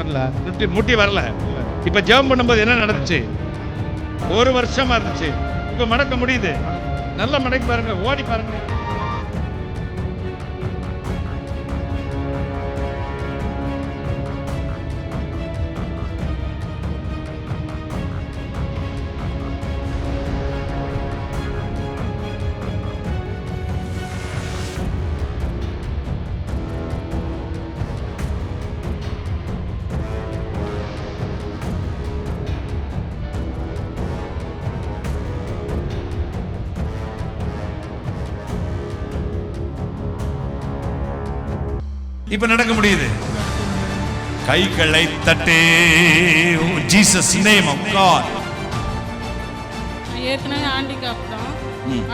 வரல, முட்டி வரல. இப்ப ஜெபம் பண்ணும்போது என்ன நடந்துச்சு? 1 வருஷமா இருந்துச்சு, இப்ப மடக்க முடியுது. நல்லா மடக்கி பாருங்க, ஓடி பாருங்க. இப்ப நடக்க முடியுது. கைகளை தட்டே. Jesus name of God. ஏற்கனவே ஹேண்டிகேப் தான்.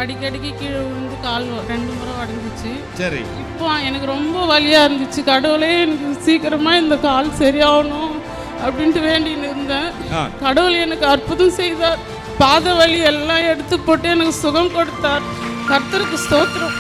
அடிக்கடிக்கு கீழே விழுந்து கால் 2 முறை உடைஞ்சிச்சு. சரி. இப்போ எனக்கு ரொம்ப வலியா இருந்துச்சு. கடவுளே எனக்கு சீக்கிரமா இந்த கால் சரியாகணும் அப்படின்ட்டு வேண்டின்னு இருந்தேன். கடவுள் எனக்கு அற்புதம் செய்தார். பாத வலி எல்லாம் எடுத்து போட்டு எனக்கு சுகம் கொடுத்தார். கர்த்தருக்கு ஸ்தோத்திரம்.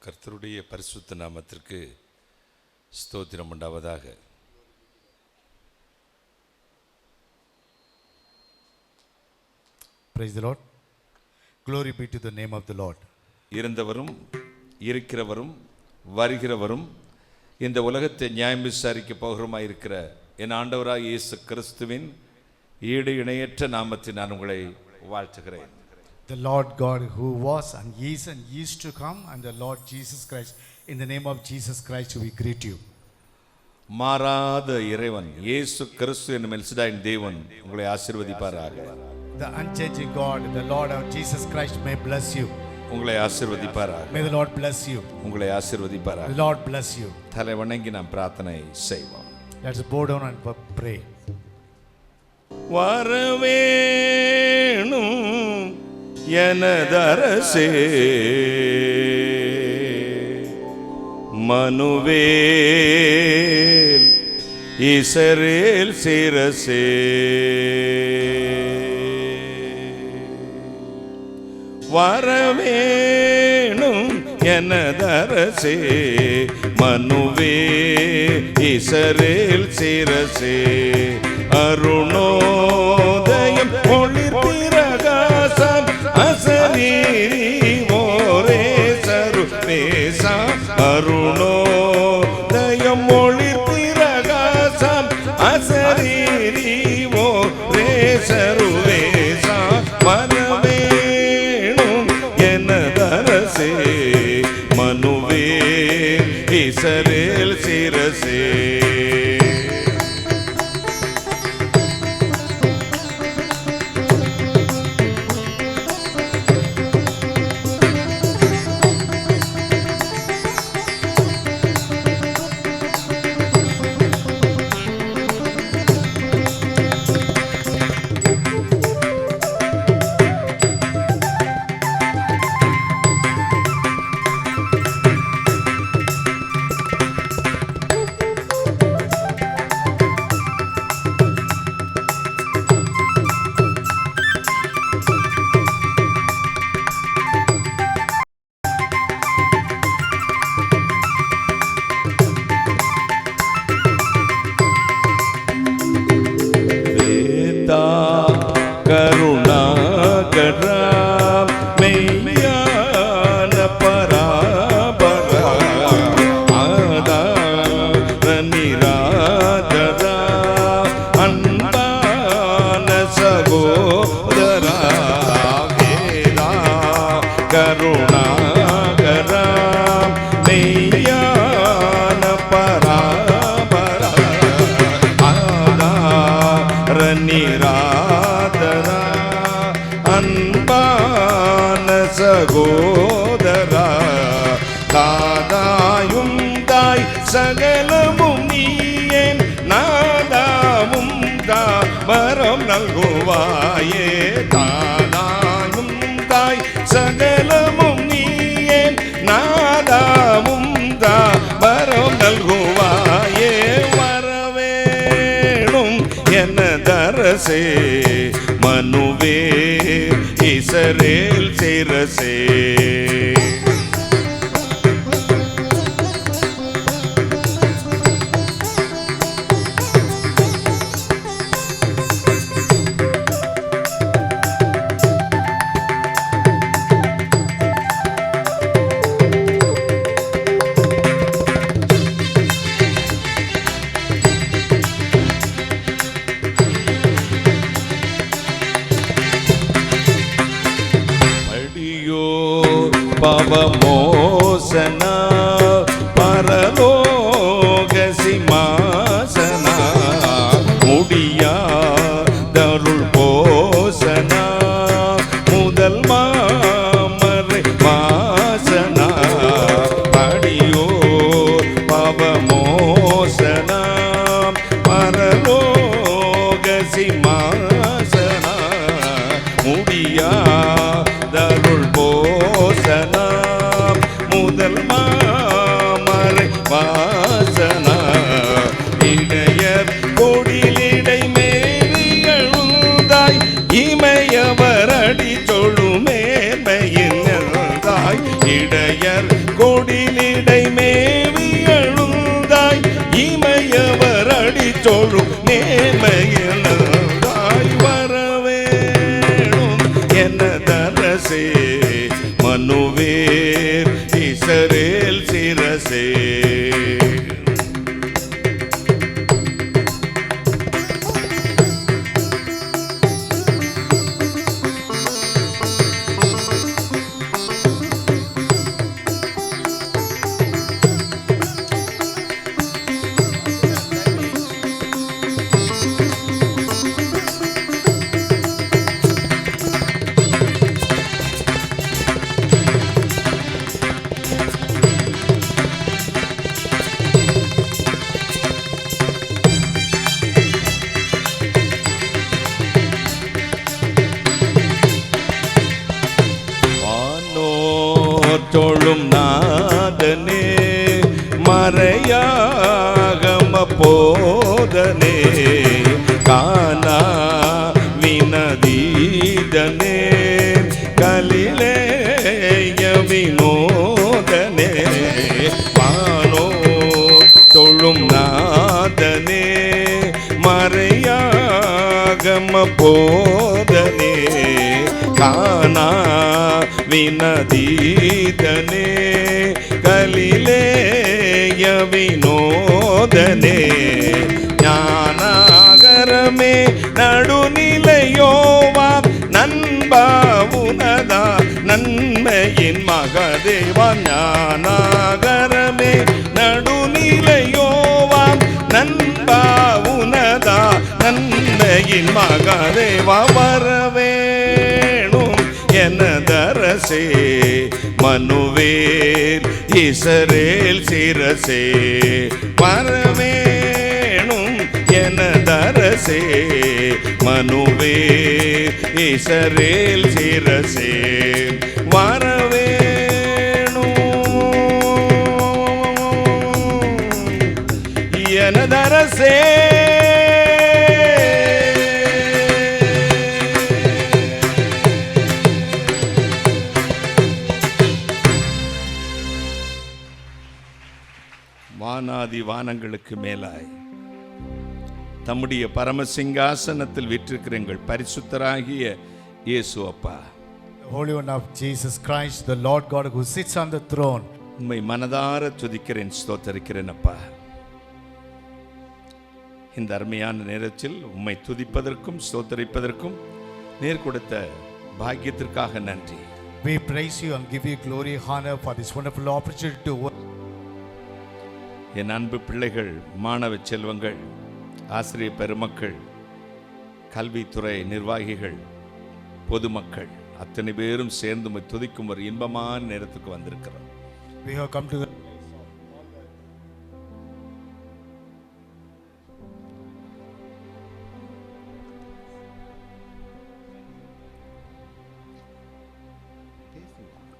கர்த்தருடைய பரிசுத்த நாமத்திற்கு ஸ்தோத்திரம் உண்டாவதாக. Praise the Lord. Glory be to the name of the Lord. இருந்தவரும் இருக்கிறவரும் வருகிறவரும் இந்த உலகத்தை நியாயம் விசாரிக்க போகிறோமாய் இருக்கிற என் ஆண்டவராய் இயேசு கிறிஸ்துவின் ஈடு இணையற்ற நாமத்தில் நான் உங்களை வாழ்த்துகிறேன். The Lord God who was and is to come, and the Lord Jesus Christ, in the name of Jesus Christ we greet you. மாறாத இறைவன் இயேசு கிறிஸ்து என்னும் எல்சடாயின் தேவன் உங்களை ஆசீர்வதிப்பாராக. The unchanging God, the Lord of Jesus Christ may bless you. உங்களை ஆசீர்வதிப்பாராக. May the Lord bless you. உங்களை ஆசீர்வதிப்பாராக. The Lord bless you. தலை வணங்கி நாம் பிரார்த்தனை செய்வோம். Let's bow down and pray. வரவேணும் எனதரசே, மனுவேல் இஸ்ரவேல் சிரசே, வரவேணும் எனதரசே, மனுவேல் இஸ்ரவேல் சிரசே, அருணோதயம் ஒளிர் பிரகாசம் அசரீரி ஓரே சருவேசா, அருணோதயம் ஒளிர் பிரகாசம் அசரீரி ஓரே சருவேசா, வரவேணும் எனதரசே, மனுவேல் இஸ்ரவேல் சிரசே. கருணாகரா மெய்யான பராபரா ஆதார நிராதரா அன்பான சகோதரா வேதா கருணாகரா மெய்யான பராபரா ஆதார நிராதரா அன்பான சகோதரா, தாதாயும் தாய் சகலமும் நீயே, நாதாவும் தாவரம் நல்குவாயே, தாதாயும் தாய் சகலமும் நீயே, நாதாவும் தாவரம் நல்குவாயே, வரவேணும் தரசே மனுவே இஸ்ரவேல் சிரசே. பவமோசன பரலோக சிம்மாசன முடியாதருள் போசன முதல் மாமரை வாசன படியோ பவமோசன பரலோக சிம்மாசன முடியாதருள் போசனா முதல் மாமரை வாசனா இடையர் கொடிலிடை மேலியழுந்தாய் இமையவர் அடி தொழும் மேன்மையில் எழுந்தாய். இடையர் கொடிலிடை மேலியழுந்தாய் இமையவர் அடி தொழும் மேன்மையில் எழுந்தாய். வரவேணும் என்ன தரசே மனுவேர் இஸ்ரவேல் சிரசே. தொழும் நாதனே மறையாகம போதனே கானா வினதீதனே கலிலேய வினோதனே வானோ தொழும் நாதனே மறையாகம போதனே கானா வினதீதனே கலிலேய வினோதனே ஞானாகரமே நடுநிலையோவா நண்பா உனதா நன்மையின் மகதேவா. ஞானாகரமே நடுநிலையோவா நண்பா உனதா நன்மையின் மகதேவா. வரவேணும் எனதரசே மனுவேல் இஸ்ரவேல் சிரசே. வரவேணும் எனதரசே மனுவேல் இஸ்ரவேல் சிரசே. வரவேணும் எனதரசே. வானாதி வானங்களுக்கு மேலாய் தம்முடைய பரமசிங்காசனத்தில் வீற்றிருக்கிற எங்கள் பரிசுத்தராகிய இயேசு அப்பா, The Holy One of Jesus Christ, the Lord God who sits on the throne. உம்மை மனதார துதிக்கிறேன், ஸ்தோத்தரிக்கிறேன் அப்பா. இந்த அருமையான நேரத்தில் உம்மை துதிப்பதற்கும் ஸ்தோத்தரிப்பதற்கும் நேர் கொடுத்த பாக்கியத்திற்காக நன்றி. We praise you and give you glory, honor for this wonderful opportunity to work. என் அன்பு பிள்ளைகள், மாணவ செல்வங்கள், ஆசிரியர் பெருமக்கள், கல்வித்துறை நிர்வாகிகள், பொதுமக்கள் அத்தனை பேரும் சேர்ந்து உம்மை துதிக்கும் ஒரு இன்பமான நேரத்துக்கு வந்திருக்கிறோம். We have come to the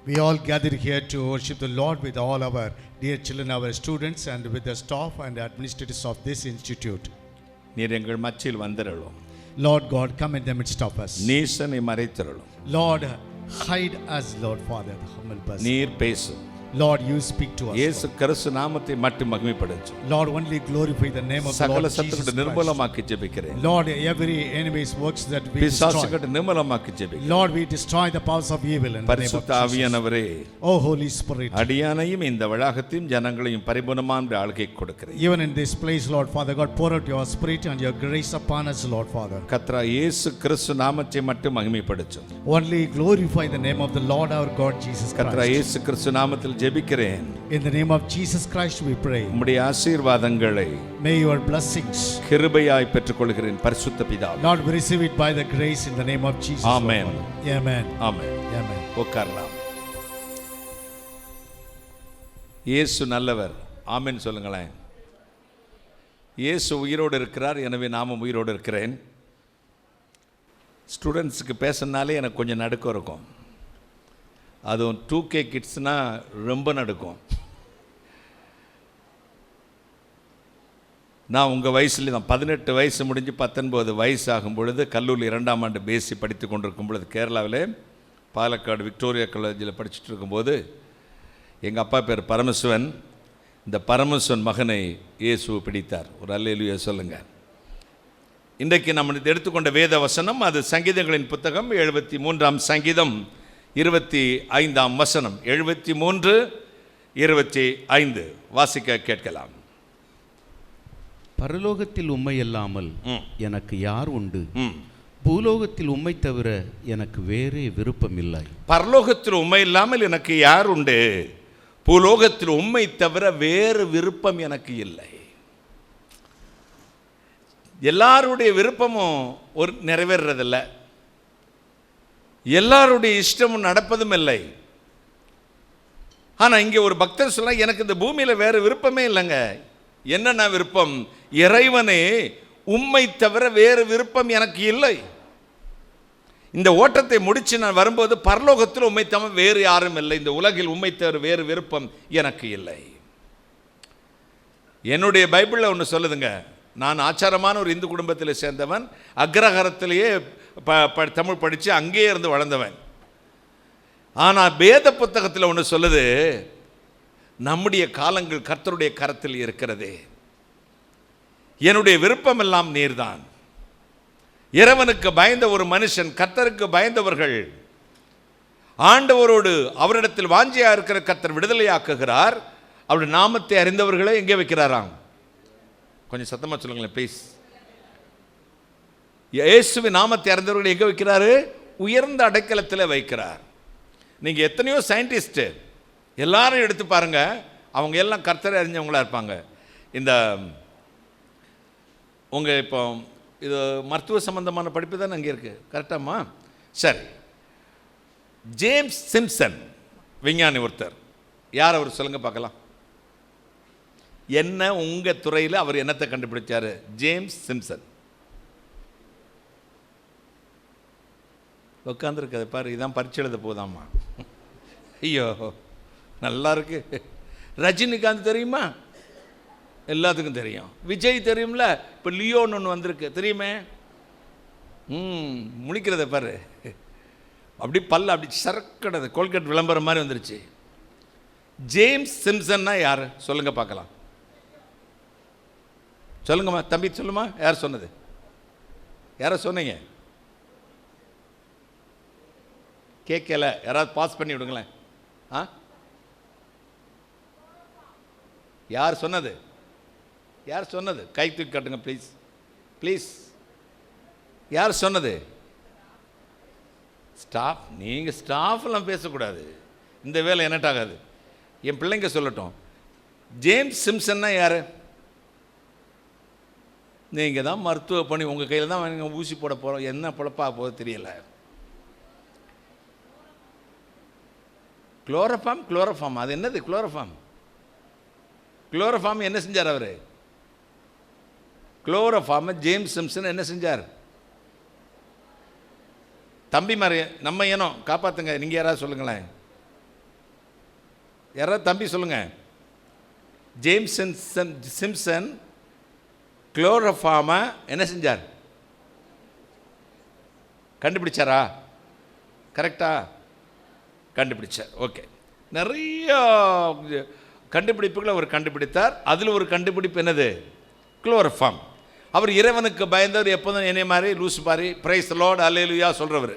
We all gathered here to worship the Lord with all our dear children, our students, and with the staff and administrators of this institute. நீர் எங்கள் மத்தியில் வந்திரலும். Lord God, come in the midst of us. நீசனை மறைத்திரளும். Lord, hide us, Lord Father, the humble person. நீர் பேசும். Lord, you speak to us. இயேசு கிறிஸ்து நாமத்தை மட்டும் மகிமைப்படுத்து. Lord, only glorify the name of the Lord சகல Jesus சத்துருக்களை Christ. நிர்மூலமாக்கி ஜெபிக்கிறேன். Lord, every enemy's works that we destroy. பிசாசுகளை நிர்மூலமாக்கி ஜெபிக்கிறேன். Lord, we destroy the powers of evil in the name of பரிசுத்த Jesus. ஆவியானவரே, Oh Holy Spirit, அடியானையும் இந்த வளாகத்தையும் ஜனங்களையும் பரிபூர்ணமான ஆளுகை கொடுக்கிறேன். even in this place, Lord Father God, pour out your spirit and your grace upon us, Lord Father. கர்த்தரா இயேசு கிறிஸ்து நாமத்தை மட்டும் மகிமைப்படுத்து. Only glorify the name of the Lord our God Jesus கர்த்தரா Christ. இயேசு கிறிஸ்து நாமத்தில் ஜெபிக்கிறேன். In the name of Jesus Christ we pray. உம்முடைய ஆசீர்வாதங்களை May your blessings, கிருபையாய் பெற்றுக்கொள்கிறேன் பரிசுத்த பிதாவே. Lord, we receive it by the grace in the name of Jesus. Lord Amen. Father. Amen. Amen. Amen. உட்காரலாம். இயேசு நல்லவர். ஆமென் சொல்லுங்களேன். இயேசு உயிரோடு இருக்கிறார், எனவே நாமும் உயிரோடு இருக்கிறேன். ஸ்டூடெண்ட்ஸுக்கு பேசினாலே எனக்கு கொஞ்சம் நடுக்கம் இருக்கும். அதுவும் 2K கிட்ஸ்னால் ரொம்ப நடுக்கும். நான் உங்கள் வயசுல தான் 18 வயசு முடிஞ்சு 19 வயசு ஆகும் பொழுது கல்லூரி 2ஆம் ஆண்டு பேசி படித்து கொண்டிருக்கும் பொழுது கேரளாவில் பாலக்காடு விக்டோரியா காலேஜில் படிச்சுட்டு இருக்கும்போது எங்கள் அப்பா பேர் பரமசிவன். இந்த பரமசிவன் மகனை இயேசு பிடித்தார். ஒரு அல்லேலூயா சொல்லுங்கள். இன்றைக்கு நம்ம எடுத்துக்கொண்ட வேத வசனம் அது சங்கீதங்களின் புத்தகம் 73ஆம் சங்கீதம் 25ஆம் வசனம். 73:25 வாசிக்க கேட்கலாம். பரலோகத்தில் உம்மை அல்லாமல் எனக்கு யார் உண்டு? பூலோகத்தில் உம்மை தவிர எனக்கு வேறே விருப்பம் இல்லை. பரலோகத்தில் உம்மை இல்லாமல் எனக்கு யார் உண்டு? பூலோகத்தில் உம்மை தவிர வேறு விருப்பம் எனக்கு இல்லை. எல்லாருடைய விருப்பமும் ஒரு நிறைவேறதில்லை, எல்லாருடைய இஷ்டமும் நடப்பதும் இல்லை. ஆனால் இங்கே ஒரு பக்தர் சொல்ல, எனக்கு இந்த பூமியில் வேறு விருப்பமே இல்லைங்க. என்னென்ன விருப்பம்? இறைவனே, உம்மை தவிர வேறு விருப்பம் எனக்கு இல்லை. இந்த ஓட்டத்தை முடித்து நான் வரும்போது பரலோகத்தில் உம்மை தவிர வேறு யாரும் இல்லை, இந்த உலகில் உம்மை தவிர வேறு விருப்பம் எனக்கு இல்லை. என்னுடைய பைபிளில் ஒன்று சொல்லுதுங்க. நான் ஆச்சாரமான ஒரு இந்து குடும்பத்தில் சேர்ந்தவன், அக்ரஹாரத்திலேயே தமிழ் படித்து அங்கேயே இருந்து வளர்ந்தவன். ஆனால் வேத புத்தகத்தில் ஒன்று சொல்லுது, நம்முடைய காலங்கள் கர்த்தருடைய கரத்தில் இருக்கிறது, என்னுடைய விருப்பம் எல்லாம் நீர்தான். இறைவனுக்கு பயந்த ஒரு மனுஷன், கர்த்தருக்கு பயந்தவர்கள், ஆண்டவரோடு அவரிடத்தில் வாஞ்சியா இருக்கிற கர்த்தர் விடுதலையாக்குகிறார். அவருடைய நாமத்தை அறிந்தவர்களை எங்கே வைக்கிறாராம்? கொஞ்சம் சத்தமாக சொல்லுங்களேன் ப்ளீஸ். இயேசுவின் நாமத்தை அறிந்தவர்களை எங்கே வைக்கிறாரு? உயர்ந்த அடைக்கலத்தில் வைக்கிறார். நீங்கள் எத்தனையோ சயின்டிஸ்ட்டு எல்லாரும் எடுத்து பாருங்க, அவங்க எல்லாம் கர்த்தரை அறிஞ்சவங்களா இருப்பாங்க. இந்த உங்கள் இப்போ இது மருத்துவ சம்பந்தமான படிப்பு தானே அங்கே இருக்குது, கரெக்டாம்மா? சரி, ஜேம்ஸ் சிம்சன் விஞ்ஞானி ஒருத்தர். யார் அவர் சொல்லுங்க பார்க்கலாம். என்ன உங்கள் துறையில் அவர் என்னத்தை கண்டுபிடிச்சார்? James Simpson. உட்காந்துருக்காது பாரு, இதான் பரீட்சை எழுத போதாம்மா. ஐயோ நல்லா இருக்கு. ரஜினிகாந்த் தெரியுமா? எல்லாத்துக்கும் தெரியும். விஜய் தெரியும்ல, இப்போ லியோன்னு ஒன்று வந்திருக்கு தெரியுமே. முழிக்கிறத பாரு, அப்படி பல்ல அப்படி சரக்கடது, கோல்கேட் விளம்பரம் மாதிரி வந்துருச்சு. ஜேம்ஸ் சிம்சன்னா யார் சொல்லுங்க பார்க்கலாம். சொல்லுங்கம்மா தம்பி, சொல்லுமா, யார் சொன்னது? யாரை சொன்னீங்க? கேட்கல, யாராவது பாஸ் பண்ணி விடுங்களேன். யார் சொன்னது? யார் சொன்னது? கை தூக்கி காட்டுங்க ப்ளீஸ், ப்ளீஸ். யார் சொன்னது? ஸ்டாஃப். நீங்கள் ஸ்டாஃப்லாம் பேசக்கூடாது, இந்த வேலை என்னட்டாகாது. என் பிள்ளைங்க சொல்லட்டும். ஜேம்ஸ் சிம்சன்னா யார்? நீங்கள் தான் மருத்துவ பணி உங்கள் கையில் தான் நீங்கள் ஊசி போட போகிறோம். என்ன பொழப்பா போது தெரியல. குளோரோஃபார்ம். குளோரோஃபார்ம் அது என்னது? குளோரோஃபார்ம். குளோரோஃபார்ம் என்ன செஞ்சார் அவர்? குளோரோஃபார்ம் ஜேம்ஸ் சிம்சன் என்ன செஞ்சார்? தம்பி மாதிரி நம்ம ஏனோ காப்பாற்றுங்க. நீங்கள் யாராவது சொல்லுங்களேன், யாராவது தம்பி சொல்லுங்கள். ஜேம்ஸ் சிம்சன் குளோரோஃபார்மை என்ன செஞ்சார்? கண்டுபிடிச்சாரா? கரெக்டா? கண்டுபிடிச்சார். ஓகே. நிறைய கண்டுபிடிப்புகளை அவர் கண்டுபிடித்தார். அதில் ஒரு கண்டுபிடிப்பு என்னது? குளோரோஃபார்ம். அவர் இறைவனுக்கு பயந்தவர், எப்போதும் என்னை மாதிரி லூசு மாதிரி பிரைஸ் லார்ட் அல்லேலூயா சொல்கிறவர்.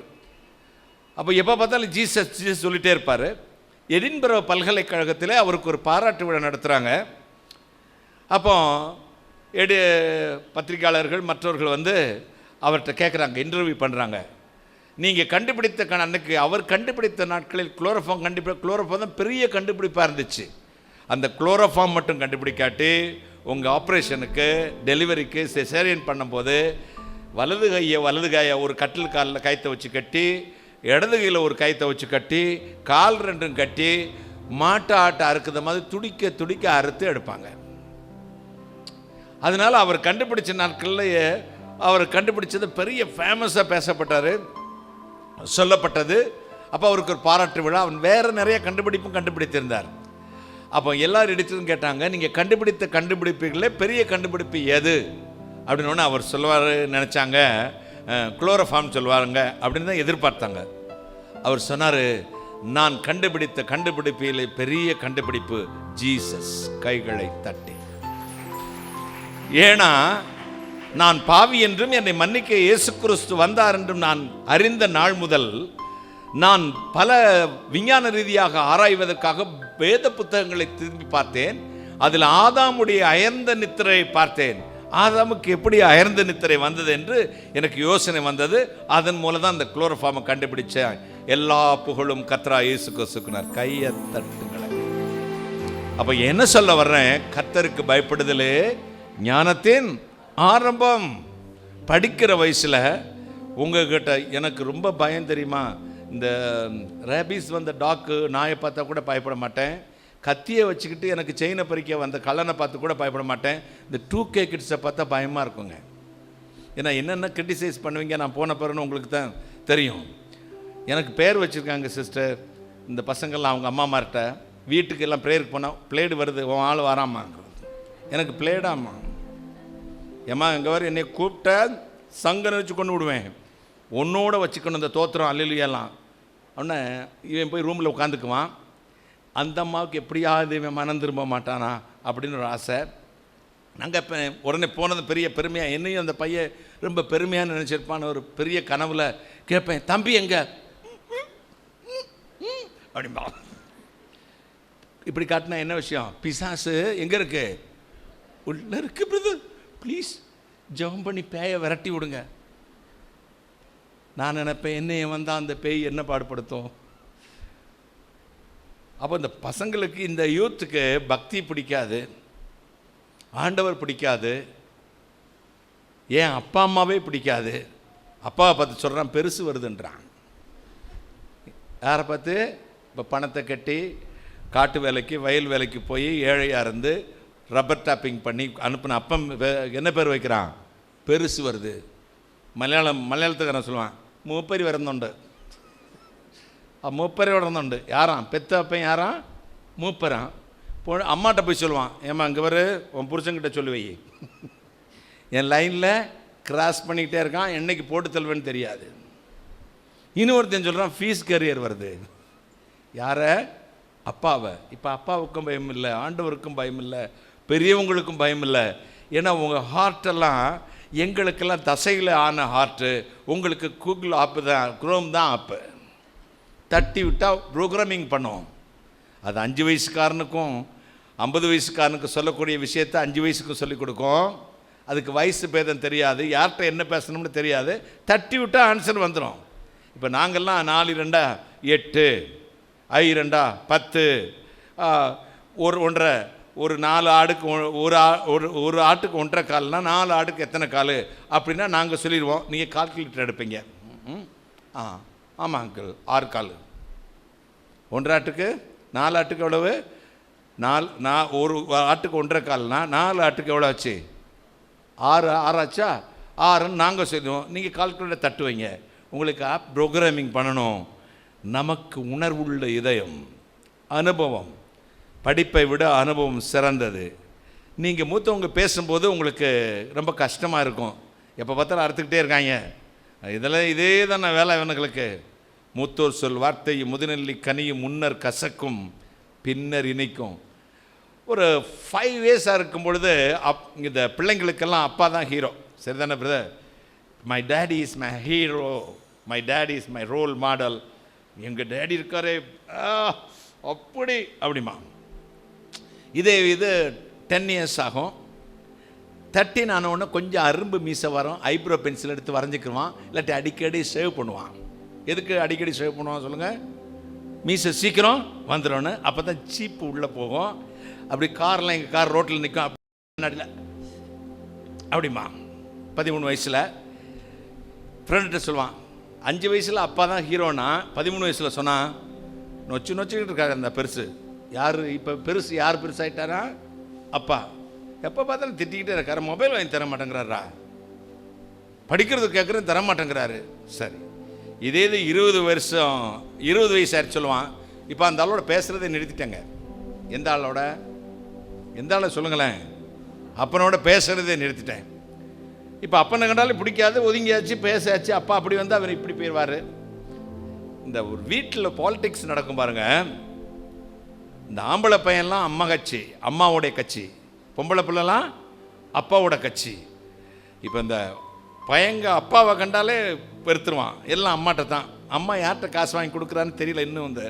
அப்போ எப்போ பார்த்தாலும் ஜீசஸ் ஜீசஸ் சொல்லிகிட்டே இருப்பார். எடின்பரோ பல்கலைக்கழகத்தில் அவருக்கு ஒரு பாராட்டு விழா நடத்துகிறாங்க. அப்போ பத்திரிகையாளர்கள் மற்றவர்கள் வந்து அவர்கிட்ட கேட்குறாங்க, இன்டர்வியூ பண்ணுறாங்க. நீங்கள் கண்டுபிடித்த அன்னைக்கு அவர் கண்டுபிடித்த நாட்களில் குளோரோஃபார்ம் குளோரோஃபார்ம் தான் பெரிய கண்டுபிடிப்பாக இருந்துச்சு. அந்த குளோரோஃபார்ம் மட்டும் கண்டுபிடிக்காட்டி உங்கள் ஆப்ரேஷனுக்கு டெலிவரிக்கு சிசேரியன் பண்ணும்போது வலது கையை ஒரு கட்டில் காலில் கயத்தை வச்சு கட்டி, இடது கையில் ஒரு கயத்தை வச்சு கட்டி, கால் ரெண்டும் கட்டி மாட்டு ஆட்டை அறுக்குற மாதிரி துடிக்க துடிக்க அறுத்து எடுப்பாங்க. அதனால் அவர் கண்டுபிடிச்ச நாட்கள்லேயே அவர் கண்டுபிடிச்சது பெரிய ஃபேமஸாக பேசப்பட்டார், சொல்லப்பட்டது. அப்போ அவருக்கு ஒரு பாராட்டு விழா. அவன் வேறு நிறைய கண்டுபிடிப்பும் கண்டுபிடித்திருந்தார். அப்போ எல்லாரும் எடுத்துன்னு கேட்டாங்க, நீங்கள் கண்டுபிடித்த கண்டுபிடிப்புகளே பெரிய கண்டுபிடிப்பு எது அப்படின்னு அவர் சொல்லுவார் நினச்சாங்க. குளோரோஃபார்ம் சொல்லுவாருங்க அப்படின்னு தான் எதிர்பார்த்தாங்க. அவர் சொன்னார், நான் கண்டுபிடித்த கண்டுபிடிப்பிலே பெரிய கண்டுபிடிப்பு ஜீசஸ் கைகளை தட்டி. ஏன்னா நான் பாவி என்றும் என்னை மன்னிக்க இயேசு கிறிஸ்து வந்தார் என்றும் நான் அறிந்த நாள் முதல் நான் பல விஞ்ஞான ரீதியாக ஆராய்வதற்காக வேத புத்தகங்களை திரும்பி பார்த்தேன். அதில் ஆதாமுடைய அயர்ந்த நித்திரை பார்த்தேன். ஆதாமுக்கு எப்படி அயர்ந்த நித்திரை வந்தது என்று எனக்கு யோசனை வந்தது. அதன் மூலம் தான் அந்த குளோரோஃபார்மை கண்டுபிடிச்சேன். எல்லா புகழும் கர்த்தராகிய இயேசு கிறிஸ்துவிற்கு. கையை தட்டுங்களே. அப்போ என்ன சொல்ல வர்றேன்? கர்த்தருக்கு பயப்படுதலே ஞானத்தின் ஆரம்பம். படிக்கிற வயசில் உங்ககிட்ட எனக்கு ரொம்ப பயம் தெரியுமா? இந்த ரேபிஸ் வந்த டாக்கு நாயை பார்த்தா கூட பயப்பட மாட்டேன். கத்தியை வச்சுக்கிட்டு எனக்கு செயினை பறிக்க வந்த கல்லனை பார்த்து கூட பயப்பட மாட்டேன். இந்த 2K கிட்ஸை பார்த்தா பயமாக இருக்குங்க. ஏன்னா என்னென்ன கிரிட்டிசைஸ் பண்ணுவீங்க நான் போன பிறகு உங்களுக்கு தான் தெரியும். எனக்கு பேர் வச்சுருக்காங்க சிஸ்டர். இந்த பசங்கள்லாம் அவங்க அம்மாமார்கிட்ட வீட்டுக்கு எல்லாம் ப்ரேயருக்கு போனால் பிளேடு வருது, உன் ஆள் வராமா, எனக்கு பிளேடாம்மா, ஏம்மா இங்கே வர என்னை கூப்பிட்ட சங்கனை வச்சு கொண்டு விடுவேன், உன்னோட வச்சுக்கணும் இந்த தோத்திரம் அல்லையெல்லாம். அவனை இவன் போய் ரூமில் உட்காந்துக்குவான். அந்த அம்மாவுக்கு எப்படியாவது இவன் மனம் திரும்ப மாட்டானா அப்படின்னு ஒரு ஆசை. நாங்கள் இப்போ உடனே போனது பெரிய பெருமையாக, என்னையும் அந்த பையன் ரொம்ப பெருமையாக நினச்சிருப்பான்னு ஒரு பெரிய கனவில் கேட்பேன், தம்பி எங்க அப்படிம்பா. இப்படி காட்டினா என்ன விஷயம்? பிசாசு எங்கே இருக்கு? உள்ள இருக்கு பிரதர், ப்ளீஸ் ஜெபம் பண்ணி பேயை விரட்டி விடுங்க. நான் நினைப்பேன், என்னைய வந்தால் அந்த பேய் என்ன பாடுபடுத்தும்? அப்போ இந்த பசங்களுக்கு, இந்த யூத்துக்கு பக்தி பிடிக்காது, ஆண்டவர் பிடிக்காது, ஏன் அப்பா அம்மாவே பிடிக்காது. அப்பாவை பார்த்து சொல்கிறான் பெருசு வருதுன்றான். யாரை பார்த்து? இப்போ பணத்தை கட்டி காட்டு வேலைக்கு வயல் வேலைக்கு போய் ஏழையாக இருந்து ரப்பர் டாப்பிங் பண்ணி அனுப்பின அப்பம் என்ன பேர் வைக்கிறான்? பெருசு வருது. മലയാളത്തുകാരൻ சொல்லுவான் മൂപ്പര് വരുന്നുണ്ട്. ആ മൂപ്പര് വരുന്നുണ്ട്. யாராம்? பெத்த அப்பன் யாராம்? மூப்பரான். அம்மாட்ட போய் சொல்லுவான், ஏம்மா இங்கே வர உன் புருஷன்கிட்ட சொல்லி வை, என் லைனில் கிராஸ் பண்ணிக்கிட்டே இருக்கான், என்னைக்கு போட்டு தள்ளுவேன்னு தெரியாது. இன்னொருத்தன் சொல்கிறான் ஃபீஸ் கேரியர் வருது. யாரை? அப்பாவை. இப்போ அப்பாவுக்கும் பயம் இல்லை, ஆண்டவருக்கும் பயம் இல்லை, பெரியவங்களுக்கும் பயம் இல்லை. ஏன்னா உங்கள் ஹார்ட்டெல்லாம் எங்களுக்கெல்லாம் தசையில் ஆன ஹார்ட்டு, உங்களுக்கு கூகுள் ஆப்பு தான், குரோம் தான் ஆப்பு. தட்டி விட்டால் ப்ரோக்ராமிங் பண்ணுவோம். அது 5 வயசுக்காரனுக்கும் 50 வயசுக்காரனுக்கு சொல்லக்கூடிய விஷயத்தை 5 வயசுக்கும் சொல்லிக் கொடுக்கும். அதுக்கு வயசு பேதம் தெரியாது, யார்கிட்ட என்ன பேசணும்னு தெரியாது. தட்டி விட்டால் ஆன்சர் வந்துடும். இப்போ நாங்கள்லாம் 4 2 8, I 2 10, 1.5, ஒரு 4 ஆடுக்கு ஒரு ஆட்டுக்கு 1.5 கால்னா 4 ஆடுக்கு எத்தனை கால் அப்படின்னா நாங்கள் சொல்லிடுவோம். நீங்கள் கால்குலேட்டர் எடுப்பீங்க. ஆமாம் அங்கிள் 6 கால். 1 ஆட்டுக்கு 4 ஆட்டுக்கு எவ்வளவு? 4 ஒரு ஆட்டுக்கு 1.5 கால்னா 4 ஆட்டுக்கு எவ்வளோ ஆச்சு? 6 ஆச்சா? 6ன்னு நாங்கள் சொல்லுவோம். நீங்கள் கால்குலேட்டர் தட்டுவீங்க. உங்களுக்கு ஆப் ப்ரோக்ராமிங் பண்ணணும். நமக்கு உணர்வுள்ள இதயம், அனுபவம், படிப்பை விட அனுபவம் சிறந்தது. நீங்கள் மூத்தவங்க பேசும்போது உங்களுக்கு ரொம்ப கஷ்டமாக இருக்கும். எப்போ பார்த்தாலும் அறுத்துக்கிட்டே இருக்காங்க, இதே தானே வேலை இவனுங்களுக்கு. மூத்தோர் சொல் வார்த்தையும் முதுநெல்லி கனியும் முன்னர் கசக்கும் பின்னர் இனிக்கும். ஒரு 5 இயர்ஸாக இருக்கும் பொழுது இந்த பிள்ளைங்களுக்கெல்லாம் அப்பா தான் ஹீரோ. சரிதானே brother? My daddy is my hero, my daddy is my role model. எங்கள் டேடி இருக்காரே அப்படிமா. இது 10 இயர்ஸ் ஆகும். 13 ஆனவுடனே கொஞ்சம் அரும்பு மீசை வரும், ஐப்ரோ பென்சில் எடுத்து வரைஞ்சிக்குவான், இல்லாட்டி அடிக்கடி சேவ் பண்ணுவான். எதுக்கு அடிக்கடி சேவ் பண்ணுவான் சொல்லுங்கள்? மீசை சீக்கிரம் வந்துடும்னு. அப்போ தான் சீப்பு உள்ளே போகும். அப்படி கார்லாம் எங்கள் கார் ரோட்டில் நிற்கும் அப்படிமா. 13 வயசில் ஃப்ரெண்ட்கிட்ட சொல்லுவான். 5 வயசில் அப்பா தான் ஹீரோனா 13 வயசில் சொன்னான் நொச்சுக்கிட்டு இருக்காரு அந்த பெருசு. யார் இப்போ பெருசு? யார் பெருசாகிட்டாரா? அப்பா. எப்போ பார்த்தாலும் திட்டிக்கிட்டே இருக்காரு. மொபைல் வாங்கி தர மாட்டேங்கிறாரா, படிக்கிறது கேட்குறது தர மாட்டேங்கிறாரு. சரி, இதே 20 வயசு ஆயிடுச்சு சொல்லுவான். இப்போ அந்த ஆளோட பேசுகிறதை நிறுத்திட்டேங்க. எந்த ஆளை சொல்லுங்களேன்? அப்பனோட பேசுகிறதே நிறுத்திட்டேன். இப்போ அப்பனை கண்டாலும் பிடிக்காது, ஒதுங்கியாச்சு, பேசாச்சு. அப்பா அப்படி வந்து அவர் இப்படி போயிடுவார். இந்த ஒரு வீட்டில் பாலிடிக்ஸ் நடக்கும் பாருங்க. இந்த ஆம்பளை பையன்லாம் அம்மா கட்சி, அம்மாவோடைய கட்சி. பொம்பளை பிள்ளைலாம் அப்பாவோட கட்சி. இப்போ இந்த பையங்க அப்பாவை கண்டாலே வெறுத்துருவான். எல்லாம் அம்மாட்ட தான். அம்மா யார்கிட்ட காசு வாங்கி கொடுக்குறான்னு தெரியல, இன்னும் இந்த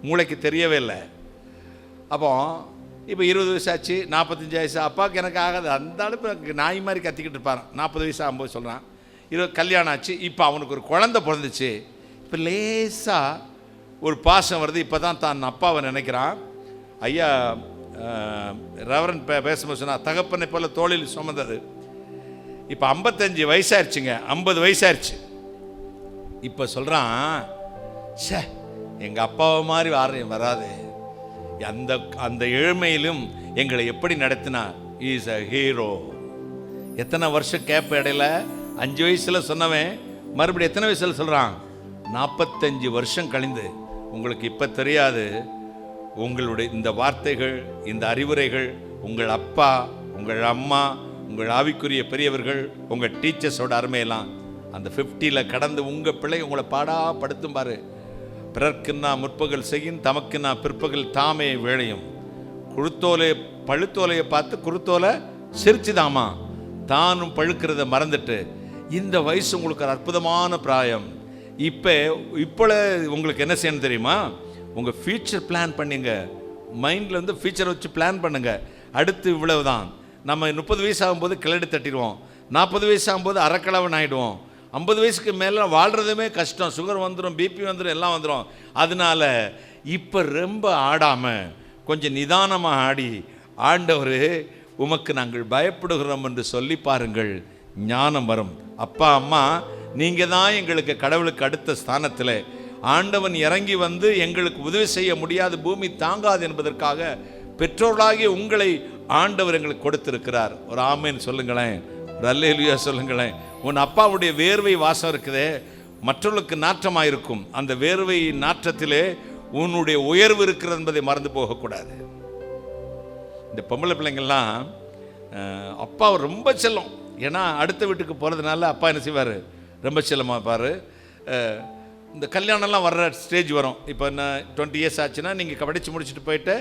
மூளைக்கு தெரியவே இல்லை. அப்போ இப்போ 20 வயசு ஆச்சு, 45 வயசு. அப்பாவுக்கு எனக்கு ஆகாது. அந்த அளவுக்கு நாய் மாதிரி கத்திக்கிட்டு இருப்பான். 40 வயசு ஆகும்போது சொல்கிறான். 20 கல்யாணம் ஆச்சு. இப்போ அவனுக்கு ஒரு குழந்தை பிறந்துச்சு. இப்போ லேசாக ஒரு பாசம் வருது. இப்போ தான் தான் அப்பாவை நினைக்கிறான். ஐயா ரெவரன் பேசும்போது சொன்னா, தகப்பனை போல தோளில் சுமந்தது. இப்போ 55 வயசாயிருச்சுங்க, 50 வயசாயிருச்சு. இப்போ சொல்கிறான், சே எங்கள் அப்பாவை மாதிரி யாரையும் வராது. அந்த ஏழ்மையிலும் எங்களை எப்படி நடத்தினா, இஸ் அ ஹீரோ. எத்தனை வருஷம் கேப் இடையில? 5 வயசில் சொன்னவன் மறுபடியும் எத்தனை வயசில் சொல்கிறான்? 45 வருஷம் கழிந்து. உங்களுக்கு இப்போ தெரியாது, உங்களுடைய இந்த வார்த்தைகள், இந்த அறிவுரைகள் உங்கள் அப்பா, உங்கள் அம்மா, உங்கள் ஆவிக்குரிய பெரியவர்கள், உங்கள் டீச்சர்ஸோட அருமையெல்லாம் அந்த 50 கடந்து உங்கள் பிள்ளை உங்களை பாடாப்படுத்தும் பாரு. பிறர்க்குன்னா முற்பகல் செய்யும், தமக்குன்னா பிற்பகல் தாமே வேளையும். பழுத்தோலையை பார்த்து குருத்தோலை சிரிச்சுதாமா. தானும் பழுக்கிறத மறந்துட்டு இந்த வயசு உங்களுக்கு ஒரு அற்புதமான பிராயம். இப்போ உங்களுக்கு என்ன செய்யணும் தெரியுமா? உங்கள் ஃபியூச்சர் பிளான் பண்ணிங்க. மைண்டில் வந்து ஃபியூச்சரை வச்சு பிளான் பண்ணுங்க. அடுத்து இவ்வளவு தான். நம்ம 30 வயசு ஆகும்போது கிளடி தட்டிடுவோம். 40 வயசு ஆகும்போது அறக்கலவன் ஆகிடுவோம். 50 வயசுக்கு மேலே வாழ்கிறதுமே கஷ்டம். சுகர் வந்துடும், பிபி வந்துடும், எல்லாம் வந்துடும். அதனால இப்போ ரொம்ப ஆடாமல் கொஞ்சம் நிதானமாக ஆடி, ஆண்டவர் உமக்கு நாங்கள் பயப்படுகிறோம் என்று சொல்லி பாருங்கள், ஞானம் வரும். அப்பா அம்மா நீங்கள் தான் எங்களுக்கு கடவுளுக்கு அடுத்த ஸ்தானத்தில். ஆண்டவன் இறங்கி வந்து எங்களுக்கு உதவி செய்ய முடியாது, பூமி தாங்காது என்பதற்காக பெற்றோர்களாகிய உங்களை ஆண்டவர் எங்களுக்கு கொடுத்திருக்கிறார். ஒரு ஆமேன் சொல்லுங்களேன், ஒரு அல்லேலூயா சொல்லுங்களேன். உன் அப்பாவுடைய வேர்வை வாசம் இருக்குதே, மற்றவர்களுக்கு நாற்றமாக இருக்கும். அந்த வேர்வை நாற்றத்திலே உன்னுடைய உயர்வு இருக்கிறது என்பதை மறந்து போகக்கூடாது. இந்த பொம்பளை பிள்ளைங்கள்லாம் அப்பா ரொம்ப செல்லம். ஏன்னா அடுத்த வீட்டுக்கு போகிறதுனால அப்பா என்ன செய்வார்? ரொம்ப செல்லமாக பாரு. இந்த கல்யாணம்லாம் வர்ற ஸ்டேஜ் வரும். இப்போ என்ன 20 இயர்ஸ் ஆச்சுன்னா நீங்கள் படித்து முடிச்சுட்டு போயிட்டு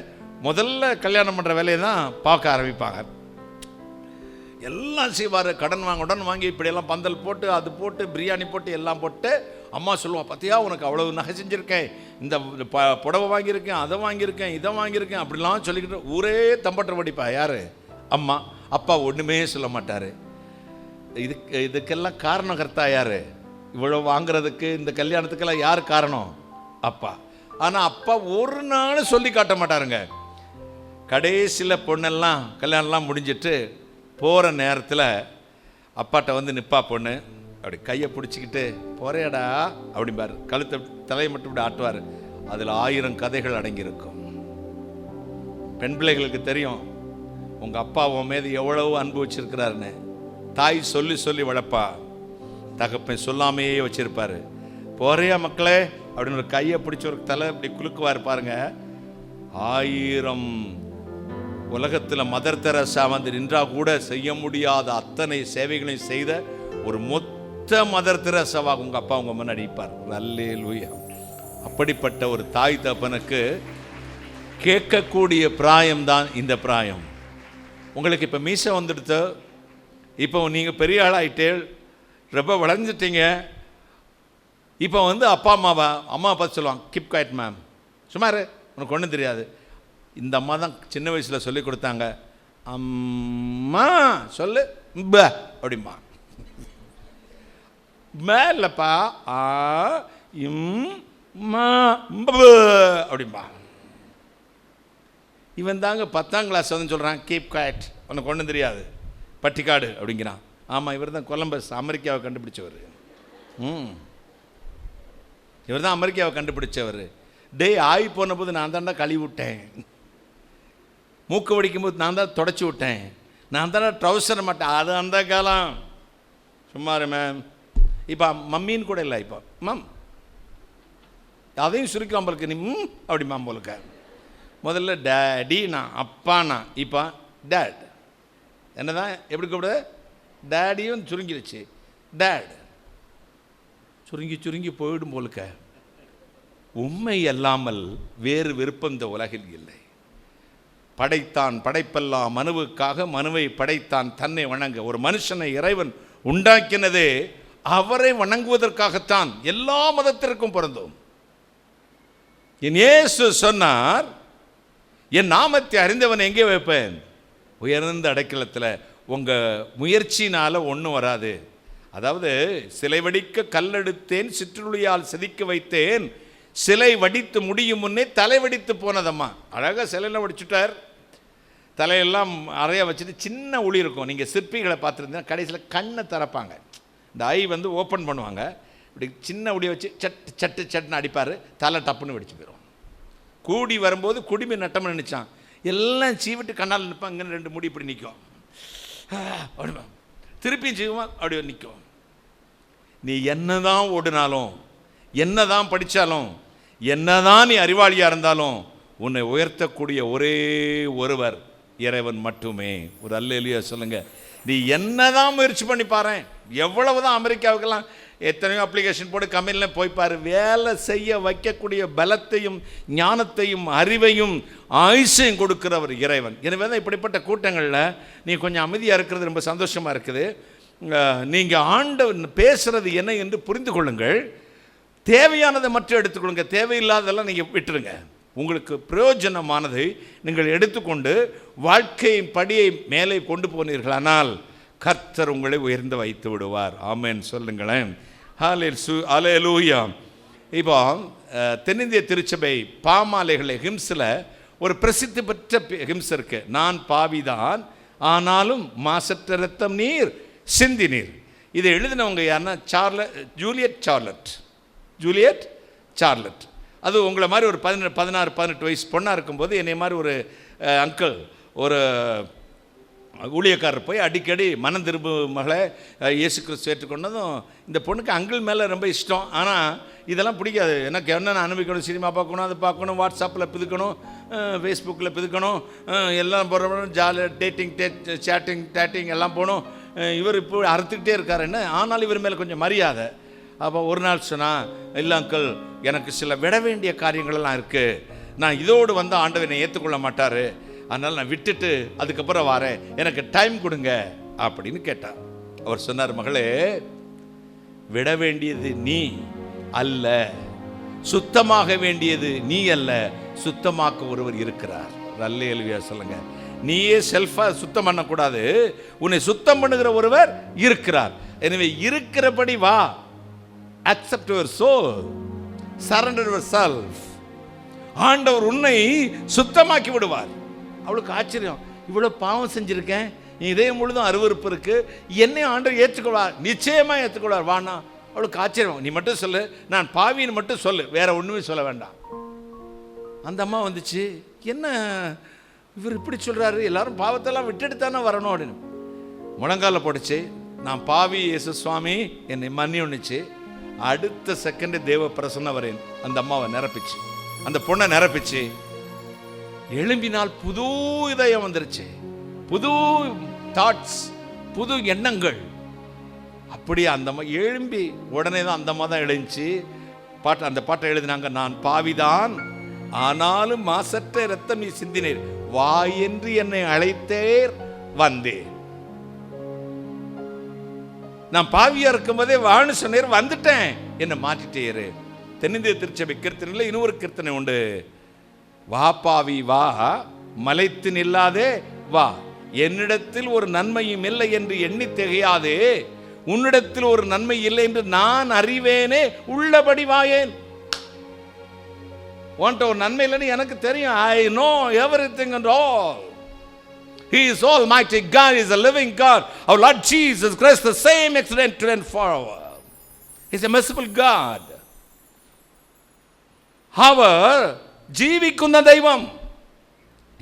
முதல்ல கல்யாணம் பண்ணுற வேலையை தான் பார்க்க ஆரம்பிப்பாங்க. எல்லாம் செய்வார். கடன் வாங்கி இப்படியெல்லாம் பந்தல் போட்டு, அது போட்டு, பிரியாணி போட்டு, எல்லாம் போட்டு. அம்மா சொல்லுவாள், பார்த்தியா உனக்கு அவ்வளவு நகை செஞ்சுருக்கேன், இந்த புடவை வாங்கியிருக்கேன், அதை வாங்கியிருக்கேன், இதை வாங்கியிருக்கேன் அப்படிலாம் சொல்லிக்கிட்டு ஊரே தம்பட்ட வடிப்பா. யார்? அம்மா. அப்பா ஒன்றுமே சொல்ல மாட்டார். இதுக்கெல்லாம் காரணகர்த்தா யார்? இவ்வளோ வாங்குறதுக்கு, இந்த கல்யாணத்துக்கெல்லாம் யார் காரணம்? அப்பா. ஆனால் அப்பா ஒரு நாள் சொல்லி காட்ட மாட்டாருங்க. கடைசியில் பொண்ணெல்லாம் கல்யாணம்லாம் முடிஞ்சிட்டு போகிற நேரத்தில் அப்பாட்ட வந்து நிற்பா பொண்ணு. அப்படி கையை பிடிச்சிக்கிட்டு போகிறேடா அப்படிம்பார். கழுத்தை தலையை மட்டும் இப்படி ஆட்டுவார். அதில் 1000 கதைகள் அடங்கியிருக்கும். பெண் பிள்ளைகளுக்கு தெரியும் உங்கள் அப்பா உன் மீது எவ்வளவு அன்பு வச்சிருக்கிறாருன்னு. தாய் சொல்லி சொல்லி வளர்ப்பா, தகப்பன் சொல்லாமையே வச்சிருப்பாரு. போறியா மக்களே அப்படின்னு ஒரு கையை பிடிச்ச ஒரு தலை இப்படி குலுக்குவார் பாருங்க. 1000 உலகத்தில் மதர் தெரசா வந்து நின்றா கூட செய்ய முடியாத அத்தனை சேவைகளையும் செய்த ஒரு மொத்த அடுத்த மதர் தெரேசாவாக உங்கள் அப்பா உங்கள் முன்னாடி நிற்பார். அல்லேலூயா. அப்படிப்பட்ட ஒரு தாய் தகப்பனுக்கு கேட்கக்கூடிய பிராயம்தான் இந்த பிராயம். உங்களுக்கு இப்போ மீசை வந்துடுத்து, இப்போ நீங்கள் பெரிய ஆளாயிட்டே, ரொம்ப வளர்ந்துட்டீங்க. இப்போ அப்பா அம்மா பார்த்து சொல்லுவாங்க, கிப் குவைட் மேம், சுமார் உனக்கு ஒன்றும் தெரியாது. இந்த அம்மா தான் சின்ன வயசில் சொல்லி கொடுத்தாங்க, அம்மா சொல்லு ப அப்படிம்பா. மேலப்பா ஆ இம் மா அப்படிம்பா. இவன் தாங்க 10ஆம் கிளாஸ் வந்து சொல்கிறான், கீப் குவைட், உனக்கு ஒன்றும் தெரியாது, பட்டிக்காடு அப்படிங்கிறான். ஆமாம், இவர் தான் கொலம்பஸ் அமெரிக்காவை கண்டுபிடிச்சவர். இவர் தான் அமெரிக்காவை கண்டுபிடிச்சவர். ஆகி போன போது நான் தாண்டா கழுவி விட்டேன், மூக்கு வடிக்கும் போது நான் தான் தொடச்சி விட்டேன், நான் தாண்டா ட்ரௌசர் மாட்டேன். அது அந்த காலம். சும்மாரு மேம். இப்போ மம்மின்னு கூட இல்லை, இப்போ மேம் அதையும் சுருக்கலாம் போலுக்கு, நீ அப்படி மேம் போலுக்க. முதல்ல டேடினா அப்பானா, இப்போ டேட். என்ன தான் எப்படி கூப்பிடுது? டேடியும் சுருங்கிடுச்சு, டேட். சுருங்கி சுருங்கி போயிடும் போலுக்க. உண்மை அல்லாமல் வேறு விருப்பம் இந்த உலகில் இல்லை. படைத்தான் படைப்பெல்லாம் மனுவுக்காக, மனுவை படைத்தான் தன்னை வணங்க. ஒரு மனுஷனை இறைவன் உண்டாக்கினதே அவரை வணங்குவதற்காகத்தான். எல்லா மதத்திற்கும் பொருந்தும். என் இயேசு சொன்னார், என் நாமத்தை அறிந்தவன் எங்கே வைப்பேன்? உயர்ந்த அடைக்கலத்தில். உங்கள் முயற்சினால் ஒன்றும் வராது. அதாவது சிலை வடிக்க கல்லெடுத்தேன், சிற்றுளியால் செதுக்க வைத்தேன், சிலை வடித்து முடியும் முன்னே தலை வடித்து போனதம்மா. அழகாக சிலையில் வடிச்சுட்டார். தலையெல்லாம் அறைய வச்சுட்டு சின்ன உளி இருக்கும். நீங்கள் சிற்பிகளை பார்த்துருந்தீங்கன்னா கடைசியில் கண்ணை திறப்பாங்க, இந்த ஐ ஓப்பன் பண்ணுவாங்க. இப்படி சின்ன உளியை வச்சு சட்டு சட்டு சட்டுன்னு அடிப்பார், தலை டப்புன்னு வெடிச்சு போயிடும். கூடி வரும்போது குடிமை நட்டம்னு நினச்சான், எல்லாம் சீவிட்டு கண்ணால் நிற்பான். இங்கே 2 முடி இப்படி நிற்கும், அப்படி திருப்பியும் செய்வோம், அப்படி நிற்கும். நீ என்னதான் ஓடினாலும், என்னதான் படித்தாலும், என்னதான் நீ அறிவாளியாக இருந்தாலும், உன்னை உயர்த்தக்கூடிய ஒரே ஒருவர் இறைவன் மட்டுமே. ஒரு அல்லேலூயா சொல்லுங்க. நீ என்னதான் முயற்சி பண்ணி பாரு, எவ்வளவுதான் அமெரிக்காவுக்கெல்லாம் எத்தனையோ அப்ளிகேஷன் போட்டு கம்பெனியில் போய்ப்பார், வேலை செய்ய வைக்கக்கூடிய பலத்தையும் ஞானத்தையும் அறிவையும் ஆயுசையும் கொடுக்கிறவர் இறைவன். எனவே தான் இப்படிப்பட்ட கூட்டங்களில் நீ கொஞ்சம் அமைதியாக இருக்கிறது ரொம்ப சந்தோஷமாக இருக்குது. நீங்கள் ஆண்டவன் பேசுகிறது என்ன என்று புரிந்து கொள்ளுங்கள். தேவையானதை மட்டும் எடுத்துக்கொள்ளுங்க, தேவையில்லாததெல்லாம் நீங்கள் விட்டுருங்க. உங்களுக்கு பிரயோஜனமானதை நீங்கள் எடுத்துக்கொண்டு வாழ்க்கையின் படியை மேலே கொண்டு போனீர்களானால் கர்த்தர் உங்களை உயர்ந்து வைத்து விடுவார். ஆமென் சொல்லுங்களேன். ஹல்லேலூயா. இப்போ தென்னிந்திய திருச்சபை பாமாலைகளை ஹிம்ஸில் ஒரு பிரசித்தி பெற்ற ஹிம்ஸ் இருக்கு. நான் பாவிதான் ஆனாலும் மாசற்ற ரத்தம் நீர் சிந்தி நீர். இதை எழுதினவங்க யாருன்னா ஜூலியட் சார்லட். அது உங்களை மாதிரி ஒரு 16-18 வயசு பொண்ணாக இருக்கும்போது என்னை மாதிரி ஒரு அங்கிள், ஒரு ஊழியக்காரர் போய் அடிக்கடி மனம் திரும்ப மகளை இயேசு கிறிஸ்து ஏற்றுக்கொண்டதும் இந்த பொண்ணுக்கு அங்கிள் மேலே ரொம்ப இஷ்டம். ஆனால் இதெல்லாம் பிடிக்காது. எனக்கு என்னென்ன அனுபவிக்கணும், சினிமா பார்க்கணும், அது பார்க்கணும், வாட்ஸ்அப்பில் பிதுக்கணும், ஃபேஸ்புக்கில் பிதுக்கணும், எல்லாம் போகிறோம், ஜாலியாக டேட்டிங் எல்லாம் போகணும். இவர் இப்போ அறுத்துக்கிட்டே இருக்கார் என்ன. ஆனால் இவர் மேலே கொஞ்சம் மரியாதை. அப்போ ஒரு நாள் சொன்னால், இல்லை அங்கிள், எனக்கு சில விட வேண்டிய காரியங்களெல்லாம் இருக்குது, நான் இதோடு வந்து ஆண்டவனை ஏற்றுக்கொள்ள மாட்டார், அதனால் நான் விட்டுட்டு அதுக்கப்புறம் வரேன், எனக்கு டைம் கொடுங்க அப்படின்னு கேட்டார். அவர் சொன்னார், மகளே, விட வேண்டியது நீ அல்ல, சுத்தமாக வேண்டியது நீ அல்ல, சுத்தமாக்க ஒருவர் இருக்கிறார். அல்லேலூயா சொல்லுங்க. நீயே செல்ஃபாக சுத்தம் பண்ணக்கூடாது, உன்னை சுத்தம் பண்ணுகிற ஒருவர் இருக்கிறார். எனவே இருக்கிறபடி வா. Accept your soul, surrender your self. ஆண்டவர் உன்னை சுத்தமாக்கி விடுவார். அவளுக்கு ஆச்சரியம், இவ்வளோ பாவம் செஞ்சுருக்கேன், இதயம் முழுதும் அருவருப்பு இருக்கு, என்னை ஆண்டவர் ஏற்றுக்கொள்வார், நிச்சயமாக ஏற்றுக்கொள்வார், வானா. அவளுக்கு ஆச்சரியம். நீ மட்டும் சொல்லு, நான் பாவின்னு மட்டும் சொல்லு, வேற ஒன்றுமே சொல்ல வேண்டாம். அந்த அம்மா வந்துச்சு, என்ன இவர் இப்படி சொல்கிறாரு, எல்லாரும் பாவத்தெல்லாம் விட்டுட்டு தானே வரணும் அப்படின்னு முழங்கால போட்டுச்சு. நான் பாவி, இயேசு சுவாமி என்னை மன்னி ஒன்றுச்சு. அடுத்த செகண்டு தேவ பிரசன்னம் வரேன் அந்த அம்மாவை நிரப்பிச்சு, அந்த பொண்ணை நிரப்பிச்சு. எழும்பினால் புது இதயம் வந்துருச்சு, புது தாட்ஸ், புது எண்ணங்கள். அப்படி அந்த எழும்பி உடனே தான் அந்த தான் எழுந்துச்சு அந்த பாட்டை எழுதினாங்க. நான் பாவிதான், ஆனாலும் மாசற்ற இரத்தம் நீ சிந்தினீர், வா என்று என்னை அழைத்தேர் வந்தேன். நான் பாவியா இருக்கும் போதே வான்னு சொன்னேர், வந்துட்டேன், என்னை மாற்றிட்டேரு. தென்னிந்திய திருச்சபை கீர்த்தனையில் இன்னொரு கீர்த்தனை உண்டு. வா பாவி வா, மலைத்து நில்லாதே வா, என்னிடத்தில் ஒரு நன்மையும் இல்லை என்று எண்ணி திகையாதே, உன்னிடத்தில் ஒரு நன்மை இல்லை என்று நான் அறிவேனே, உள்ளபடி வாயேன். உன்கிட்ட ஒரு நன்மை இல்லைன்னு எனக்கு தெரியும். I know everything and all. He is Almighty God, He is a living God. Our Lord Jesus Christ, the same excellent and forever. He is a merciful God. அவர் ജീവിക്കുന്ന ദൈവം,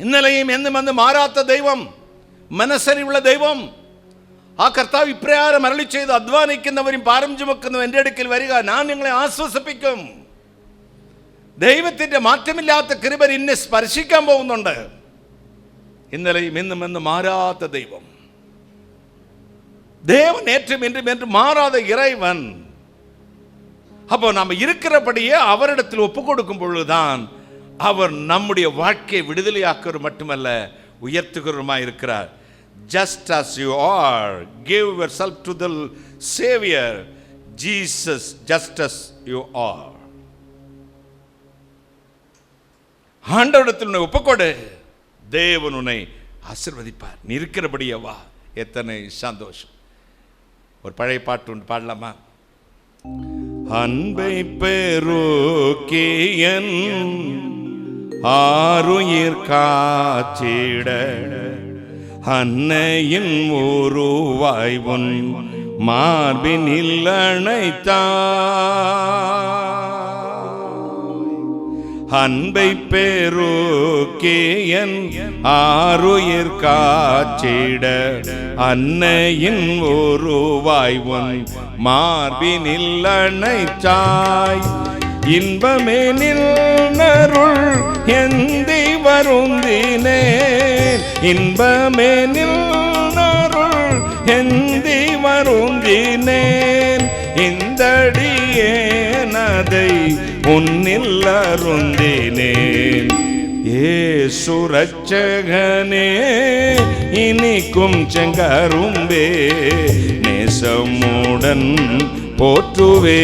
ഇന്നലെയും എന്നും എന്ന് മാറാത്ത ദൈവം, മനസ്സരിവുള്ള ദൈവം. ആ കർത്താവ് ഇപ്രകാരം അരുളി ചെയ്ത്, അധ്വാനിക്കുന്നവരും ഭാരം ചുമക്കുന്നവരും എൻ്റെ അടുക്കൽ വരിക, ഞാൻ നിങ്ങളെ ആശ്വസിപ്പിക്കും. ദൈവത്തിൻ്റെ മാറ്റമില്ലാത്ത കൃപ എന്നെ സ്പർശിക്കാൻ പോകുന്നുണ്ട്. ഇന്നലെയും ഇന്നും എന്ന് മാറാത്ത ദൈവം, தேவன் நேற்றும் இன்றும் என்று மாறாத இறைவன். அப்போ நாம் இருக்கிறபடியே அவரிடத்தில் ஒப்பு கொடுக்கும் பொழுதுதான் அவர் நம்முடைய வாழ்க்கையை விடுதலையாக்குவது மட்டுமல்ல, உயர்த்துகிறவருமாய் இருக்கிறார். Just as you are, give yourself to the Savior Jesus, just as you are. ஆண்டவரிடத்தில் உன்னை ஒப்புக்கொடு, தேவன் உன்னை ஆசீர்வதிப்பார். நீ இருக்கிறபடியே வா. எத்தனை சந்தோஷம். ஒரு பழைய பாட்டு ஒன்று பாடலாமா? அன்பை பெருக்கியன் ஆருயிர் காச்சிட, அன்னையின் உருவாய் உன் மார்பினில் அணைத்தாய். அன்பை பெருக்கியன் ஆருயிர் காச்சிட, அன்னையின் உருவாய் உன் மார்பினில் அணைத்தாய். இன்பமே நின்னருள் எந்தி வருந்தினேன், இன்பமே நின்னருள் எந்தி வருந்தினேன். இந்தடியேனதை உன்னில் அருந்தினேன். ஏசு ரட்சகனே இனிக்கும் செங்கரும்பே, நேசமுடன் போற்றுவே.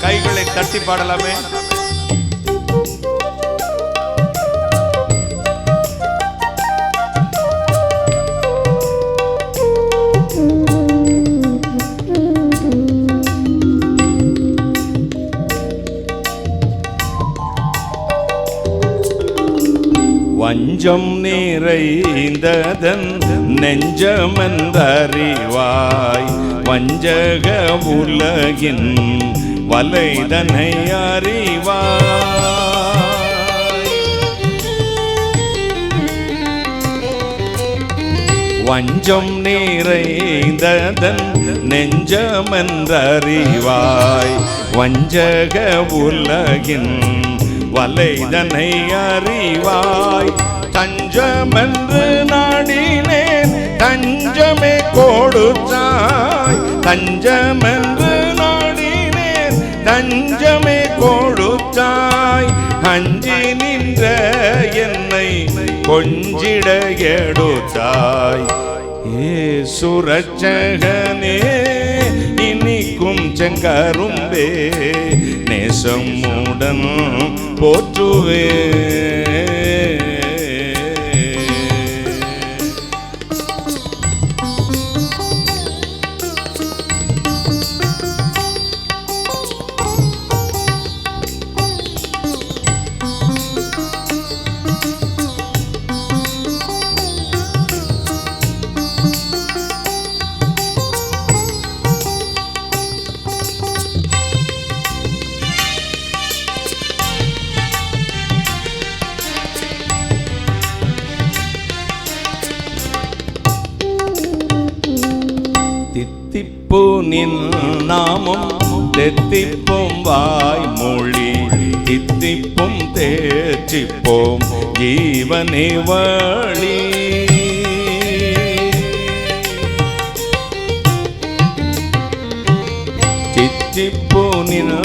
கைகளை தட்டி பாடலாமே. வஞ்சம் நிறைந்ததன் நெஞ்சமென்றறிவாய், வஞ்சக உலகின் வலைதனை அறிவாய். வஞ்சம் நிறைந்ததன் நெஞ்சமென்றறிவாய், வஞ்சக உலகின் வலைதனை அறிவாய். தஞ்சமென்று நாடினேன், தஞ்சமே கொடுத்தாய். தஞ்சமென்று நாடினேன், தஞ்சமே கொடுத்தாய். அஞ்சி நின்ற என்னை கொஞ்சிட எடுத்தாய். ஏசு ரட்சகனே இனிக்கும் செங்கரும்பே, நேசமுடன் போற்றுவே. தித்திப்பு நின் நாமம் தெத்திப்பும் வாய்மொழி தித்திப்பும் தேர்ச்சிப்போம் ஜீவனே வழி. சித்திப்போனின்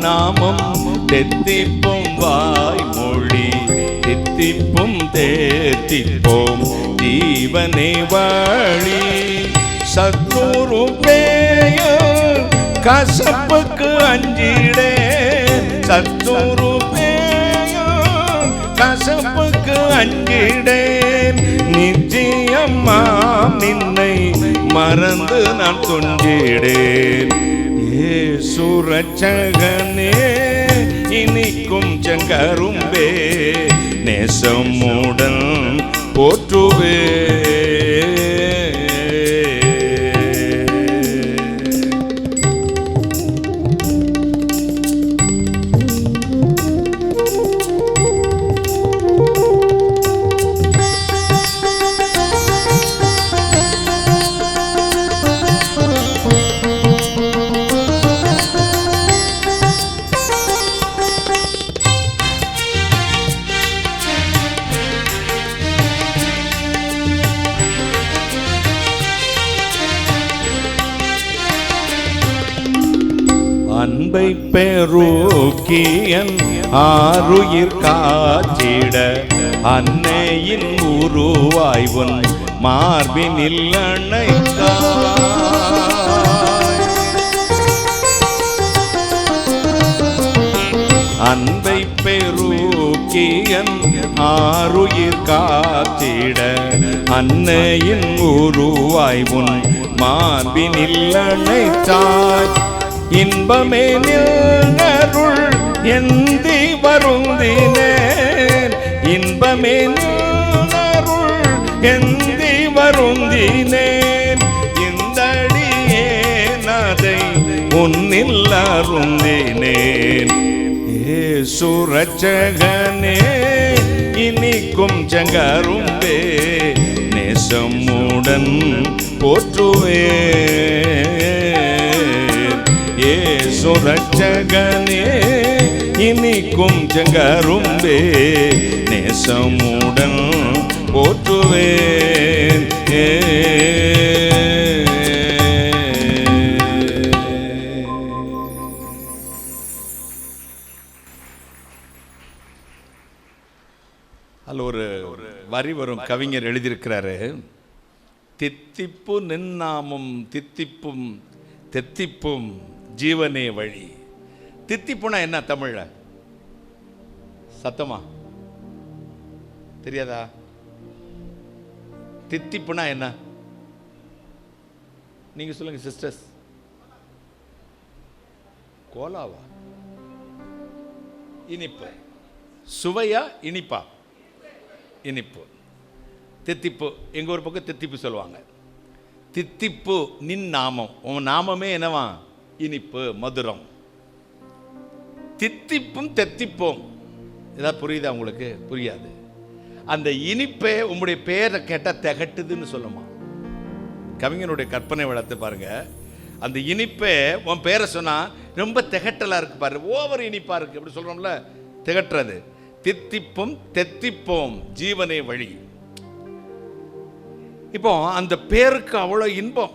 நாமம் தெத்திப்பும் வாய்மொழி தித்திப்பும் தேர்த்திப்போம் ஜீவனே வழி. சத்துரு பேயர் கசப்புக்கு அஞ்சிடே, சத்துரு பேயர் கசப்புக்கு அஞ்சிடேன். நிச்சயமாம் நின்னை மறந்து நான் துஞ்சிடேன். இயேசு ரட்சகனே இனிக்கும் செங்கரும்பே நேசமுடன் போற்றுவே. அன்பை பெருக்கியன் ஆருயிர் காச்சிட அன்னையின் உருவாய் உன் மார்பினில் அணைத்தாய். அன்பை பெருக்கியன் ஆருயிர் காத்திட அன்னையின் உருவாய் உன் மார்பினில் அணைத்தாய். இன்பமே நின்றருள் எந்தி வருந்தினேன், இன்பமே நின்றருள் எந்தி வருந்தினேன். இந்தடியேன் அதை உன்னில் அருந்தினேன். இயேசு ரட்சகனே இனிக்கும் செங்கரும்பே நேசமுடன் போற்றுவே. இயேசு ரட்சகனே இனிக்கும் செங்கரும்பே நேசமுடன் போற்றுவேன். அதில் ஒரு வரி வரும், கவிஞர் எழுதியிருக்கிறாரு, தித்திப்பு நின்னாமும் தித்திப்பும் தெத்திப்பும் ஜீவனே வழி. தித்திப்புனா என்ன தமிழ்ல? சத்தமா தெரியாதா? தித்திப்புனா என்ன? நீங்க சொல்லுங்க சிஸ்டர்ஸ். கோலாவா? இனிப்பு. சுவையா இனிப்பா? இனிப்பு. தித்திப்பு எங்க ஒரு பக்கம் தித்திப்பு சொல்லுவாங்க. தித்திப்பு நின் நாமம், உன் நாமமே என்னவா? இனிப்பு, மதுரம். தித்திப்பும் தெத்திப்போம். ஏதாவது புரியுதா உங்களுக்கு? புரியாது. அந்த இனிப்பே உங்களுடைய பேரை கேட்டால் திகட்டுதுன்னு சொல்லுமா. கவிஞனுடைய கற்பனை வளர்த்து பாருங்க. அந்த இனிப்பே உன் பேரை சொன்னா ரொம்ப திகட்டலா இருக்கு பாரு, ஓவர் இனிப்பா இருக்கு அப்படி சொல்றோம்ல, திகட்டுறது. தித்திப்பும் தெத்திப்போம் ஜீவனே வழி. இப்போ அந்த பேருக்கு அவ்வளோ இன்பம்.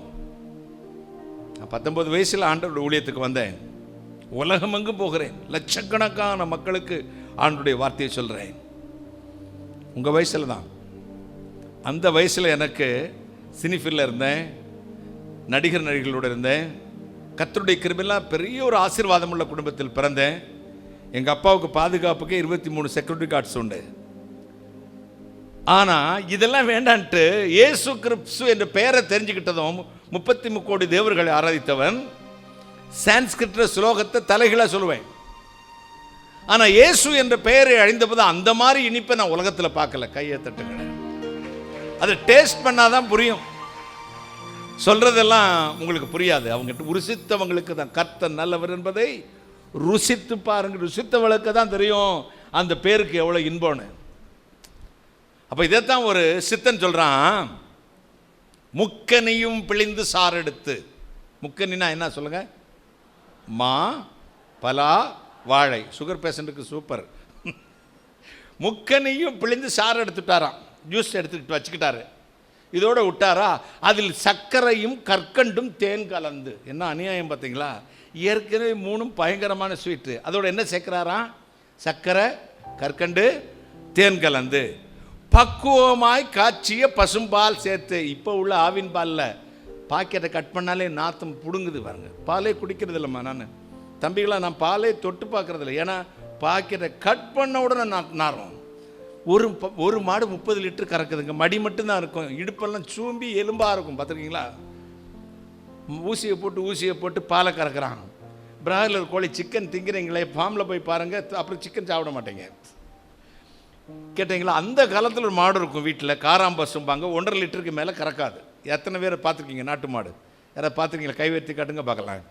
19 வயசுல ஆண்டவருடைய ஊழியத்துக்கு வந்தேன். உலகமெங்கும் போகிறேன், லட்சக்கணக்கான மக்களுக்கு ஆண்டவருடைய வார்த்தையை சொல்றேன். உங்க வயசுல தான். அந்த வயசுல எனக்கு சினிஃபில்ல இருந்தேன், நடிகர் நடிகளோடு இருந்தேன். கர்த்தருடைய கிருபையால் பெரிய ஒரு ஆசீர்வாதம் உள்ள குடும்பத்தில் பிறந்தேன். எங்க அப்பாவுக்கு பாதுகாப்புக்கு 23 செக்யூரிட்டி கார்ட்ஸ் உண்டு. ஆனா இதெல்லாம் வேண்டான்ட்டு இயேசு கிறிஸ்து என்ற பெயரை தெரிஞ்சுக்கிட்டதும் 33 கோடி தேவர்களை ஆராதித்தவன் சான்ஸ்கிரிட் ஸ்லோகத்தை தலைகீழா சொல்லுவேன். ஆனா இயேசு என்ற பெயரை அழிந்தபோது அந்த மாதிரி இனிப்பை நான் உலகத்துல பார்க்கல. கையை தட்டுங்க. அதை டேஸ்ட் பண்ணாதான் புரியும். சொல்றதெல்லாம் உங்களுக்கு புரியாது. அவங்க ருசித்தவங்களுக்கு தான் கர்த்தர் நல்லவர் என்பதை ருசித்து பாருங்க. ருசித்தவளுக்கு தான் தெரியும் அந்த பேருக்கு எவ்வளவு இன்பம்னு. அப்ப இதைத்தான் ஒரு சித்தன் சொல்றான், முக்கனியும் பிழிந்து சாரெடுத்து. முக்கனினா என்ன சொல்லுங்க? மா, பலா, வாழை. சுகர் பேஷண்ட்டுக்கு சூப்பர். முக்கனையும் பிழிந்து சாறு எடுத்துட்டாராம், ஜூஸ் எடுத்துக்கிட்டு வச்சுக்கிட்டாரு. இதோட விட்டாரா, அதில் சர்க்கரையும் கற்கண்டும் தேன் கலந்து. என்ன அநியாயம் பார்த்தீங்களா? ஏற்கனவே 3 பயங்கரமான ஸ்வீட்டு, அதோட என்ன சேர்க்கிறாராம்? சர்க்கரை, கற்கண்டு, தேன் கலந்து பக்குவமாய் காய்ச்சிய பசும்பால் சேர்த்து. இப்போ உள்ள ஆவின் பாலில் பாக்கெட்டை கட் பண்ணாலே நாத்தம் பிடுங்குது பாருங்க. பாலே குடிக்கிறது இல்லைம்மா. நான் தம்பிகளா, நான் பாலே தொட்டு பார்க்கறதில்ல. ஏன்னா பாக்கெட்டை கட் பண்ண உடனே நாரும். ஒரு மாடு 30 லிட்டர் கறக்குதுங்க. மடி மட்டும்தான் இருக்கும், இடுப்பெல்லாம் சூம்பி எலும்பாக இருக்கும். பார்த்துருக்கீங்களா? ஊசியை போட்டு பாலை கறக்குறான். பிராய்லர் கோழி சிக்கன் திங்கிறீங்களே, ஃபார்மில் போய் பாருங்கள், அப்புறம் சிக்கன் சாப்பிட மாட்டேங்க. கேட்டிங்களா? அந்த காலத்தில் ஒரு மாடு இருக்கும் வீட்டில், காராம்பசும்பாங்க. 1.5 லிட்டருக்கு மேலே கறக்காது. எத்தனை பேர் பார்த்துருக்கீங்க நாட்டு மாடு? யாராவது பார்த்துருக்கீங்களா? கை வைத்து காட்டுங்க பார்க்கலாம்.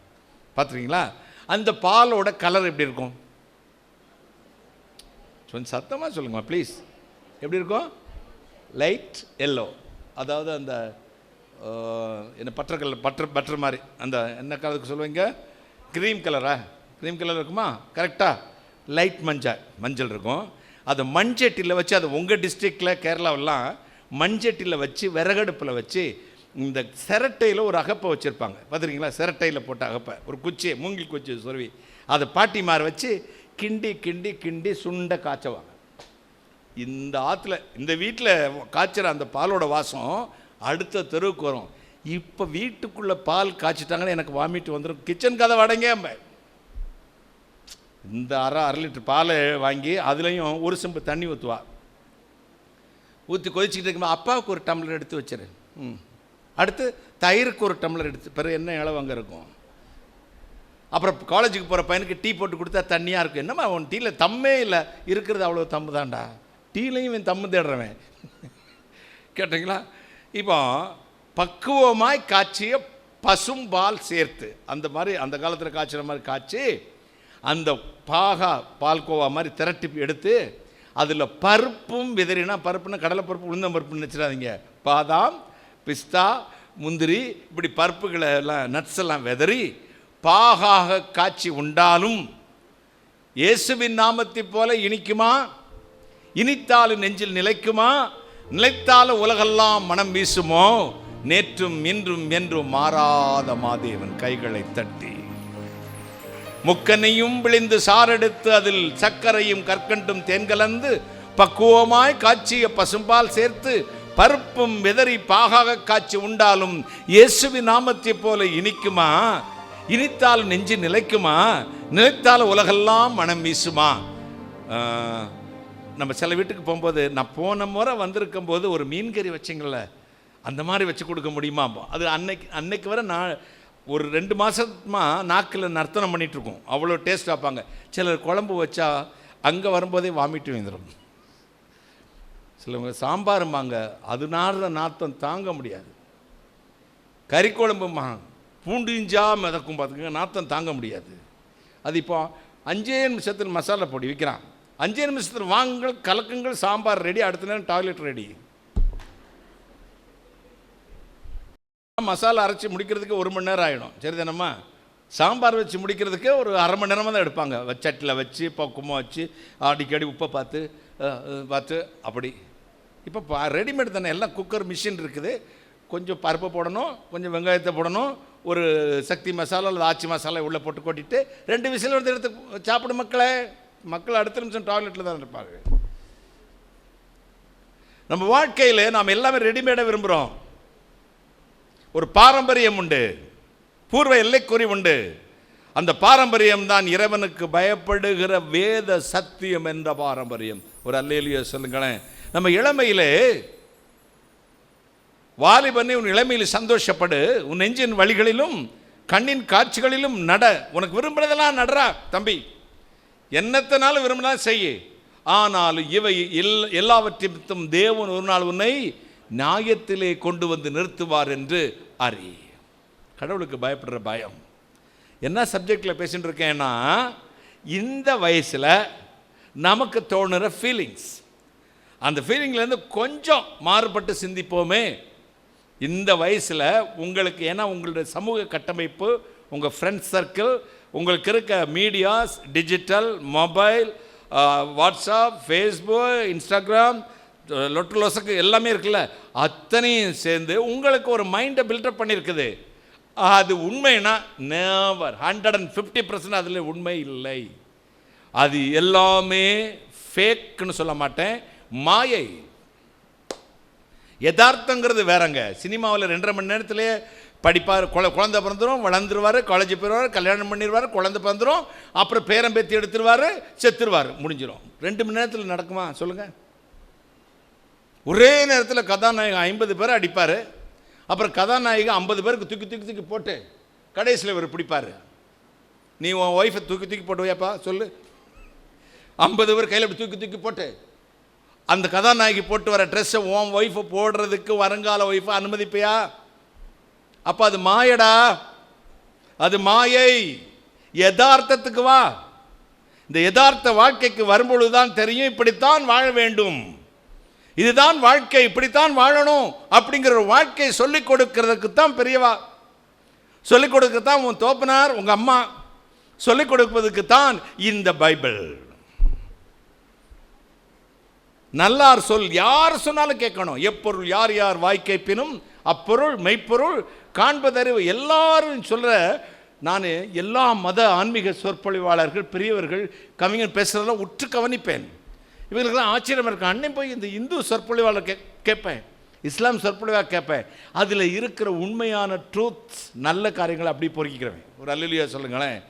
பார்த்துருக்கீங்களா? அந்த பாலோட கலர் எப்படி இருக்கும்? கொஞ்சம் சத்தமாக சொல்லுங்கம்மா ப்ளீஸ். எப்படி இருக்கும்? Light yellow. அதாவது அந்த என்ன பட்டர் மாதிரி, அந்த என்ன கலருக்கு சொல்லுவீங்க? க்ரீம் கலரா? க்ரீம் கலர் இருக்குமா? கரெக்டாக லைட் மஞ்சள் இருக்கும். அதை மண்சட்டியில் வச்சு, அது உங்கள் டிஸ்ட்ரிக்டில் கேரளாவெல்லாம் மண்சட்டியில் வச்சு விறகடுப்பில் வச்சு இந்த சிரட்டையில் ஒரு அகப்பை வச்சுருப்பாங்க. பார்த்துருக்கீங்களா? சிரட்டையில் போட்ட அகப்பை, ஒரு குச்சியை, மூங்கில் குச்சி சொருவி அதை பாட்டிமார் வச்சு கிண்டி சுண்ட காய்ச்சவாங்க. இந்த ஆற்றுல, இந்த வீட்டில் காய்ச்சற அந்த பாலோட வாசம் அடுத்த தெருவுக்கு வரும். இப்போ வீட்டுக்குள்ளே பால் காய்ச்சிட்டாங்கன்னு எனக்கு வாமிட்டு வந்துடும். கிச்சன் கதை வடங்க. இந்த அரை லிட்டர் பாலை வாங்கி அதுலேயும் ஒரு செம்பு தண்ணி ஊற்றுவா. ஊற்றி கொதிச்சுக்கிட்டு இருக்கும்போது அப்பாவுக்கு ஒரு டம்ளர் எடுத்து வச்சிரு. அடுத்து தயிருக்கு ஒரு டம்ளர் எடுத்து, பிறகு என்ன இளவு அங்கே இருக்கும். அப்புறம் காலேஜுக்கு போகிற பையனுக்கு டீ போட்டு கொடுத்தா தண்ணியாக இருக்கும். என்னம்மா அவன் டீயில் தம்மே இல்லை, இருக்கிறது அவ்வளோ தம்மு தான்டா. டீலையும் இவன் தம்மு தேடுறவன். கேட்டிங்களா? இப்போ பக்குவமாய் காய்ச்சிய பசும்பால் சேர்த்து, அந்த மாதிரி அந்த காலத்தில் காய்ச்சிற மாதிரி காய்ச்சி அந்த பால்கோவா மாதிரி திரட்டி எடுத்து அதில் பருப்பும் விதறினா, பருப்புன்னா கடலை பருப்பு, உளுந்தம் பருப்புன்னு நினச்சிடாதீங்க. பாதாம், பிஸ்தா, முந்திரி, இப்படி பருப்புகளை எல்லாம் நட்ஸ் எல்லாம் விதறி பாகாக காய்ச்சி உண்டாலும் இயேசுவின் நாமத்தை போல இனிக்குமா? இனித்தாலும் நெஞ்சில் நிலைக்குமா? நிலைத்தாலும் உலகெல்லாம் மனம் வீசுமோ? நேற்றும் இன்றும் என்றும் மாறாத மாதேவன் கைகளை தட்டி முக்கனையும் விழிந்து சாரெடுத்து அதில் சர்க்கரையும் கற்கண்டும் தேன் கலந்து பக்குவமாய் காய்ச்சிய பசும்பால் சேர்த்து பருப்பும் விதறி பாகாக காய்ச்சி உண்டாலும் இயேசுவின் நாமத்தை போல இனிக்குமா? இனித்தால் நெஞ்சு நிலைக்குமா? நிலைத்தால் உலகெல்லாம் மனம் வீசுமா? நம்ம சில வீட்டுக்கு போகும்போது, நான் போன முறை வந்திருக்கும் போது ஒரு மீன்கறி வச்சிங்கள, அந்த மாதிரி வச்சு கொடுக்க முடியுமா? அது அன்னைக்கு வரை நான் ஒரு 2 மாதமா நாக்கில் நர்த்தனம் பண்ணிகிட்ருக்கோம். அவ்வளோ டேஸ்ட் வைப்பாங்க. சிலர் குழம்பு வச்சா அங்கே வரும்போதே வாமிட்டு வந்துடும். சிலவங்க சாம்பாரும்பாங்க, அதனால நாத்தம் தாங்க முடியாது. கறி குழம்புமா பூண்டு இஞ்சா மிதக்கும், பார்த்துக்கங்க, நாத்தம் தாங்க முடியாது. அது இப்போ 5 நிமிஷத்தில் மசாலா பொடி விற்கிறான். 5 நிமிஷத்தில் வாங்குங்கள், கலக்குங்கள், சாம்பார் ரெடி, அடுத்த நேரம் டாய்லெட் ரெடி. மசாலா அரைச்சி முடிக்கிறதுக்கு 1 மணி நேரம் ஆகிடும். சரி தானம்மா? சாம்பார் வச்சு முடிக்கிறதுக்கு ஒரு அரை மணி நேரமாக தான் எடுப்பாங்க. சட்டியில் வச்சு பக்குவமாக வச்சு அடிக்கடி உப்பை பார்த்து அப்படி. இப்போ ரெடிமேட் தானே, எல்லாம் குக்கர் மிஷின் இருக்குது. கொஞ்சம் பருப்பு போடணும், கொஞ்சம் வெங்காயத்தை போடணும், ஒரு சக்தி மசாலா அல்லது ஆச்சி மசாலா உள்ளே போட்டு கொட்டிட்டு 2 விசில் வந்து எடுத்து சாப்பிடும் மக்கள் அடுத்த நிமிஷம் டாய்லெட்டில் தான் இருப்பாங்க. நம்ம வாழ்க்கையில் நாம் எல்லாமே ரெடிமேடாக விரும்புகிறோம். ஒரு பாரம்பரியம் உண்டு, பூர்வ எல்லைக்குறி உண்டு. அந்த பாரம்பரியம் தான் இறைவனுக்கு பயப்படுகிற வேத சத்தியம் என்ற பாரம்பரியம். ஒரு அல்லேலூயா சொல்லுங்களேன். நம்ம இளமையிலே வாலிபனே, உன் இளமையில் சந்தோஷப்படு, உன் நெஞ்சின் வழிகளிலும் கண்ணின் காட்சிகளிலும் நட. உனக்கு விரும்புறதெல்லாம் நடரா தம்பி, என்னத்தினாலும் விரும்பினாலும் செய்ய. ஆனால் இவை எல்லாவற்றையும் தேவன் ஒரு நாள் உன்னை நியாயத்திலே கொண்டு வந்து நிறுத்துவார் என்று அறி. கடவுளுக்கு பயப்படுற பயம். என்ன சப்ஜெக்டில் பேசிட்டு இருக்கேன்னா, இந்த வயசில் நமக்கு தோணுற ஃபீலிங்ஸ், அந்த ஃபீலிங்லேருந்து கொஞ்சம் மாறுபட்டு சிந்திப்போமே. இந்த வயசில் உங்களுக்கு, ஏன்னா உங்களுடைய சமூக கட்டமைப்பு, உங்கள் ஃப்ரெண்ட்ஸ் சர்க்கிள், உங்களுக்கு இருக்க medias, digital, mobile, WhatsApp, Facebook, Instagram, லொசக்கு எல்லாமே இருக்குல்ல, அத்தனையும் சேர்ந்து உங்களுக்கு ஒரு மைண்டை பில்டப் பண்ணியிருக்குது. அது உண்மைனா நேவர் 150% அதில் உண்மை இல்லை. அது எல்லாமே ஃபேக்குன்னு சொல்ல மாட்டேன், மாயை. யதார்த்தங்கிறது வேறங்க. சினிமாவில் 2.5 மணி நேரத்திலே படிப்பார், குழந்தை பிறந்துடும், வளர்ந்துருவார், காலேஜ் போயிடுவார், கல்யாணம் பண்ணிடுவார், குழந்தை பிறந்துடும், அப்புறம் பேரம்பேத்தி எடுத்துருவார், செத்துருவார், முடிஞ்சிடும். 2 மணி நேரத்தில் நடக்குமா சொல்லுங்கள்? ஒரே நேரத்தில் கதாநாயகன் 50 பேரை அடிப்பார், அப்புறம் கதாநாயகன் 50 பேருக்கு தூக்கி தூக்கி தூக்கி போட்டு கடைசியில் இவர் பிடிப்பார். நீ உன் ஒய்ஃபை தூக்கி தூக்கி போட்டுவையாப்பா சொல்லு. 50 பேர் கையில் தூக்கி தூக்கி போட்டு அந்த கதாநாயகி போட்டு வர ட்ரெஸ்ஸை உன் ஒய்ஃபை போடுறதுக்கு வருங்கால ஒய்ஃபை அனுமதிப்பையா? அப்போ அது மாயடா, அது மாயை. யதார்த்தத்துக்கு வா. இந்த யதார்த்த வாழ்க்கைக்கு வரும்பொழுதுதான் தெரியும் இப்படித்தான் வாழ வேண்டும், இதுதான் வாழ்க்கை, இப்படித்தான் வாழணும் அப்படிங்கிற ஒரு வாழ்க்கையை சொல்லிக் கொடுக்கிறதுக்கு தான் பெரியவா, சொல்லிக் கொடுக்கத்தான் உன் தோப்பனார், உங்கள் அம்மா, சொல்லிக் கொடுப்பதுக்கு தான் இந்த பைபிள். நல்லார் சொல் யார் சொன்னாலும் கேட்கணும். எப்பொருள் யார் யார் வாய்க்கைப்பினும் அப்பொருள் மெய்ப்பொருள் காண்பதறிவு. எல்லாரும் சொல்கிற, நான் எல்லா மத ஆன்மீக சொற்பொழிவாளர்கள், பெரியவர்கள், கவிஞர் பேசுகிறதெல்லாம் உற்று கவனிப்பேன். இவங்களுக்கெல்லாம் ஆச்சரியம் இருக்கு. அன்னைக்கு போய் இந்த இந்து சொற்பொழிவாளர் கேட்பேன், இஸ்லாம் சொற்பொழிவாக கேட்பேன். அதில் இருக்கிற உண்மையான ட்ரூத்ஸ், நல்ல காரியங்களை அப்படி பொறுக்கிக்கிறேன். ஒரு அல்லேலூயா சொல்லுங்களேன்.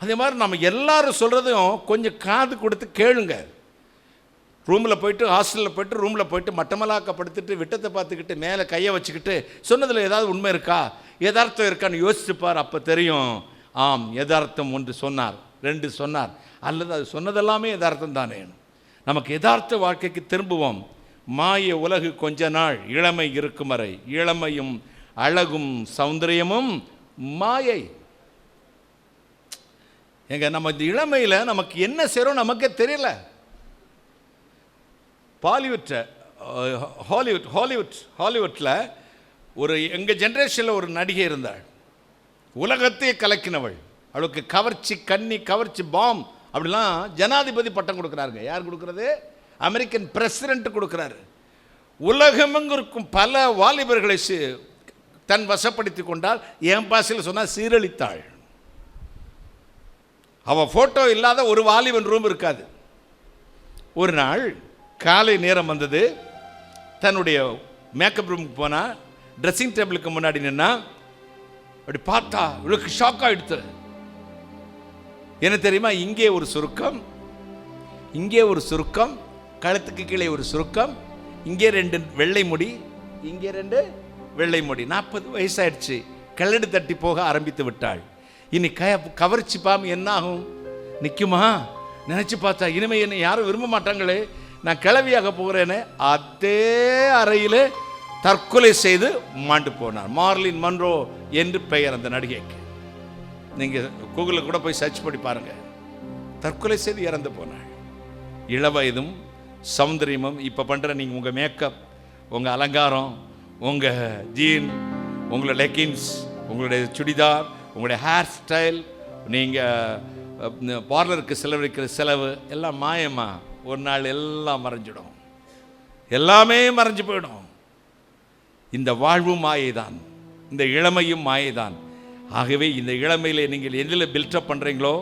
அதே மாதிரி நம்ம எல்லாரும் சொல்கிறதையும் கொஞ்சம் காது கொடுத்து கேளுங்க. ரூமில் போய்ட்டு, ஹாஸ்டலில் போய்ட்டு, ரூமில் போய்ட்டு மட்டமலாக்கப்படுத்திட்டு விட்டத்தை பார்த்துக்கிட்டு மேலே கையை வச்சுக்கிட்டு சொன்னதில் ஏதாவது உண்மை இருக்கா, யதார்த்தம் இருக்கான்னு யோசிச்சுப்பார். அப்போ தெரியும், ஆம் யதார்த்தம் 1 சொன்னார், 2 சொன்னார், அல்லது அது சொன்னதெல்லாமே யதார்த்தம் தானே. நமக்கு யதார்த்த வாழ்க்கைக்கு திரும்புவோம். மாய உலகு கொஞ்ச நாள், இளமை இருக்கும் வரை. இளமையும் அழகும் சௌந்தரியமும் மாயை. எங்க நம்ம இந்த இளமையில் நமக்கு என்ன செய்கிறோம் நமக்கே தெரியல. ஹாலிவுட்டில் ஒரு எங்கள் ஜென்ரேஷனில் ஒரு நடிகை இருந்தாள், உலகத்தையே கலக்கினவள். அவளுக்கு கவர்ச்சி கன்னி, கவர்ச்சி பாம் அப்படிலாம் ஜனாதிபதி பட்டம் கொடுக்குறாருங்க. யார் கொடுக்குறது? அமெரிக்கன் பிரசிடென்ட் கொடுக்குறாரு. உலகமெங்கும் இருக்கும் பல வாலிபர்களை தன் வசப்படுத்தி கொண்டால், என் பாசையில் சொன்னால் சீரழித்தாள். அவள் ஃபோட்டோ இல்லாத ஒரு வாலிபன் ரூம் இருக்காது. ஒரு நாள் காலை நேரம் வந்தது, தன்னுடைய மேக்கப் ரூமுக்கு போனால் ட்ரெஸ்ஸிங் டேபிளுக்கு முன்னாடி நின்னா, அப்படி பார்த்தா இவளுக்கு ஷாக் ஆகிடுத்து. என்ன தெரியுமா? இங்கே ஒரு சுருக்கம், இங்கே ஒரு சுருக்கம், கழுத்துக்கு கீழே ஒரு சுருக்கம், இங்கே 2 வெள்ளை முடி, இங்கே 2 வெள்ளை முடி. 40 வயசாயிடுச்சு. கல்லடு தட்டி போக ஆரம்பித்து விட்டாள். இனி கவர்ச்சி பாம் என்ன ஆகும்? நிற்குமா? நினச்சி பார்த்தா இனிமே என்னை யாரும் விரும்ப மாட்டாங்களே, நான் கிளவியாக போகிறேன்னு அதே அறையில் தற்கொலை செய்து மாண்டு போனார். மார்லின் மன்ரோ என்று பெயர் அந்த நடிகைக்கு. நீங்கள் கூகுளில் கூட போய் சர்ச் பண்ணி பாருங்கள். தற்கொலை செய்து இறந்து போனாள். இளவயதும் சௌந்தரியமும். இப்போ பண்ணுற நீங்கள் உங்கள் மேக்கப், உங்கள் அலங்காரம், உங்கள் ஜீன், உங்களோட லெக்கின்ஸ், உங்களுடைய சுடிதார், உங்களுடைய ஹேர் ஸ்டைல், நீங்கள் பார்லருக்கு செலவழிக்கிற செலவு எல்லாம் மாயமா. ஒரு நாள் எல்லாம் மறைஞ்சிடும், எல்லாமே மறைஞ்சு போயிடும். இந்த வாழ்வும் மாயைதான், இந்த இளமையும் மாயைதான். ஆகவே இந்த இளமையில் நீங்கள் எதில் பில்டப் பண்ணுறீங்களோ,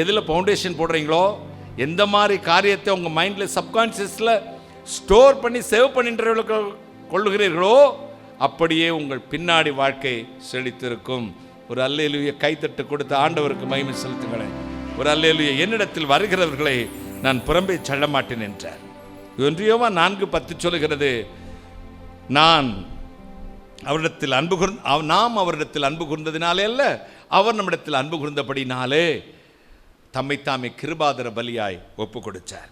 எதில் ஃபவுண்டேஷன் போடுறீங்களோ, எந்த மாதிரி காரியத்தை உங்கள் மைண்டில் சப்கான்ஷியஸில் ஸ்டோர் பண்ணி சேவ் பண்ணிட்டு கொள்ளுகிறீர்களோ, அப்படியே உங்கள் பின்னாடி வாழ்க்கை செழித்திருக்கும். ஒரு அல்லேலூயா கைத்தட்டு கொடுத்து ஆண்டவருக்கு மகிமை செலுத்துங்களேன். ஒரு அல்லேலூயா. என்னிடத்தில் வருகிறவர்களை நான் புறம்பே செல்ல மாட்டேன் என்றார். யோவான் 4:10 சொல்லுகிறது, நான் அவரிடத்தில் நாம் அவரிடத்தில் அன்பு கூர்ந்ததினாலே அல்ல, அவர் நம்மிடத்தில் அன்பு கூர்ந்தபடினாலே தம்மைத்தாமே கிருபாதர பலியாய் ஒப்பு கொடுத்தார்.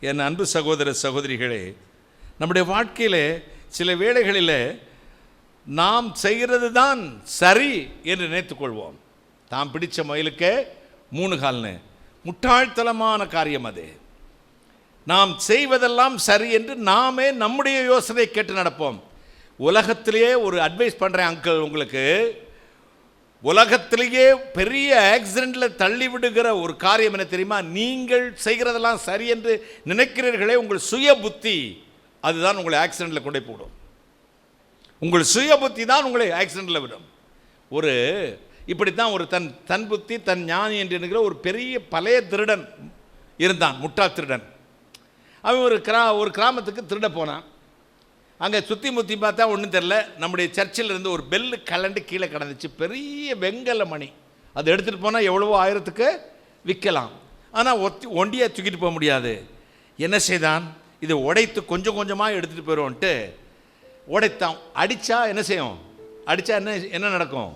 என் அன்பு சகோதர சகோதரிகளே, நம்முடைய வாழ்க்கையில் சில வேளைகளில் நாம் செய்கிறது தான் சரி என்று நினைத்துக்கொள்வோம். தாம் பிடிச்ச மயிலுக்கே 3 கால்னு முட்டாள்தனமான காரியம் அது. நாம் செய்வதெல்லாம் சரி என்று நாமே நம்முடைய யோசனை கேட்டு நடப்போம். உலகத்திலேயே ஒரு அட்வைஸ் பண்ணுறேன் அங்கிள், உங்களுக்கு உலகத்திலேயே பெரிய ஆக்சிடென்ட்ல தள்ளி விடுகிற ஒரு காரியம் என்ன தெரியுமா? நீங்கள் செய்கிறதெல்லாம் சரி என்று நினைக்கிறீர்களே, உங்கள் சுய புத்தி அதுதான் உங்களை ஆக்சிடென்ட்ல கொண்டு போடும். உங்கள் சுய புத்தி தான் உங்களை ஆக்சிடென்ட்ல விடும். ஒரு இப்படித்தான் ஒரு தன் புத்தி தன் ஞானி என்று என்கிற ஒரு பெரிய பழைய திருடன் இருந்தான், முட்டா திருடன். அவன் ஒரு கிராமத்துக்கு திருட போனான். அங்கே சுற்றி முற்றி பார்த்தா ஒன்றும் தெரில. நம்முடைய சர்ச்சில் இருந்து ஒரு பெல்லு கலண்டு கீழே கிடந்துச்சு, பெரிய வெங்கல மணி. அதை எடுத்துகிட்டு போனால் எவ்வளவோ ஆயிரத்துக்கு விற்கலாம். ஆனால் ஒண்டியாக தூக்கிட்டு போக முடியாது. என்ன செய்தான்? இதை உடைத்து கொஞ்சம் கொஞ்சமாக எடுத்துகிட்டு போயிடுவோன்ட்டு உடைத்தான். அடித்தா என்ன செய்யும்? அடித்தா என்ன நடக்கும்?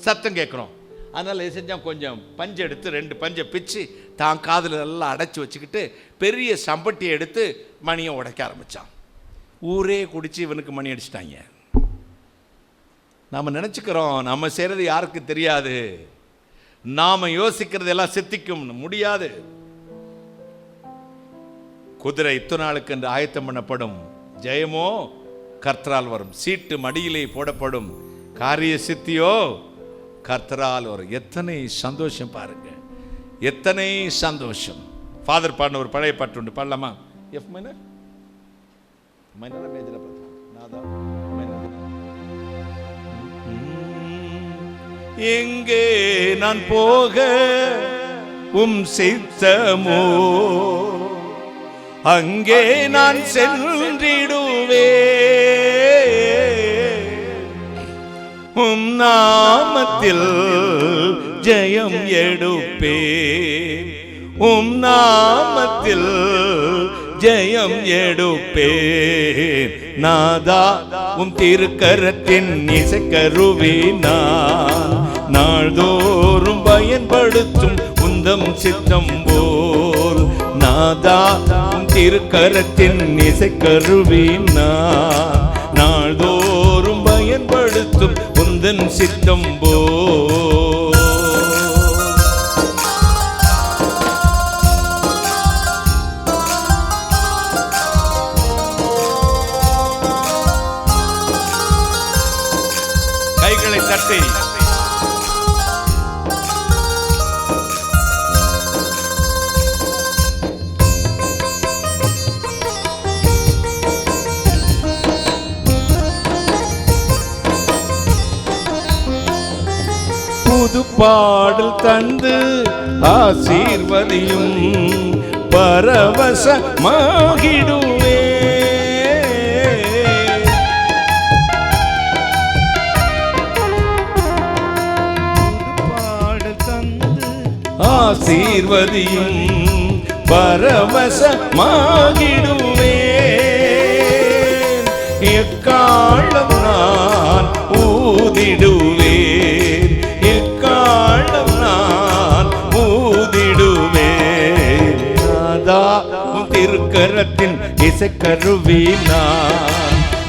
சத்தம் கேட்குறோம். அதனால் இது செஞ்சால் கொஞ்சம் பஞ்சை எடுத்து 2 பஞ்சை பிச்சு தான் காதில் எல்லாம் அடைச்சி வச்சுக்கிட்டு பெரிய சம்பட்டியை எடுத்து மணியை உடைக்க ஆரம்பித்தான். ஊரே குடித்து இவனுக்கு மணி அடிச்சிட்டாங்க. நாம் நினச்சிக்கிறோம் நம்ம செய்கிறது யாருக்கு தெரியாது, நாம் யோசிக்கிறது எல்லாம் சித்திக்கும். முடியாது. குதிரை இத்தனை நாளுக்கு என்று ஆயத்தம் பண்ணப்படும், ஜெயமோ கர்த்தரால் வரும். சீட்டு மடியிலே போடப்படும், காரிய சித்தியோ கர்த்தரால் வரும். எத்தனை சந்தோஷம் பாருங்க, எத்தனை சந்தோஷம். ஃபாதர் பாடின ஒரு பழைய பாட்டு உண்டு, பாடலாமா? எஃப் மைனர் மைனரா மேஜரா பார்த்தா நாதா மைனர். எங்கே நான் போக சித்தமோ அங்கே நான் சென்றிடுவே, நாமத்தில் ஜெயம் எடுப்பே, நாமத்தில் ஜெயம் எடுப்பே. நாதா திருக்கரத்தின் இசைக்கருவி நான் நாள்தோறும் பயன்படுத்தும் உந்தம் சித்தம் போல். நாதா திருக்கரத்தின் இசைக்கருவி நான் நாள்தோறும் பயன்படுத்தும் உந்தன் சித்தம் போல். கைகளை தட்டி புது பாடல் தந்து ஆசீர்வதியும் பரவசமாகிடுவே. ஆசீர்வதியும் பரவசமாகிடுவே. எக்காலம் நான் ஊதிடுவேன், எக்காலம் நான் ஊதிடுவேன். நாதா திருக்கரத்தின் இசைக்கருவி நான்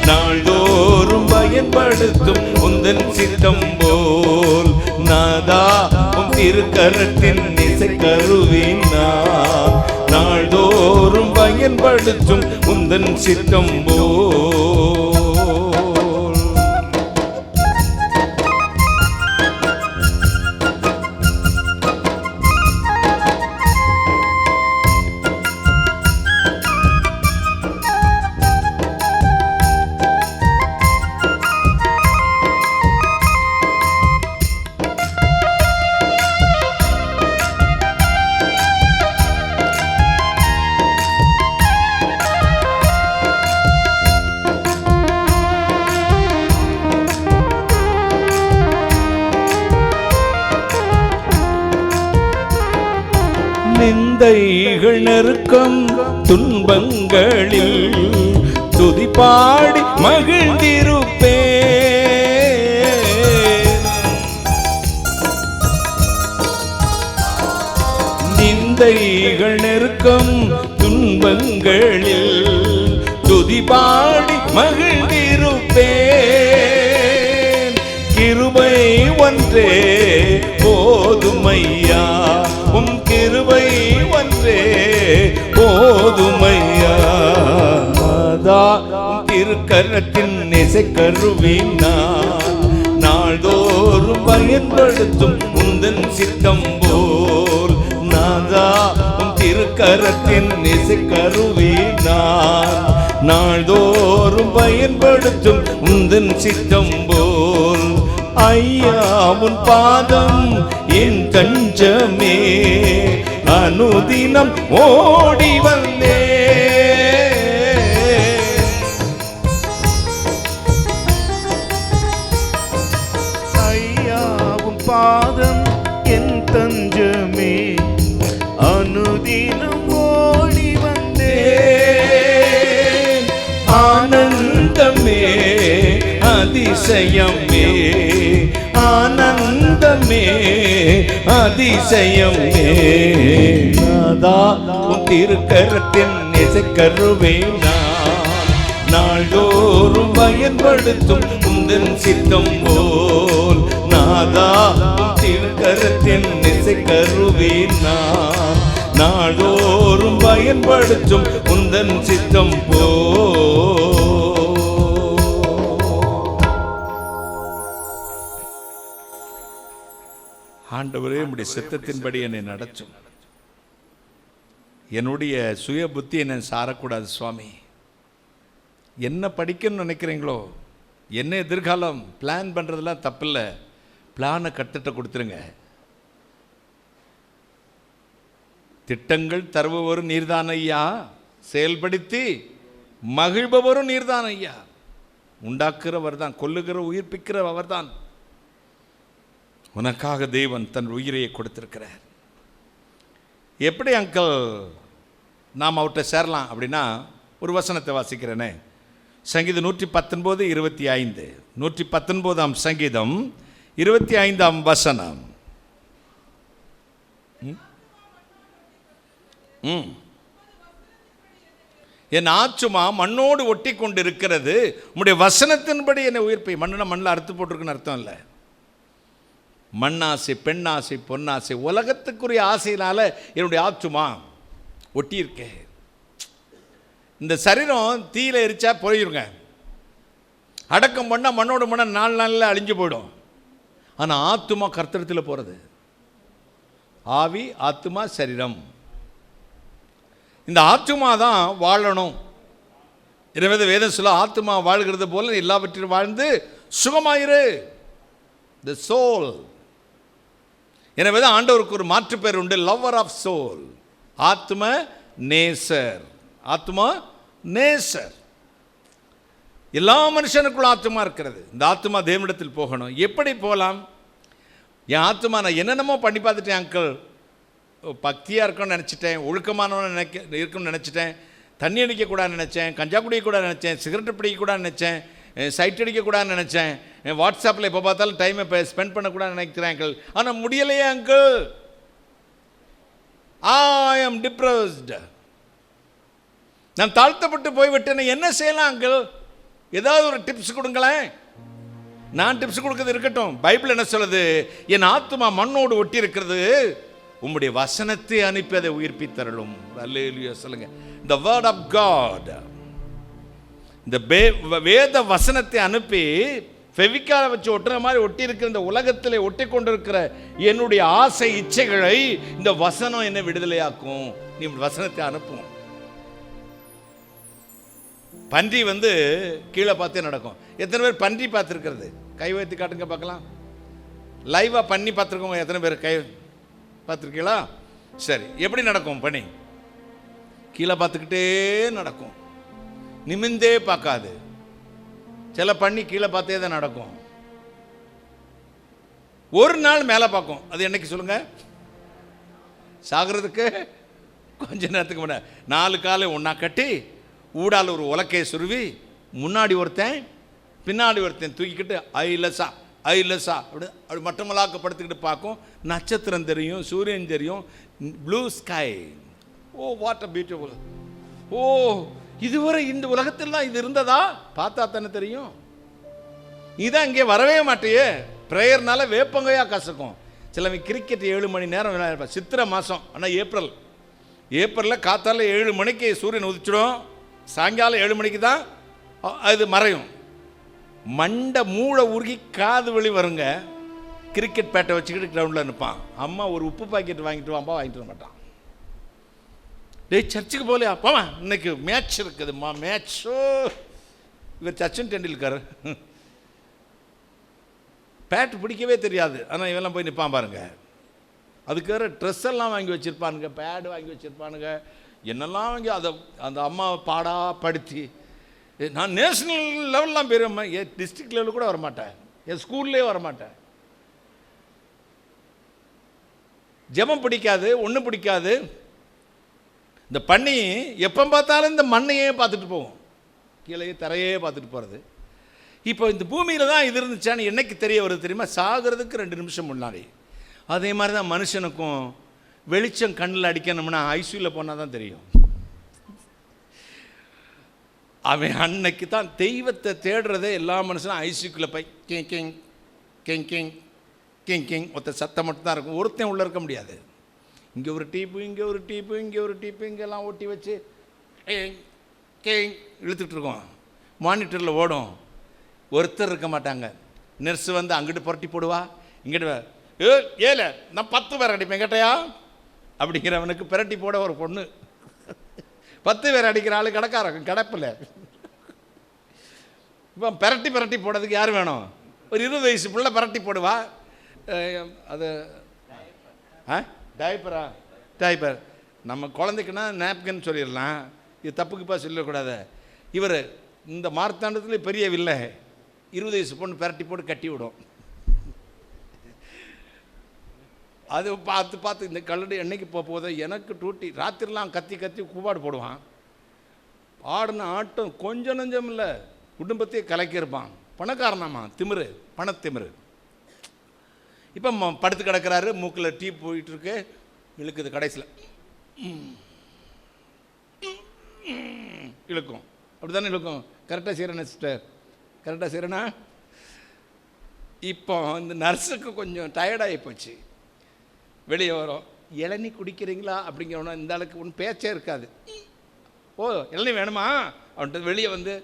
நாள்தோறும் பயன்படுத்தும் உந்தன் சித்தம் போல். நாதா திருக்கரத்தின் இசைக்கருவி நான் நாள்தோறும் பயன்படுத்தும் உந்தன் சித்தம் போல். நிந்தைகள் நெருக்கம் துன்பங்களில் துதி பாடி மகிழ்ந்திருப்பே. நிந்தைகள் நெருக்கம் துன்பங்களில் துதி பாடி மகிழ்ந்திருப்பே. கிருபை ஒன்றே போதுமையா, கிருபை ஒன்றே போதுமையா. நாதா திருக்கரத்தின் இசைக்கருவி நான் நாள்தோறும் நாள்தோறும் பயன்படுத்தும் உந்தன் சித்தம் போல் நாதா உன் திருக்கரத்தின் இசைக்கருவி நான் நாள்தோறும் பயன்படுத்தும் உந்தன் சித்தம் போல் ஐயா உன் பாதம் என் தஞ்சமே அனுதினம் ஓடி வந்தே ஐயாவும் பாதம் என் தஞ்சமே அனுதினம் ஓடி வந்தே ஆனந்தமே அதிசயமே ஆனந்தமே அதிசயமே நாதா உன் திருக்கரத்தின் இசைக்கருவே நான் நாள்தோறும் பயன்படுத்தும் உந்தன் சித்தம் போல் நாதா உன் திருக்கரத்தின் இசைக்கருவே நான் நாள்தோறும் பயன்படுத்தும் உந்தன் சித்தம் போல். ஆண்டவரே உம்முடைய சித்தத்தின்படி என்னை நடத்தும். என்னுடைய சுய புத்தி என்னை சாரக்கூடாது சுவாமி. என்ன படிக்கணும்னு நினைக்கிறீங்களோ, என்ன எதிர்காலம் பிளான் பண்ணுறதுலாம் தப்பில்லை. பிளானை கட்டுட்ட கொடுத்துருங்க. திட்டங்கள் தருபவரும் நீர்தான் ஐயா, செயல்படுத்தி மகிழ்பவரும் நீர்தான் ஐயா. உண்டாக்குறவர் தான், கொல்லுகிற உயிர்ப்பிக்கிற அவர் தான். உனக்காக தேவன் தன் உயிரையை கொடுத்திருக்கிறார். எப்படி அங்கிள் நாம் அவர்கிட்ட சேரலாம் அப்படின்னா, ஒரு வசனத்தை வாசிக்கிறேனே. சங்கீதம் 119:25, 119ஆம் சங்கீதம் 25ஆம் வசனம். என் ஆத்துமா மண்ணோடு ஒட்டி கொண்டு இருக்கிறது, உம்முடைய வசனத்தின்படி என்னை உயிர்ப்பை. மண்ணுனா மண்ணில் அறுத்து போட்டிருக்குன்னு அர்த்தம் இல்லை. மண்ணாசை, பெண்ணாசை, பொன்னாசை, உலகத்துக்குரிய ஆசையினால என்னுடைய ஆத்துமா ஒட்டியிருக்கேன். இந்த சரீரம் தீயில எரிச்சா போயிருங்க, அடக்கம் பண்ணால் மண்ணோடு மண்ண 4 நாளில் அழிஞ்சு போயிடும். ஆனால் ஆத்துமா கர்த்தரிடத்தில் போகிறது. ஆவி, ஆத்துமா, சரீரம். இந்த ஆத்துமா தான் வாழணும். எனவே வேதம் சொல்ல, ஆத்துமா வாழ்கிறது போல எல்லாவற்றிலும் வாழ்ந்து சுகமாயிரு. தி சோல். எனவே தான் ஆண்டவருக்கு ஒரு மாற்று பேர் உண்டு, லவ்வர் ஆஃப் சோல். ஆத்ம நேசர். ஆத்மா நேசர். எல்லா மனுஷனுக்குள்ள ஆத்மா இருக்கிறது. இந்த ஆத்மா தேவனிடத்தில் போகணும். எப்படி போகலாம்? என் ஆத்மா நான் என்னென்னமோ பண்ணி பார்த்துட்டேன் அங்கிள். பக்தியாக இருக்கணும்னு நினச்சிட்டேன், ஒழுக்கமானவன் இருக்கணும்னு நினச்சிட்டேன், தண்ணி அடிக்கக்கூடாதுன்னு நினச்சேன், கஞ்சா குடிக்கக்கூடாதுன்னு நினச்சேன், சிகரெட்டு பிடிக்கக்கூடாதுன்னு நினச்சேன், சைட் அடிக்கக்கூடாதுன்னு நினச்சேன், வாட்ஸ்அப்பில் எப்போ பார்த்தாலும் டைமை இப்போ ஸ்பெண்ட் பண்ணக்கூடாதுன்னு நினைக்கிறேன் அங்கிள். ஆனால் முடியலையே அங்கிள். ஐ ஆம் டிப்ரெஸ்டு. நான் தாழ்த்தப்பட்டு போய்விட்டேன்னு என்ன செய்யலாம் அங்கிள்? ஏதாவது ஒரு டிப்ஸ் கொடுங்களேன். நான் டிப்ஸ் கொடுக்கறது இருக்கட்டும். பைபிள் என்ன சொல்லுது? என் ஆத்துமா மண்ணோடு ஒட்டி இருக்கிறது, உம்முடைய வசனத்தை அனுப்பி அதை உயிர்ப்பித்தரலும். அல்லேலூயா சொல்லுங்க. The word of God. இந்த வேத வசனத்தை அனுப்பி ஃபெவிக்கால வச்சு ஒட்டுற மாதிரி ஒட்டி இருக்கிற இந்த உலகத்தில் ஒட்டி கொண்டிருக்கிற என்னுடைய ஆசை இச்சைகளை இந்த வசனம் என்ன விடுதலையாக்கும். நீ வசனத்தை அனுப்பும். பன்றி கீழே பார்த்தே நடக்கும். எத்தனை பேர் பன்றி பார்த்துருக்கிறது? கை வைத்து காட்டுங்க பார்க்கலாம். லைவாக பண்ணி பார்த்துருக்கோங்க. எத்தனை பேர் கை பார்த்துருக்கீங்களா? சரி, எப்படி நடக்கும்? பனி கீழே பார்த்துக்கிட்டே நடக்கும், நிமிந்தே பார்க்காது. சில பண்ணி கீழே பார்த்தே தான் நடக்கும். ஒரு நாள் மேலே பார்க்கும். அது என்னைக்கு சொல்லுங்க? சாகிறதுக்கு கொஞ்ச நேரத்துக்கு முன்னாடி 4 காலை ஒன்றா கட்டி ஊடால் ஒரு உலக்கையை சுருவி முன்னாடி ஒருத்தன் பின்னாடி ஒருத்தன் தூக்கிக்கிட்டு ஐலசா ஐலசா அப்படி மட்டமலாக்க படுத்துக்கிட்டு பார்க்கும். நட்சத்திரம் தெரியும், சூரியன் தெரியும், blue sky. Oh what a beautiful. Oh இதுவரை இந்த உலகத்திலாம் இது இருந்ததா? பார்த்தா தானே தெரியும். இதான் இங்கே வரவே மாட்டேயே. ப்ரேயர்னால வேப்பங்கையாக கசக்கும். சிலவங்க கிரிக்கெட் 7 மணி நேரம் விளையாடுப்பா. சித்திரை மாதம், ஆனால் ஏப்ரலில் காத்தால 7 மணிக்கு சூரியன் உதிச்சிடும், சாயங்காலம் 7 மணிக்கு தான் அது மறையும். மண்டை மூளை உருகி காது வலி வருங்க. கிரிக்கெட் பேட்டை வச்சுக்கிட்டு கிரவுண்டில் நிற்பான். அம்மா ஒரு உப்பு பாக்கெட் வாங்கிட்டு வாம்பா, வாங்கிட்டு வர மாட்டான். டேய் சர்ச்சுக்கு போகலையா, போவா இன்னைக்கு மேட்ச் இருக்குதும்மா, மேட்ச்சோ. இவர் சச்சின் டெண்டுல்கர், பேட் பிடிக்கவே தெரியாது, ஆனால் இவெல்லாம் போய் நிற்பான் பாருங்க. அதுக்கு வேறு ட்ரெஸ் எல்லாம் வாங்கி வச்சுருப்பானுங்க, பேடு வாங்கி வச்சுருப்பானுங்க, என்னெல்லாம் வாங்கி அதை அந்த அம்மா பாடா படுத்தி. நான் நேஷ்னல் லெவல்லாம் போயிருவேன், என் டிஸ்ட்ரிக்ட் லெவலில் கூட வரமாட்டேன், என் ஸ்கூல்லே வரமாட்டேன். ஜெபம் பிடிக்காது, ஒன்றும் பிடிக்காது. இந்த பண்ணி எப்போ பார்த்தாலும் இந்த மண்ணையே பார்த்துட்டு போவோம், கீழே தரையே பார்த்துட்டு போகிறது. இப்போ இந்த பூமியில் தான் இது இருந்துச்சான்னு என்னைக்கு தெரிய வருது தெரியுமா? சாகிறதுக்கு 2 நிமிஷம் முன்னாடி. அதே மாதிரி தான் மனுஷனுக்கும் வெளிச்சம் கண்ணில் அடிக்கணும்னா ஐசியூவில் போனால் தான் தெரியும். அவன் அன்னைக்கு தான் தெய்வத்தை தேடுறதே. எல்லா மனுஷனும் ஐசியூக்குள்ளே போய் king king king king king king ஒருத்த சத்தம் மட்டும் தான் இருக்கும், ஒருத்தன் உள்ளே இருக்க முடியாது. இங்கே ஒரு டீப்பு, இங்கே ஒரு டீப்பு, இங்கே ஒரு டீப்பு, இங்கெல்லாம் ஒட்டி வச்சு கேங் இழுத்துட்டு இருக்கோம். மானிட்டரில் ஓடும், ஒருத்தர் இருக்க மாட்டாங்க. நர்ஸு வந்து அங்கிட்டு புரட்டி போடுவா, இங்கிட்டு ஏல நான் 10 பேர் அடிப்பேன் கேட்டையா அப்படிங்கிறவனுக்கு பிரட்டி போட ஒரு பொண்ணு, 10 பேர் அடிக்கிற ஆள் கிடக்காரங்க கிடப்பில். இப்போ பிரட்டி போடுறதுக்கு யார் வேணும்? ஒரு 20 வயசு பிள்ளை பிரட்டி போடுவா. அது டைப்பர் நம்ம குழந்தைக்குன்னா நாப்கின் சொல்லிடலாம், இது தப்புக்குப்பா சொல்லக்கூடாது. இவர் இந்த மார்த்தாண்டத்தில் பெரிய வில்லை, 20 வயசு பொண்ணு பிரட்டி போட்டு கட்டி விடும். அது பார்த்து இந்த கல்லடி என்னைக்கு போதோ எனக்கு டூட்டி. ராத்திரிலாம் கத்தி கூப்பாடு போடுவான். ஆடின ஆட்டம் கொஞ்சம் நஞ்சம் இல்லை, குடும்பத்தையே கலக்கியிருப்பான். பணக்காரனாமா, திமிரு, பணத்திமிரு. இப்போ படுத்து கிடக்கிறாரு, மூக்கில் டீ போயிட்டுருக்கு, இழுக்குது, கடைசியில் இழுக்கும். அப்படி தானே இழுக்கும். கரெக்டாக செய்கிறேன் சிஸ்டர், கரெக்டாக செய்கிறேன்னா. இப்போ இந்த நர்ஸுக்கு கொஞ்சம் டயர்டாகி போச்சு. வெளியே வரும், இளநீ குடிக்கிறீங்களா அப்படிங்கிறவனா இந்த ஆளுக்கு ஒன்றும் பேச்சே இருக்காது. ஓ இளநீ வேணுமா அப்படின்ட்டு வெளியே வந்து,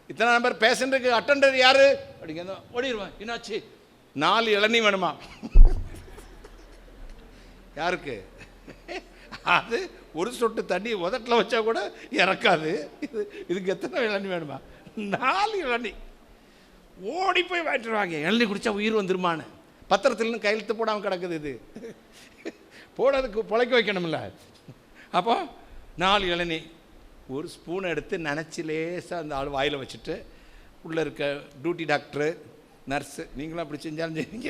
இத்தனை நம்பர் பேஷண்ட்டுக்கு அட்டெண்டர் யார் அப்படிங்கிறத ஓடிடுவேன். என்னாச்சு? 4 இளநீ வேணுமா? யாருக்கு? அது ஒரு சொட்டு தண்ணி உதட்டில் வச்சா கூட இறக்காது. இதுக்கு எத்தனை இளநீ வேணுமா? 4 இளநீ. ஓடி போய் வாங்கிட்டுருவாங்க. இளநீ குடித்தா உயிர் வந்துருமான்னு. பத்திரத்தில் கையெழுத்து போடாமல் கிடக்குது. இது போடுறதுக்கு பொழைக்க வைக்கணும்ல. அப்போ 4 இளநீ. ஒரு ஸ்பூனை எடுத்து நினச்சி லேசாக அந்த ஆள் வாயில் வச்சுட்டு, உள்ளே இருக்க டியூட்டி டாக்டரு, நர்ஸு, நீங்களும் அப்படி செஞ்சாலும் செய்வீங்க.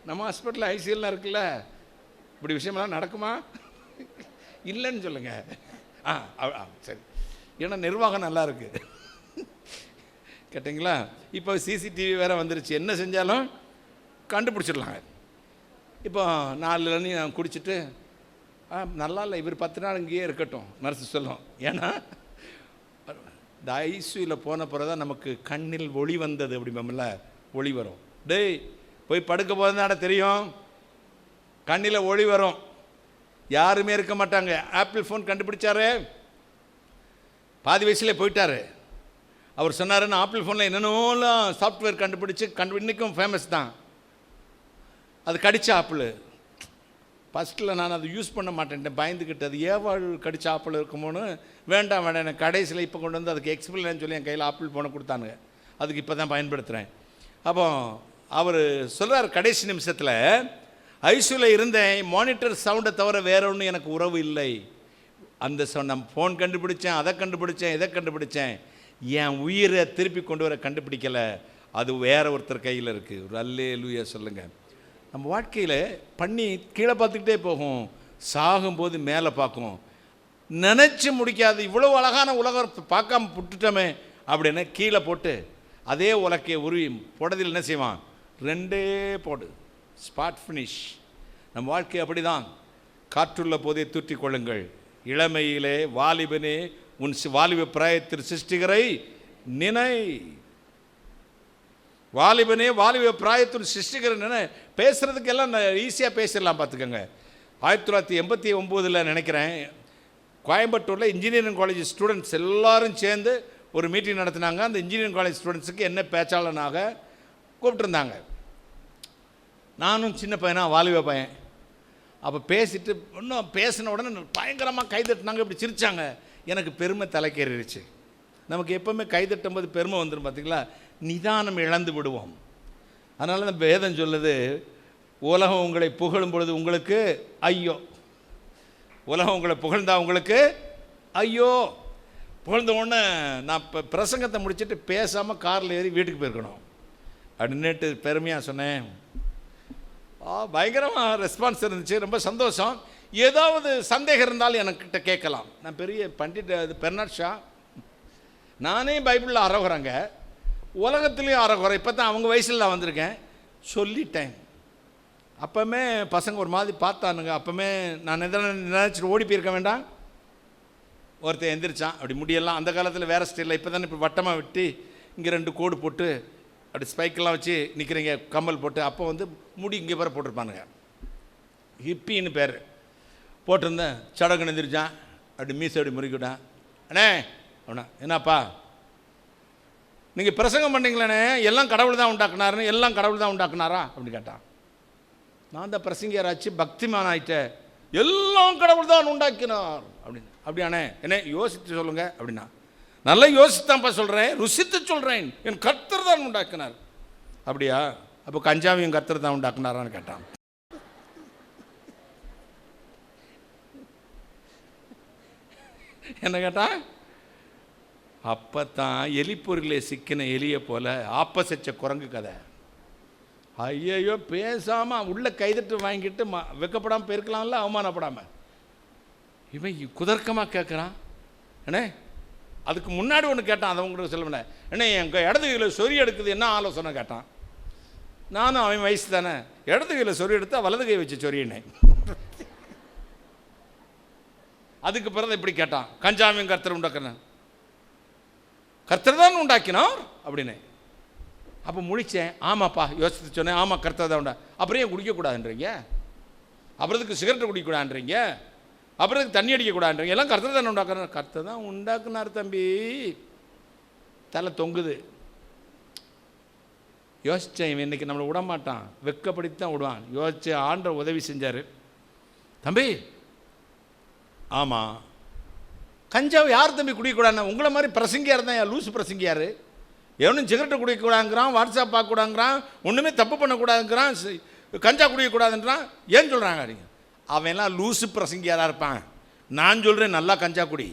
நம்ம ஹாஸ்பிட்டலில் ஐசியூலாம் இருக்குல்ல, இப்படி விஷயமெல்லாம் நடக்குமா? இல்லைன்னு சொல்லுங்கள். சரி, ஏன்னா நிர்வாகம் நல்லா இருக்குது கேட்டிங்களா? இப்போ சிசிடிவி வேறு வந்துருச்சு, என்ன செஞ்சாலும் கண்டுபிடிச்சிடலாங்க. இப்போ 4 இளநீ நான் குடிச்சிட்டு, நல்லா இல்லை, இவர் 10 நாள் இங்கேயே இருக்கட்டும் நர்ஸு சொல்லும். ஏன்னா இந்த ஐசியூவில் போன பிறகு தான் நமக்கு கண்ணில் ஒளி வந்தது அப்படிம்பல, ஒளி வரும். டேய் போய் படுக்க போதுனாட தெரியும், கண்ணில் ஒளி வரும். யாருமே இருக்க மாட்டாங்க. ஆப்பிள் ஃபோன் கண்டுபிடிச்சாரு, பாதி வயசுலேயே போயிட்டார். அவர் சொன்னார், நான் ஆப்பிள் ஃபோனில் என்னென்னலாம் சாஃப்ட்வேர் கண்டுபிடிச்சி இன்றைக்கும் ஃபேமஸ் தான். அது கடிச்ச ஆப்பிள். ஃபஸ்ட்டில் நான் அதை யூஸ் பண்ண மாட்டேன்ட்டேன், பயந்துக்கிட்டு. அது ஏவாள் கடிச்ச ஆப்பிள் இருக்குமோன்னு வேண்டாம் எனக்கு கடைசியில் இப்போ கொண்டு வந்து அதுக்கு எக்ஸ்பிளைன் சொல்லி என் கையில் ஆப்பிள் ஃபோனை கொடுத்தானுங்க. அதுக்கு இப்போ தான் பயன்படுத்துகிறேன். அப்போ அவர் சொல்கிறார், கடைசி நிமிஷத்தில் ஐசியூவில் இருந்தேன், மானிட்டர் சவுண்டை தவிர வேற ஒன்றும் எனக்கு உறவு இல்லை. அந்த நான் ஃபோன் கண்டுபிடிச்சேன், அதை கண்டுபிடிச்சேன், இதை கண்டுபிடிச்சேன், என் உயிரை திருப்பி கொண்டு வர கண்டுபிடிக்கலை. அது வேற ஒருத்தர் கையில் இருக்குது. ஒரு அல்லேலூயா சொல்லுங்கள். நம்ம வாழ்க்கையில் பண்ணி கீழே பார்த்துக்கிட்டே போகும், சாகும்போது மேலே பார்க்கும். நினச்சி முடிக்காது, இவ்வளோ அழகான உலகம் பார்க்காம விட்டுட்டோமே அப்படின்னு கீழே போட்டு அதே உலக்கையை உருவி போடுறதில் என்ன செய்வான்? 2 போடு, ஸ்பாட் ஃபினிஷ். நம்ம வாழ்க்கை அப்படி தான். காற்றுள்ள போதே தூற்றிக் கொள்ளுங்கள். இளமையிலே வாலிபனே உன் வாலிப பிராயத்தில் சிருஷ்டிகரை நினை. வாலிபனே வாலிப பிராயத்தில் சிருஷ்டிகரை நினை. பேசுகிறதுக்கு எல்லாம் ஈஸியாக பேசிடலாம், பார்த்துக்கோங்க. 1989 நினைக்கிறேன், கோயம்புத்தூரில் இன்ஜினியரிங் காலேஜ் ஸ்டூடெண்ட்ஸ் எல்லோரும் சேர்ந்து ஒரு மீட்டிங் நடத்தினாங்க. அந்த இன்ஜினியரிங் காலேஜ் ஸ்டூடெண்ட்ஸுக்கு என்ன பேச்சாளனாக கூப்பிட்டுருந்தாங்க. நானும் சின்ன பையனா, வாலிப பையன். அப்போ பேசிட்டு இன்னும் பேசின உடனே பயங்கரமாக கைதட்டினாங்க, இப்படி சிரித்தாங்க. எனக்கு பெருமை தலைக்கேறிடுச்சு. நமக்கு எப்போவுமே கைதட்டும் போது பெருமை வந்துடும் பார்த்தீங்களா, நிதானம் இழந்து விடுவோம். அதனால தான் வேதம் சொல்லுது, உலகம் உங்களை புகழும் பொழுது உங்களுக்கு ஐயோ. உலகம் உங்களை புகழ்ந்தா உங்களுக்கு ஐயோ. புகழ்ந்த உடனே நான் இப்போ பிரசங்கத்தை முடிச்சுட்டு பேசாமல் காரில் ஏறி வீட்டுக்கு போயிருக்கணும் அப்படின்னுட்டு பெருமையாக சொன்னேன். பயங்கரமாக ரெஸ்பான்ஸ் இருந்துச்சு, ரொம்ப சந்தோஷம். ஏதாவது சந்தேகம் இருந்தாலும் எனக்கிட்ட கேட்கலாம். நான் பெரிய பண்டிட் பெர்னாட் ஷா, நானே பைபிளில் அறகுறேங்க, உலகத்துலேயும் அறகுறை. இப்போ தான் அவங்க வயசில் நான் வந்திருக்கேன், சொல்லிட்டேன். அப்போவுமே பசங்க ஒரு மாதிரி பார்த்தானுங்க. அப்போவுமே நான் எதனா நினச்சிட்டு ஓடி போயிருக்க வேண்டாம். ஒருத்தன் எந்திரிச்சான், அப்படி முடியெல்லாம் அந்த காலத்தில் வேறு ஸ்டைலில், இப்போ தானே இப்போ வட்டமாக வெட்டி இங்கே 2 கோடு போட்டு அப்படி ஸ்பைக்கெல்லாம் வச்சு நிற்கிறீங்க, கம்மல் போட்டு. அப்போ வந்து முடி இங்கே பேர போட்டிருப்பானுங்க, ஹிப்பின்னு பேர் போட்டிருந்தேன். சடங்கு எந்திரிச்சான், அப்படி மீசை அப்படி முறுக்கிவிட்டான். அண்ணே அவனா, என்னப்பா நீங்கள் பிரசங்கம் பண்ணீங்களே, எல்லாம் கடவுள் தான் உண்டாக்குனாருன்னு, எல்லாம் கடவுள் தான் உண்டாக்குனாரா அப்படின்னு கேட்டான். நான் தான் பிரசங்கியராச்சு, பக்திமான் ஆயிட்டேன், எல்லாம் கடவுள் தான் உண்டாக்கினார் அப்படின்னு. அப்படியானே, என்ன யோசித்து சொல்லுங்கள் அப்படின்னா. நல்லா யோசித்தான்ப்பா சொல்கிறேன், ருசித்து சொல்கிறேன், என் கர்த்தர் தான் உண்டாக்கினார். அப்படியா, அப்போ கஞ்சாவையும் கர்த்தர் தான் உண்டாக்குனாரான்னு கேட்டான். என்ன கேட்டான்? அப்போ தான் எலிப்பொருளே சிக்கின எலியை போல ஆப்பசச்ச குரங்கு கதை. ஐயையோ, பேசாமல் உள்ள கைதட்டு வாங்கிட்டு வெக்கப்படாமல் போயிருக்கலாம்ல, அவமானப்படாமல். இவன் குதர்க்கமாக கேட்குறான். அண்ணே, அதுக்கு முன்னாடி ஒன்று கேட்டான், அதை உங்களுக்கு சொல்லுவேண்ணே. அண்ணே, என் இடது கையில் சொறி எடுக்குது, என்ன ஆலோசனை கேட்டான். நானும் அவன் வயசு தானே, இடது கையில் சொறி எடுத்தா வலது கை வச்சு சொறியினே. அதுக்கு பிறகு இப்படி கேட்டான், கஞ்சாவையும் கர்த்தர் உண்டாக்குறேன், கர்த்தர் தான் உண்டாக்கினார் அப்படின்னு. அப்போ முழிச்சேன். ஆமாப்பா, யோசித்து சொன்னேன். ஆமாம், கர்த்தர் தான் உண்டா. அப்புறம் ஏன் குடிக்கக்கூடாதுன்றீங்க? அப்புறத்துக்கு சிகரெட்டு குடிக்கக்கூடாதுன்றீங்க? அப்புறத்துக்கு தண்ணி அடிக்கக்கூடாதுன்றீங்க? எல்லாம் கர்த்தர் தான் உண்டாக்குறாரு. கர்த்தர் தான் உண்டாக்குனார் தம்பி. தலை தொங்குது. யோசித்தேன், இவன் இன்றைக்கி நம்மளை விட மாட்டான், வெக்கப்படுத்தி தான் விடுவான். யோசிச்சு ஆண்டவர் உதவி செஞ்சார். தம்பி, ஆமாம், கஞ்சாவை யார் தம்பி குடிக்கக்கூடாதுன்னா? உங்களை மாதிரி பிரசங்கியார் தான், லூசு பிரசங்கியார். எவனும் சிகரெட்டை குடிக்கக்கூடாதுங்கிறான், வாட்ஸ்அப் பார்க்கக்கூடாதுங்கிறான், ஒன்றுமே தப்பு பண்ணக்கூடாதுங்கிறான், கஞ்சா குடிக்கக்கூடாதுன்றான். ஏன்னு சொல்கிறாங்க அப்படிங்க? அவன்லாம் லூசு பிரசங்கியாராக இருப்பான். நான் சொல்கிறேன், நல்லா கஞ்சா குடி,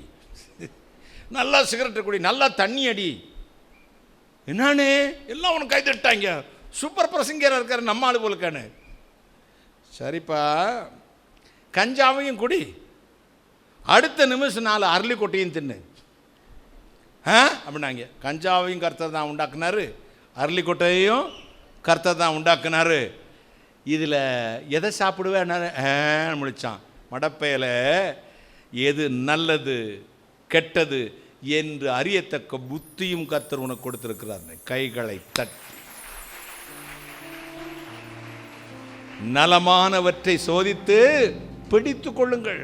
நல்லா சிகரெட்டை குடி, நல்லா தண்ணி அடி. என்னானே எல்லாம் உனக்கு கைதட்டாங்க, சூப்பர் பிரசங்கியாராக இருக்காரு நம்ம ஆளு போலுக்கானு. சரிப்பா, கஞ்சாவையும் குடி, அடுத்த நிமிஷம் 4 அரளி கொட்டையும் தின்னு அப்படின்னாங்க. கஞ்சாவையும் கர்த்தர் தான் உண்டாக்குனாரு, அரளிக்கொட்டையையும் கர்த்தர் தான் உண்டாக்குனாரு. இதில் எதை சாப்பிடுவேன் முடித்தான். மடப்பையில் எது நல்லது கெட்டது என்று அறியத்தக்க புத்தியும் கர்த்தர் உனக்கு கொடுத்திருக்கிறார். கைகளை தட்டி நலமானவற்றை சோதித்து பிடித்து கொள்ளுங்கள்.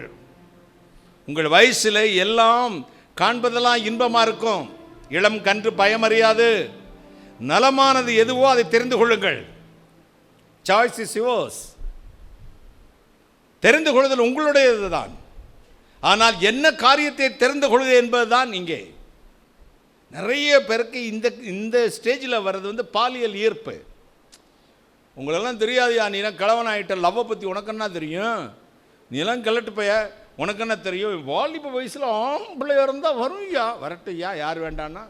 உங்கள் வயசில் எல்லாம் காண்பதெல்லாம் இன்பமாக இருக்கும். இளம் கன்று பயமறியாது. நலமானது எதுவோ அதை தெரிந்து கொள்ளுங்கள். Choice is yours. தெரிந்து கொள்ளுதல் உங்களுடையது தான். ஆனால் என்ன காரியத்தை தெரிந்து கொள்வது என்பதுதான் இங்கே நிறைய பேருக்கு இந்த ஸ்டேஜில் வர்றது வந்து பாலியல் ஈர்ப்பு. உங்களெல்லாம் தெரியாதுயா, நீலாம் கிழவன் ஆகிட்ட, லவ்வை பற்றி உனக்குன்னா தெரியும், நீலாம் கிளட்டு பைய, உனக்கு என்ன தெரியும்? வாலிப வயசில் ஆம்பிள்ளையாக இருந்தால் வரும்யா, வரட்டுயா, யார் வேண்டான்னா.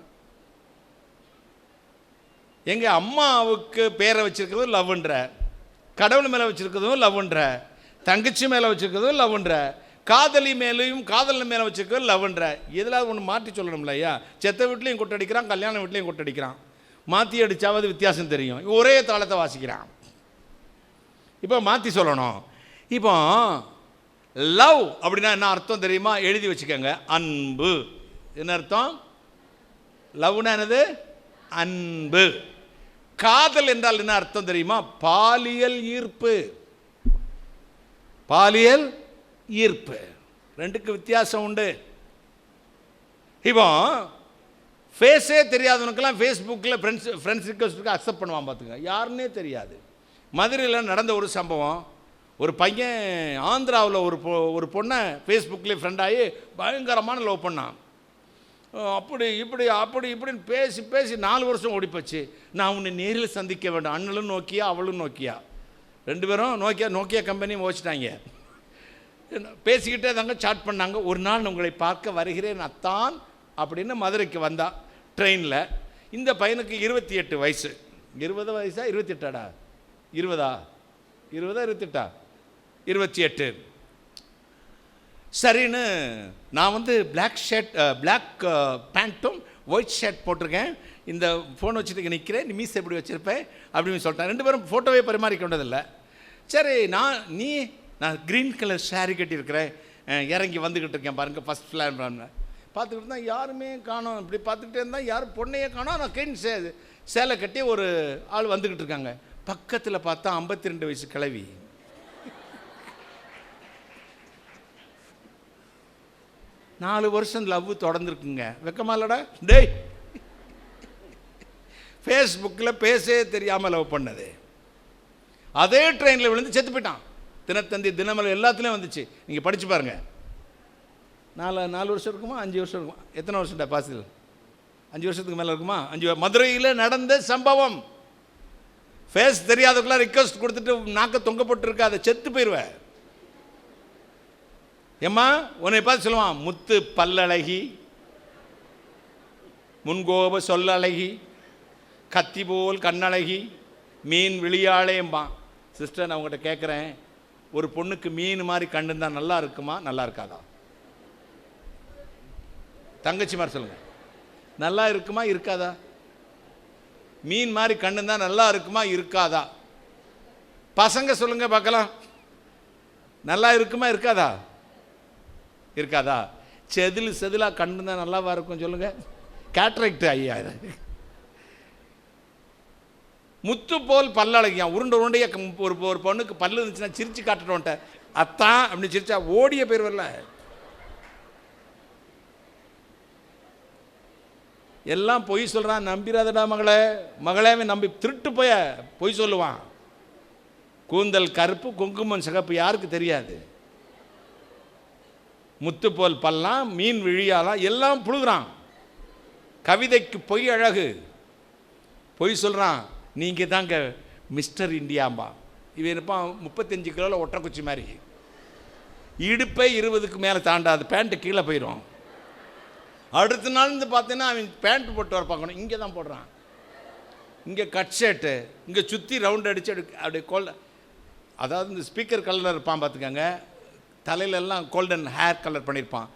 எங்கள் அம்மாவுக்கு பேரை வச்சுருக்கிறதும் லவ்ன்ற, கடவுள் மேலே வச்சுருக்கிறதும் லவ்ன்ற, தங்கச்சி மேலே வச்சுருக்கிறதும் லவ்ன்ற, காதலி மேலேயும் காதலன் மேலே வச்சுருக்கிறது லவ்ன்ற. எதில் ஒன்று மாற்றி சொல்லணும்ல ஐயா. செத்த வீட்லேயும் கொட்டடிக்கிறான், கல்யாண வீட்லேயும் கொட்டடிக்கிறான். மாற்றி அடித்தாவது வித்தியாசம் தெரியும். ஒரே தாளத்தை வாசிக்கிறான். இப்போ மாற்றி சொல்லணும். இப்போ லவ் அப்படின்னா என்ன அர்த்தம் தெரியுமா? எழுதி வச்சுக்கோங்க. அன்பு. என்ன அர்த்தம்? லவ்னா என்னது? அன்பு. காதல் என்றால் என்ன அர்த்தம் தெரியுமா? பாலியல் ஈர்ப்பு. பாலியல் ஈர்ப்பு. ரெண்டுக்கு வித்தியாசம் உண்டு. இப்போ ஃபேஸே தெரியாதவனுக்கெல்லாம் ஃபேஸ்புக்கில் ஃப்ரெண்ட்ஸ் ரிக்வெஸ்ட்டுக்கு அக்செப்ட் பண்ணுவான் பார்த்துங்க. யாருன்னே தெரியாது. மதுரையில் நடந்த ஒரு சம்பவம், ஒரு பையன் ஆந்திராவில் ஒரு பொண்ணை ஃபேஸ்புக்கில் ஃப்ரெண்டாகி பயங்கரமான லவ் பண்ணான். அப்படி இப்படின்னு பேசி 4 வருஷம் ஓடிப்போச்சு. நான் உன்னை நேரில் சந்திக்க வேண்டும். அண்ணலும் நோக்கியா அவளும் நோக்கியா, 2 பேரும் நோக்கியா கம்பெனியும் வச்சுட்டாங்க. பேசிக்கிட்டே தாங்க சாட் பண்ணாங்க. ஒரு நாள் உங்களை பார்க்க வருகிறேன் அத்தான் அப்படின்னு மதுரைக்கு வந்தா ட்ரெயினில். இந்த பையனுக்கு 28 வயசு. 20 வயசா 28டா? 20 28 28. சரின்னு நான் வந்து பிளாக் பேண்ட்டும் ஒயிட் ஷர்ட் போட்டிருக்கேன், இந்த ஃபோன் வச்சுட்டு நிற்கிறேன், நீ மீஸ் எப்படி வச்சுருப்பேன் அப்படின்னு சொல்லிட்டேன். 2 பேரும் ஃபோட்டோவே பரிமாறிக்கொண்டதில்லை. சரி, நான் க்ரீன் கலர் ஷேரி கட்டியிருக்கிறேன், இறங்கி வந்துக்கிட்டு இருக்கேன் பாருங்கள், ஃபஸ்ட் ஃப்ளான் பார்த்துக்கிட்டு இருந்தால் யாருமே காணோம். இப்படி பார்த்துக்கிட்டே இருந்தால் யாரும் பொண்ணையே காணோம். நான் க்ரீன் சேலை கட்டி ஒரு ஆள் வந்துக்கிட்டு இருக்காங்க. பக்கத்தில் பார்த்தா 52 வயசு கிழவி. நாலு வருஷம் லவ் தொடர்ந்துருக்குங்க. வெக்கமா இல்லடா டேய்? ஃபேஸ்புக்கில் பேசவே தெரியாமல் லவ் பண்ணது. அதே ட்ரெயினில் விழுந்து செத்து போயிட்டான். தினத்தந்தி, தினமலர் எல்லாத்துலேயும் வந்துச்சு. நீங்கள் படித்து பாருங்கள். 4 வருஷம் இருக்குமா 5 வருஷம் இருக்குமா? எத்தனை வருஷம்டா பாசில்? 5 வருஷத்துக்கு மேலே இருக்குமா? 5. மதுரையில் நடந்த சம்பவம். ஃபேஸ் தெரியாதவங்களாம் ரிக்வெஸ்ட் கொடுத்துட்டு நாக்க தொங்க போட்டுருக்கா, அதை செத்து போயிடுவேன். ஏம்மா உன்னை பார்த்து சொல்லுவான், முத்து பல்லழகி, முன்கோப சொல்லழகி, கத்தி போல் கண்ணழகி, மீன் விழியாளேம்பான். சிஸ்டர், நான் உங்கள்கிட்ட கேட்குறேன், ஒரு பொண்ணுக்கு மீன் மாதிரி கண்ணு தான் நல்லா இருக்குமா நல்லா இருக்காதா? தங்கச்சி மாதிரி சொல்லுங்கள், நல்லா இருக்குமா இருக்காதா? மீன் மாதிரி கண்ணு தான் நல்லா இருக்குமா இருக்காதா? பசங்க சொல்லுங்க பார்க்கலாம், நல்லா இருக்குமா இருக்காதா? இருக்காதா? செதிலாக கண்ணு தான் நல்லாவா இருக்கும் சொல்லுங்க. கேட்ராக்ட் ஐயா. முத்து போல் பல்லழகியா, உருண்டைய ஒரு பொண்ணுக்கு பல்லு இருந்துச்சுன்னா சிரிச்சு காட்டுறோன்ட்ட அத்தான் அப்படின்னு சிரிச்சா ஓடிய பேர் வரல. எல்லாம் பொய் சொல்றான், நம்பிராதடா மகளே நம்பி திருட்டு பொய் சொல்லுவான். கூந்தல் கருப்பு குங்குமம் சிகப்பு யாருக்கு தெரியாது? முத்து போல் பல்லாம், மீன் விழியாலாம், எல்லாம் புழுகிறான். கவிதைக்கு பொய் அழகு. பொய் சொல்கிறான். நீங்கள் தாங்க மிஸ்டர் இந்தியாம்பா. இவன் இருப்பான் 35 கிலோவில் ஒட்டக்குச்சி மாதிரி, இடுப்பை 20க்கு மேலே தாண்டாது, பேண்ட்டு கீழே போயிடும். அடுத்த நாள் இருந்து பார்த்தீங்கன்னா அவன் பேண்ட் போட்டு வர பார்க்கணும், இங்கே தான் போடுறான். இங்கே கட் ஷர்ட்டு, இங்கே சுற்றி ரவுண்ட் அடித்து அப்படி அதாவது இந்த ஸ்பீக்கர் கலரில் இருப்பான் பார்த்துக்கங்க. தலையிலெல்லாம் கோல்டன் ஹேர் கலர் பண்ணியிருப்பான்.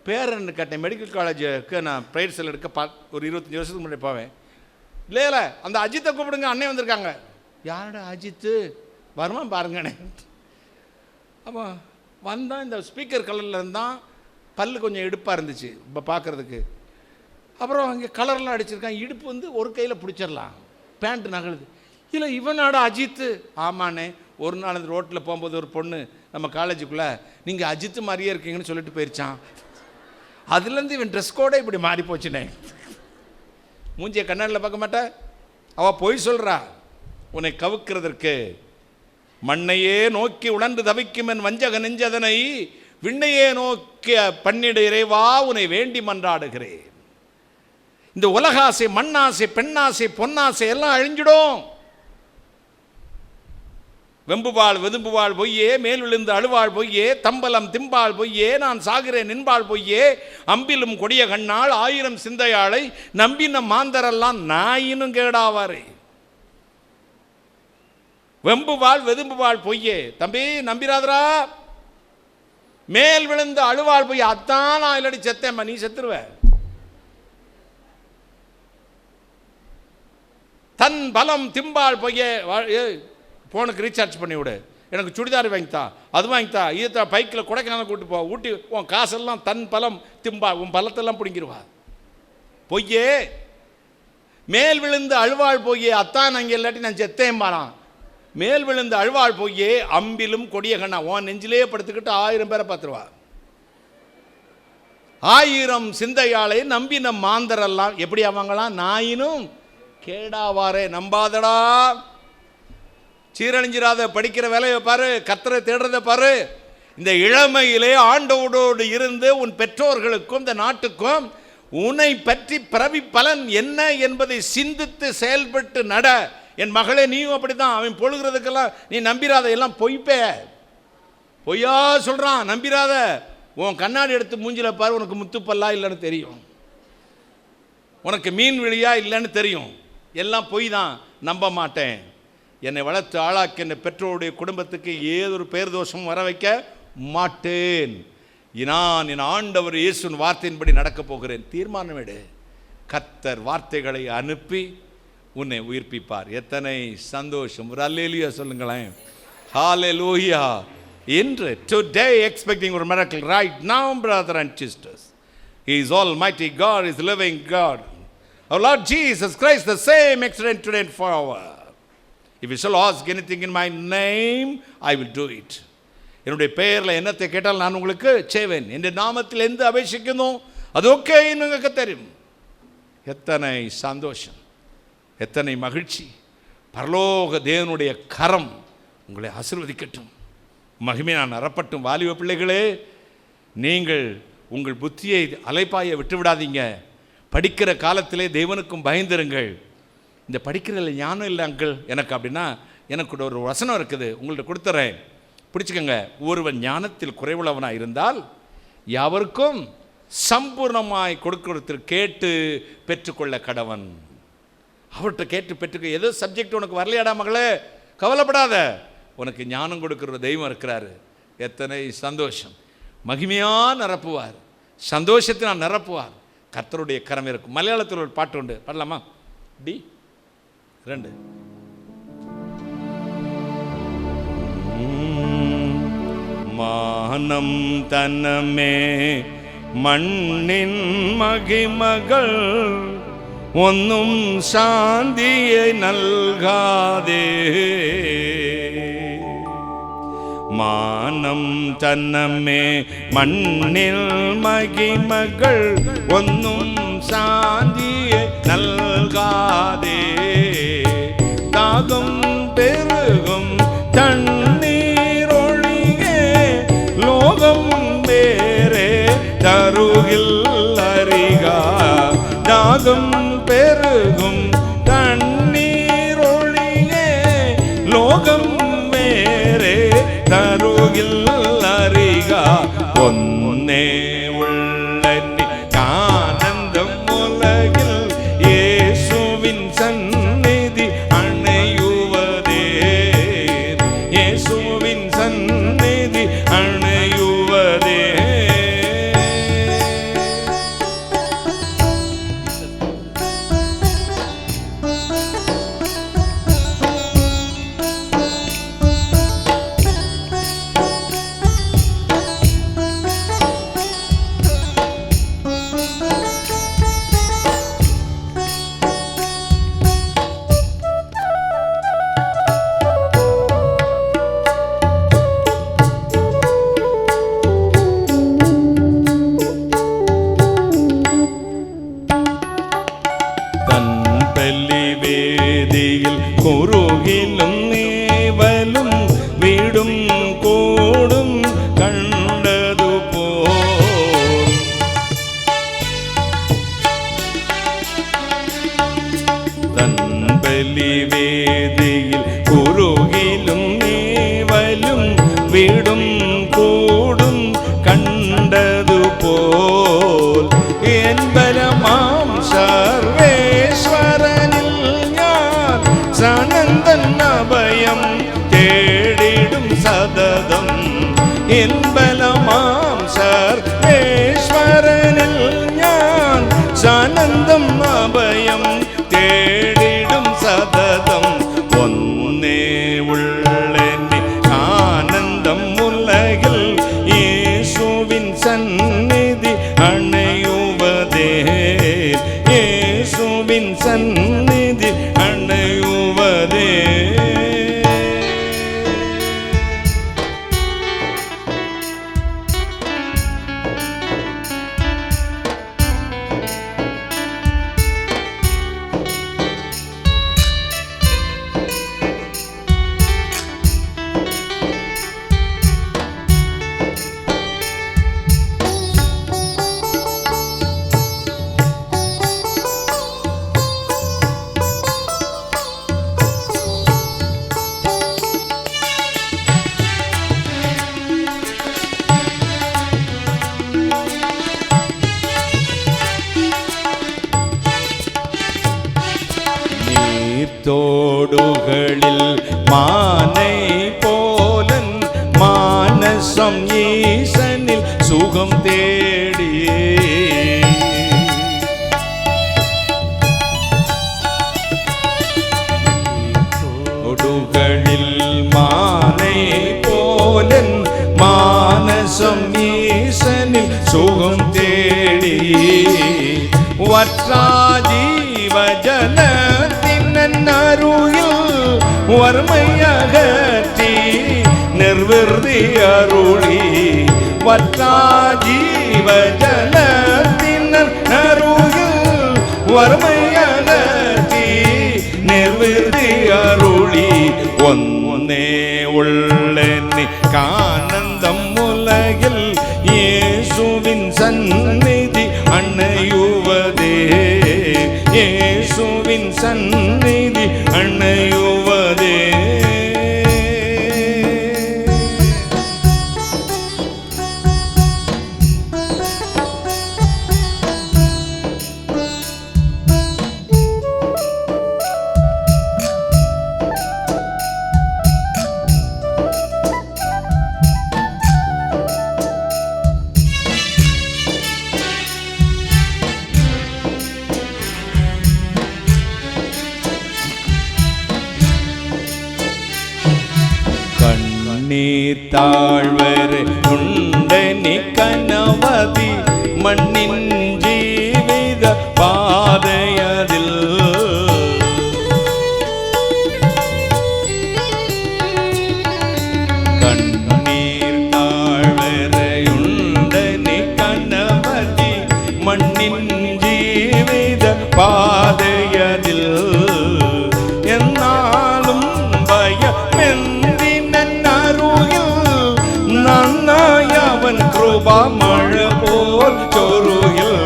பேரன்னு கேட்டேன், மெடிக்கல் காலேஜுக்கு நான் ப்ரைவேட் செல் எடுக்க ஒரு 25 வருஷத்துக்கு முன்னாடி போவேன். இல்லை அந்த அஜித்தை கூப்பிடுங்க, அண்ணே வந்திருக்காங்க. யாரோட அஜித்து வருமா பாருங்கண்ணே. அப்போ வந்தான், இந்த ஸ்பீக்கர் கலரில் இருந்தான், பல்லு கொஞ்சம் எடுப்பாக இருந்துச்சு இப்போ பார்க்குறதுக்கு. அப்புறம் அங்கே கலர்லாம் அடிச்சிருக்கான். இடுப்பு வந்து ஒரு கையில் பிடிச்சிடலாம், பேண்ட்டு நகழுது. இல்லை இவனோட அஜித்து. ஆமாண்ணே. ஒரு நாள் அந்த ரோட்டில் போகும்போது ஒரு பொண்ணு நம்ம காலேஜுக்குள்ளே, நீங்கள் அஜித்து மாதிரியே இருக்கீங்கன்னு சொல்லிட்டு போயிருச்சான். அதுலேருந்து இவன் ட்ரெஸ் கோடே இப்படி மாறி போச்சுனே. மூஞ்சியை கண்ணாடியில் பார்க்க மாட்டேன். அவள் பொய் சொல்கிறா. உன்னை கவுக்கிறதற்கு மண்ணையே நோக்கி உணர்ந்து தவிக்கும் என் வஞ்சக நெஞ்சதனை விண்ணையே நோக்கிய பன்னிடு இறைவா உன்னை வேண்டி மன்றாடுகிறேன். இந்த உலகாசை, மண்ணாசை, பெண்ணாசை, பொன்னாசை எல்லாம் அழிஞ்சிடும். வெம்புவாள் வெதும்புவாள் பொய்யே, மேல் விழுந்து அழுவாள் பொய்யே, தம்பலம் திம்பாள் பொய்யே, நான் சாகிறேன் நின்பாள் பொய்யே, அம்பிலும் கொடிய கண்ணாள் 1000 சிந்தையாளை நம்பின மாந்தரெல்லாம் நாயினும் கேடாவாரே. வெம்புவாள் வெதும்புவாள் பொய்யே. தம்பி நம்பிராதரா. மேல் விழுந்து அழுவாள் பொய்யே. அத்தான் நான் இல்லடி செத்தேம்மா, நீ செத்துருவ. தன் பலம் திம்பாள் பொய்யே. ஃபோனுக்கு ரீசார்ஜ் பண்ணி விடு, எனக்கு சுடிதார் வாங்கித்தா, அது வாங்கித்தா, இது பைக்கில் கொடைக்கானல் கூப்பிட்டு போ, ஊட்டி உன் காசெல்லாம் தன் பலம் திம்பா, உன் பலத்தெல்லாம் பிடிங்கிடுவா. பொய்யே. மேல் விழுந்து அழுவாள் பொய்யே. அத்தான் அங்கே இல்லாட்டி நான் செத்தேம்பாரான். மேல் விழுந்து அழுவாள் பொய்யே, அம்பிலும் கொடிய கண்ணா. உன் நெஞ்சிலே படுத்துக்கிட்டு 1000 பேரை பார்த்துருவா. 1000 சிந்தையாளை நம்பின மாந்தரெல்லாம் எப்படி ஆவாங்களாம்? நாயினும் கேடாவாரே. நம்பாதடா, சீரழிஞ்சிராத, படிக்கிற வேலையை பாரு, கர்த்தரை தேடுறதை பாரு. இந்த இளமையிலே ஆண்டவரோடு இருந்து உன் பெற்றோர்களுக்கும் இந்த நாட்டுக்கும் உன்னை பற்றி பிறவி பலன் என்ன என்பதை சிந்தித்து செயல்பட்டு நட. என் மகளே, நீயும் அப்படிதான். அவன் பொழுகிறதுக்கெல்லாம் நீ நம்பிராத, எல்லாம் பொய்ப்பே, பொய்யா சொல்றான், நம்பிராத. உன் கண்ணாடி எடுத்து மூஞ்சில பாரு, உனக்கு முத்துப்பல்லா இல்லைன்னு தெரியும், உனக்கு மீன் விழியா இல்லைன்னு தெரியும். எல்லாம் பொய் தான். நம்ப மாட்டேன். என்னை வளர்த்து ஆளாக்கின பெற்றோருடைய குடும்பத்துக்கு ஏதொரு பேர் தோஷமும் வர வைக்க மாட்டேன். நான் என் ஆண்டவர் இயேசுவின் வார்த்தையின்படி நடக்கப் போகிறேன். தீர்மானம் எடு. கர்த்தர் வார்த்தைகளை அனுப்பி உன்னை உயிர்ப்பிப்பார். எத்தனை சந்தோஷம்! ஒரு அல்லேலூயா சொல்லுங்களேன். ஹalleluya. இன்று today expecting a miracle right now, brother and sisters. He is almighty God, is living God. Our Lord Jesus Christ, the same yesterday, today and forever. If you shall ask anything in my name, I will do it. என்னுடைய பெயரில் என்னத்தை கேட்டால் நான் உங்களுக்கு செய்வேன். என்ற நாமத்தில் எந்த அபேட்சிக்கணும் அது ஓகே எனக்கு தெரியும். எத்தனை சந்தோஷம், எத்தனை மகிழ்ச்சி. பரலோக தேவனுடைய கரம் உங்களை ஆசீர்வதிக்கட்டும், மகிமையால் நிரப்பட்டும். வாலிப பிள்ளைகளே, நீங்கள் உங்கள் புத்தியை அலைப்பாய விட்டு விடாதீங்க. படிக்கிற காலத்திலே தேவனுக்கும் பயந்துருங்கள். இந்த படிக்கிறதுல ஞானம் இல்லை அங்கிள் எனக்கு அப்படின்னா, எனக்கு ஒரு வசனம் இருக்குது, உங்கள்கிட்ட கொடுத்துறேன், பிடிச்சிக்கங்க. ஒருவன் ஞானத்தில் குறைவுள்ளவனாக இருந்தால் யாவருக்கும் சம்பூர்ணமாய் கொடுக்கிறதுக்கு கேட்டு பெற்றுக்கொள்ள கடவன். அவர்கிட்ட கேட்டு பெற்றுக்க. ஏதோ சப்ஜெக்ட் உனக்கு வரலையாடா மகளே, கவலைப்படாத, உனக்கு ஞானம் கொடுக்குற தெய்வம் இருக்கிறாரு. எத்தனை சந்தோஷம்! மகிமையாக நிரப்புவார், சந்தோஷத்தினால் நிரப்புவார். கர்த்தருடைய கரம் இருக்கும். மலையாளத்தில் ஒரு பாட்டு உண்டு, பாடலாமா? D2 மானம் தன்னமே மண்ணின் மகிமகள் ஒன்னும் சாந்தியை நல்காதே. மானம் தன்னமே மண்ணில் மகிமகள் ஒன்னும் சாந்தியை நல்காதே. தாகம் பெருகும் தண்ணீர் ஒழியே லோகம் வேறே தருகில் அறிகா. தாகம் பெருகும் தண்ணீர் ஒழியே லோகம் வேறே தருகில் அறிகா. ஒன்னே உள்ள ஆனந்தம் உலகில் இயேசுவின் சந்நிதி அணையுவதே. இயேசுவின் சந்நிதி அணையுவதே. வேதியில் குறுகிலும் நீவலும் வீடும் கூடும் கண்டது போல். தன் பலி வேதியில் குறுகிலும் நீவலும் வீடும் கூடும் கண்டது போல். என்பலமாம் சர்வேஸ்வரனில் ஞான் சனந்தன் அபயம் தேடிடும் சததம். என்பலமாம் சர்வேஸ்வரனில் ஞான் சனந்தம் அபயம் தேடிடும் சததம். ஒன்னே உள்ளென்னி ஆனந்தம் உலகில் இயேசுவின் சந்நிதி அணையுவதே. இயேசுவின் சந்நிதி அணையுவதே. நீர்த்தோடுகளில் மானை போலன் மானசம் ஈசனில் சுகம் தேடி தொடுகளில் மானை போலன் மானசம் ஈசனில் சுகம் தேடி வற்றாஜீவஜலத்தின் அருகில் வறுமையகற்றி நிர்விருதி அருளி வற்றாஜீவஜலத்தின் அருகில் வறுமையகற்றி நிர்விருதி அருளி ஒன்னே உள்ளென்னி கானந்தம் உலகில் இயேசுவின் சந்நிதி அணையுவதே இயேசுவின் சந்நிதி அணையுவதே நீர் தாழ்வரு உண்டனி கனவதி மண்ணின் ஜீவித பாதையதில் கண்ணீர் தாழ்வரு உண்டனி கனவதி மண்ணின் ஜீவித பாதையதில் என்னாலும் பயமெந்தி அவன் கிருபா மழை போல் சொருகில்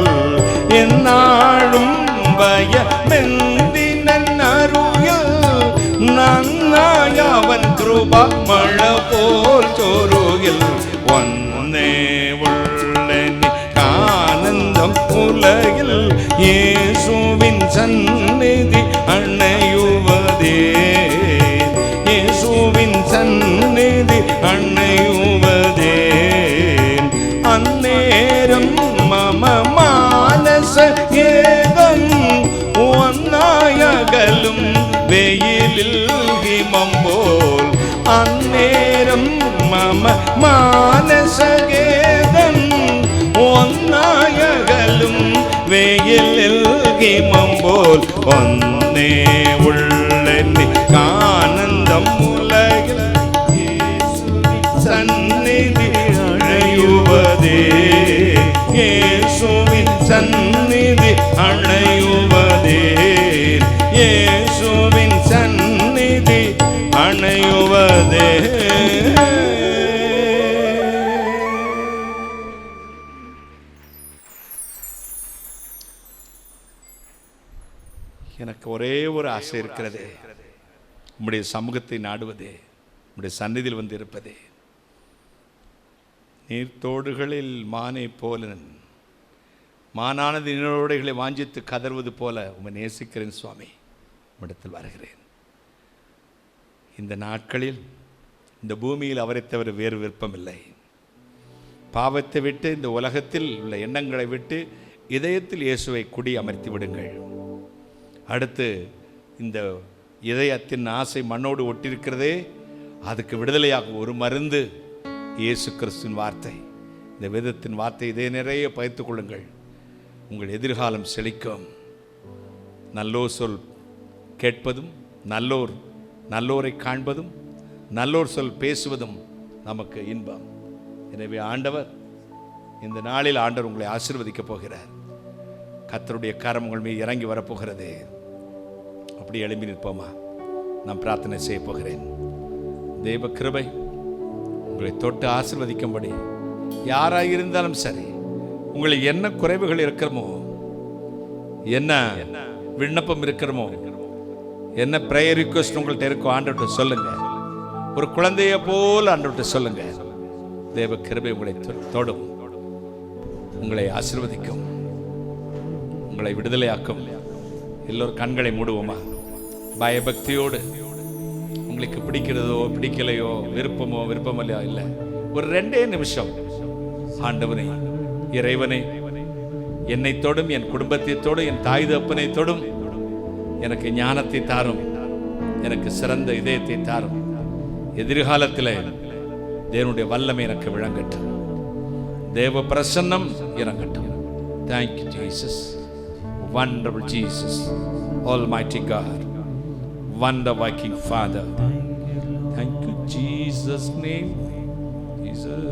என்னாலும் பயமெந்தி நன்னருகில் நன்னாயவன் கிருபா மழை போல் சொருகில் ஒன்னே உள்ளனி ஆனந்தம் உலகில் இயேசுவின் சந்நிதி அணையுவதே இயேசுவின் சந்நிதி அணையுவதே அந்நேரம் மம மானச ஏகம் ஒன்னாயகலும் வெயிலில் ஹிமம் போல் அந்நேரம் மம மானச ஏகம் ஒன்னாயகலும் வெயிலில் ஹிமம் போல் ஒன்னே உள்ளென்னி ஆனந்தம் உலகில் சந்நிதி அணையுவதே இயேசுவின் சந்நிதி அணையுவதே இயேசுவின் சந்நிதி அணையுவதே எனக்கு ஒரே ஒரு ஆசை இருக்கிறதே, உம்முடைய சமூகத்தை நாடுவதே, உம்முடைய சந்நிதியில் வந்து இருப்பதே. நீர்த்தோடுகளில் மானை போலன் மானானது நீரோடைகளை வாஞ்சித்து கதறுவது போல உம்மை நேசிக்கிறேன் சுவாமி, உம்மிடத்தில் வருகிறேன். இந்த நாட்களில் இந்த பூமியில் அவரை தவிர வேறு விருப்பமில்லை. பாவத்தை விட்டு இந்த உலகத்தில் உள்ள எண்ணங்களை விட்டு இதயத்தில் இயேசுவை குடி அமர்த்தி விடுங்கள். அடுத்து இந்த இதயத்தின் ஆசை மண்ணோடு ஒட்டியிருக்கிறதே, அதுக்கு விடுதலையாக ஒரு மருந்து இயேசு கிறிஸ்துவின் வார்த்தை. இந்த வேதத்தின் வார்த்தை இதே நிறைய பயிர்த்து கொள்ளுங்கள். உங்கள் எதிர்காலம் செழிக்கும். நல்லோர் சொல் கேட்பதும் நல்லோரை காண்பதும் நல்லோர் சொல் பேசுவதும் நமக்கு இன்பம். எனவே ஆண்டவர் இந்த நாளில் ஆண்டவர் உங்களை ஆசீர்வதிக்கப் போகிறார். கர்த்தருடைய கரம் உங்கள் மீது இறங்கி வரப்போகிறது. அப்படி எழும்பி நிற்போமா? நான் பிரார்த்தனை செய்ய போகிறேன். தேவ கிருபை உங்களை தொட்டு ஆசீர்வதிக்கும்படி யாராக இருந்தாலும் சரி, உங்களுக்கு என்ன குறைவுகள் இருக்கிறமோ, என்ன விண்ணப்பம் இருக்கிறமோ, என்ன பிரேயர் ரிக்வெஸ்ட் உங்கள்கிட்ட இருக்கோ ஆண்டவர்கிட்ட சொல்லுங்க. ஒரு குழந்தைய போல் ஆண்டவர்கிட்ட சொல்லுங்க. தேவ கிருபை உங்களை தொடும், உங்களை ஆசீர்வதிக்கும், உங்களை விடுதலையாக்கும். எல்லோரும் கண்களை மூடுவோமா? பயபக்தியோடு உங்களுக்கு பிடிக்கிறதோ பிடிக்கலையோ விருப்பமோ விருப்பமில்லையோ இல்லை, ஒரு 2 நிமிஷம் ஆண்டவனே, இறைவனே, என்னை தொடும், என் குடும்பத்தை தொடும், என் தாய் தகப்பனை தொடும், எனக்கு ஞானத்தை தாரும், எனக்கு சிறந்த இதயத்தை தாரும், எதிர்காலத்தில் தேவனுடைய வல்லமை எனக்கு விளங்கட்டும், தேவ பிரசன்னம் இறங்கட்டும். Thank you Jesus, wonderful Jesus, Almighty God, wonder working Father. Thank you Jesus name, Jesus.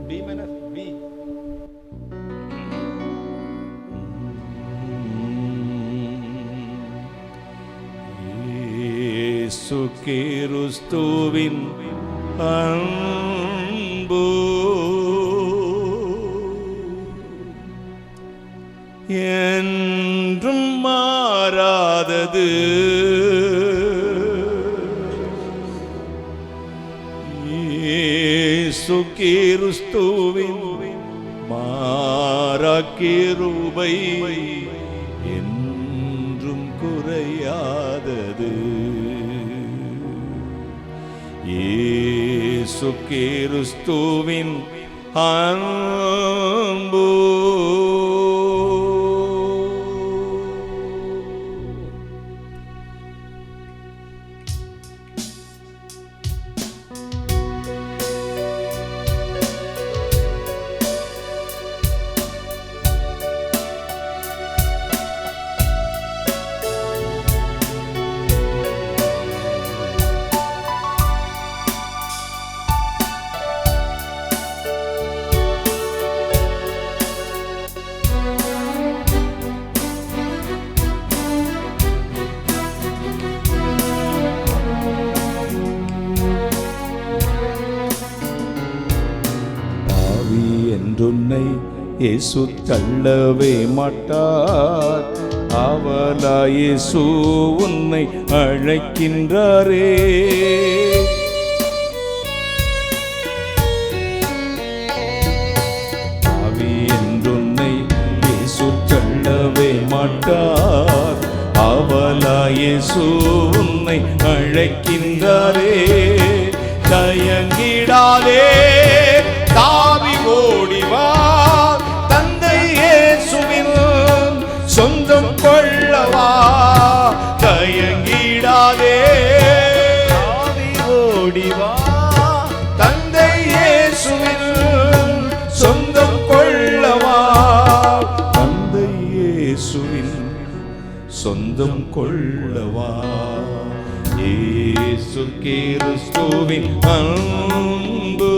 Be man, be. இயேசு கிறிஸ்துவின் அன்பு என்றும் மாறாதது, இயேசு கிறிஸ்துவின் மாறா கிருபை என்றும் குறையாதது, இயேசு கிறிஸ்துவின் அன்பு என்றுன்னை இயேசு தள்ளவே மாட்டார், அவளா இயேசு உன்னை அழைக்கின்றாரே. பாவி என்றுன்னை இயேசு தள்ளவே மாட்டார், அவளா இயேசு உன்னை அழைக்கின்றாரே. தயங்கிடாதே, தாவி ஓடிவா, தந்தை இயேசுவின் சொந்தம் கொள்ளவா. தயங்கிடாதே, தாவி ஓடிவா, தந்தை இயேசுவின் சொந்தம் கொள்ளவா. தந்தை இயேசுவின் சொந்தம் கொள்ளவா. இயேசு கிறிஸ்துவின் அன்பு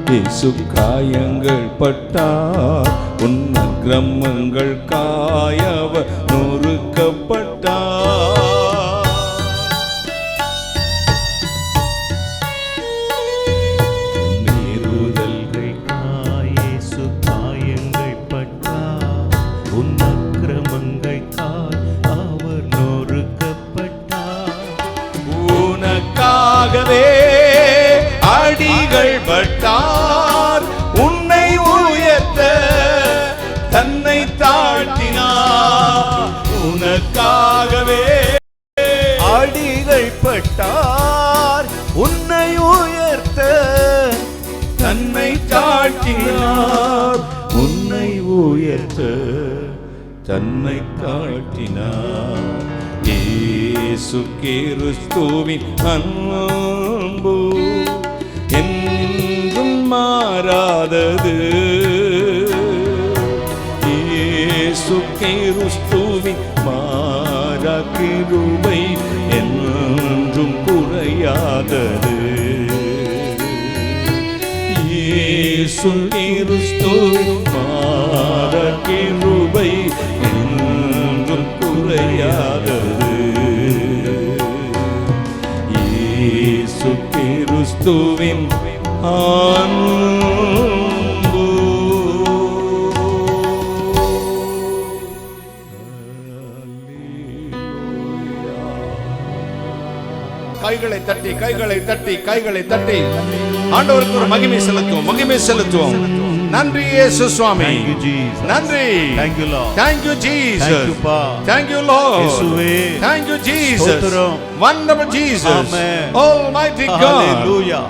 இயேசு காயங்கள் பட்டார், உன் அக்கிரமங்கள் காயவ நொறுக்கப்பட்டார். மீறுதல்கள் இயேசு காயங்கள் பட்டார், உன் அக்கிரமங்கள் காய் அவர் நொறுக்கப்பட்டார். உனக்காகவே அடிகள் பட்டார், உன்னை உயர்த்த தன்னை தாழ்த்தினார். உனக்காகவே அடிகள் பட்டார், உன்னை உயர்த்த தன்னை தாழ்த்தினார். உன்னை உயர்த்த தன்னை தாழ்த்தினார். இயேசு கிறிஸ்துவின் அன்பு என்றும் மாறாதது. இயேசு கிறிஸ்துவின் மாறா கிருபை என்றும் குறையாதது. இயேசு கிறிஸ்துவின் மாறா கிருபை என்றும் குறையாதது. இயேசு கிறிஸ்துவின் கைகளை தட்டி கைகளை தட்டி கைகளை தட்டி ஆண்டவருக்கு ஒரு மகிமை செலுத்துவோம், மகிமை செலுத்துவோம். நன்றி இயேசு சுவாமி, நன்றி. Thank you Lord, thank you Jesus, thank you Lord, thank you Jesus, wonderful Jesus, almighty God,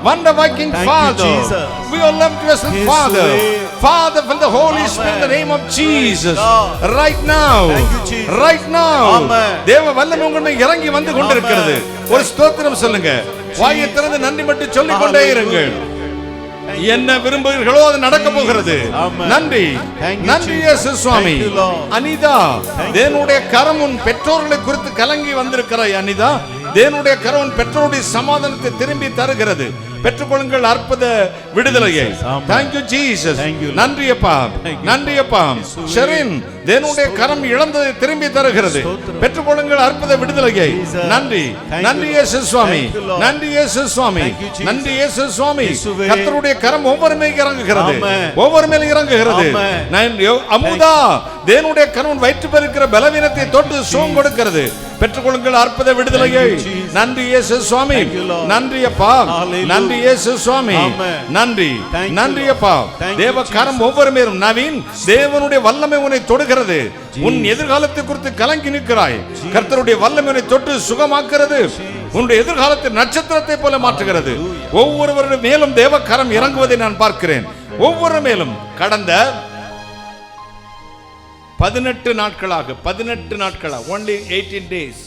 wonder working Father, we all love to listen Father, Father from the Holy Spirit in the name of Jesus, right now, right now, தேவ வல்லமை உங்கள் மேல் இறங்கி வந்து கொண்டிருக்கிறது. ஒரு ஸ்தோத்திரம் சொல்லுங்க, வாயை திறந்து நன்றி மட்டும் சொல்லிக் கொண்டே இருங்கள். என்ன விரும்புகிறீர்களோ அது நடக்க போகிறது. நன்றி, நன்றி இயேசு சுவாமி. அனிதா, தேவனுடைய கரம் உன் பெற்றோர்களை குறித்து கலங்கி வந்திருக்கிறாய். அனிதா, தேவனுடைய கரம் உன் பெற்றோருடைய சமாதானத்தை திரும்பி தருகிறது. பெற்றுக்கொள்ளுங்கள் அற்புத விடுதலையை. Thank you Jesus, நன்றி அப்பா, நன்றி அப்பா. ஷெரின், தேவனுடைய கரம் இழந்ததை திரும்பி தருகிறது. பெற்றுக்கொள்ளுங்கள் அற்புத விடுதலையை. நன்றி, நன்றி இயேசு சுவாமி, நன்றி இயேசு சுவாமி, நன்றி இயேசு சுவாமி. கர்த்தருடைய கரம் ஒவ்வொரு மேல் இறங்குகிறது, ஒவ்வொரு மேல் இறங்குகிறது. அமுதா, தேவனுடைய கரம் வயிற்று பெருக்கிற பலவீனத்தை தொட்டு சுகம் கொடுக்கிறது. பெற்றுக்கொள்ளுங்கள் அற்புத விடுதலையை. நன்றி இயேசு சுவாமி, நன்றி அப்பா, நன்றி இயேசு சுவாமி, நன்றி, நன்றி அப்பா. தேவ கரம் ஒவ்வொரு மேலும். நவீன், தேவனுடைய வல்லமை உன்னை தொடுகிறது. உன் எதிர்காலத்தை குறித்து கலங்கி நிற்கிறாய். கர்த்தருடைய வல்லமை உன்னை தொட்டு சுகமாக்குறது. உன்னுடைய எதிர்காலத்தை நட்சத்திரத்தை போல மாற்றுகிறது. ஒவ்வொருவருடைய மேலும் தேவ கரம் இறங்குவதை நான் பார்க்கிறேன். ஒவ்வொரு மேலும் கடந்த 18 நாட்களாக, 18 நாட்களாக, only 18 days,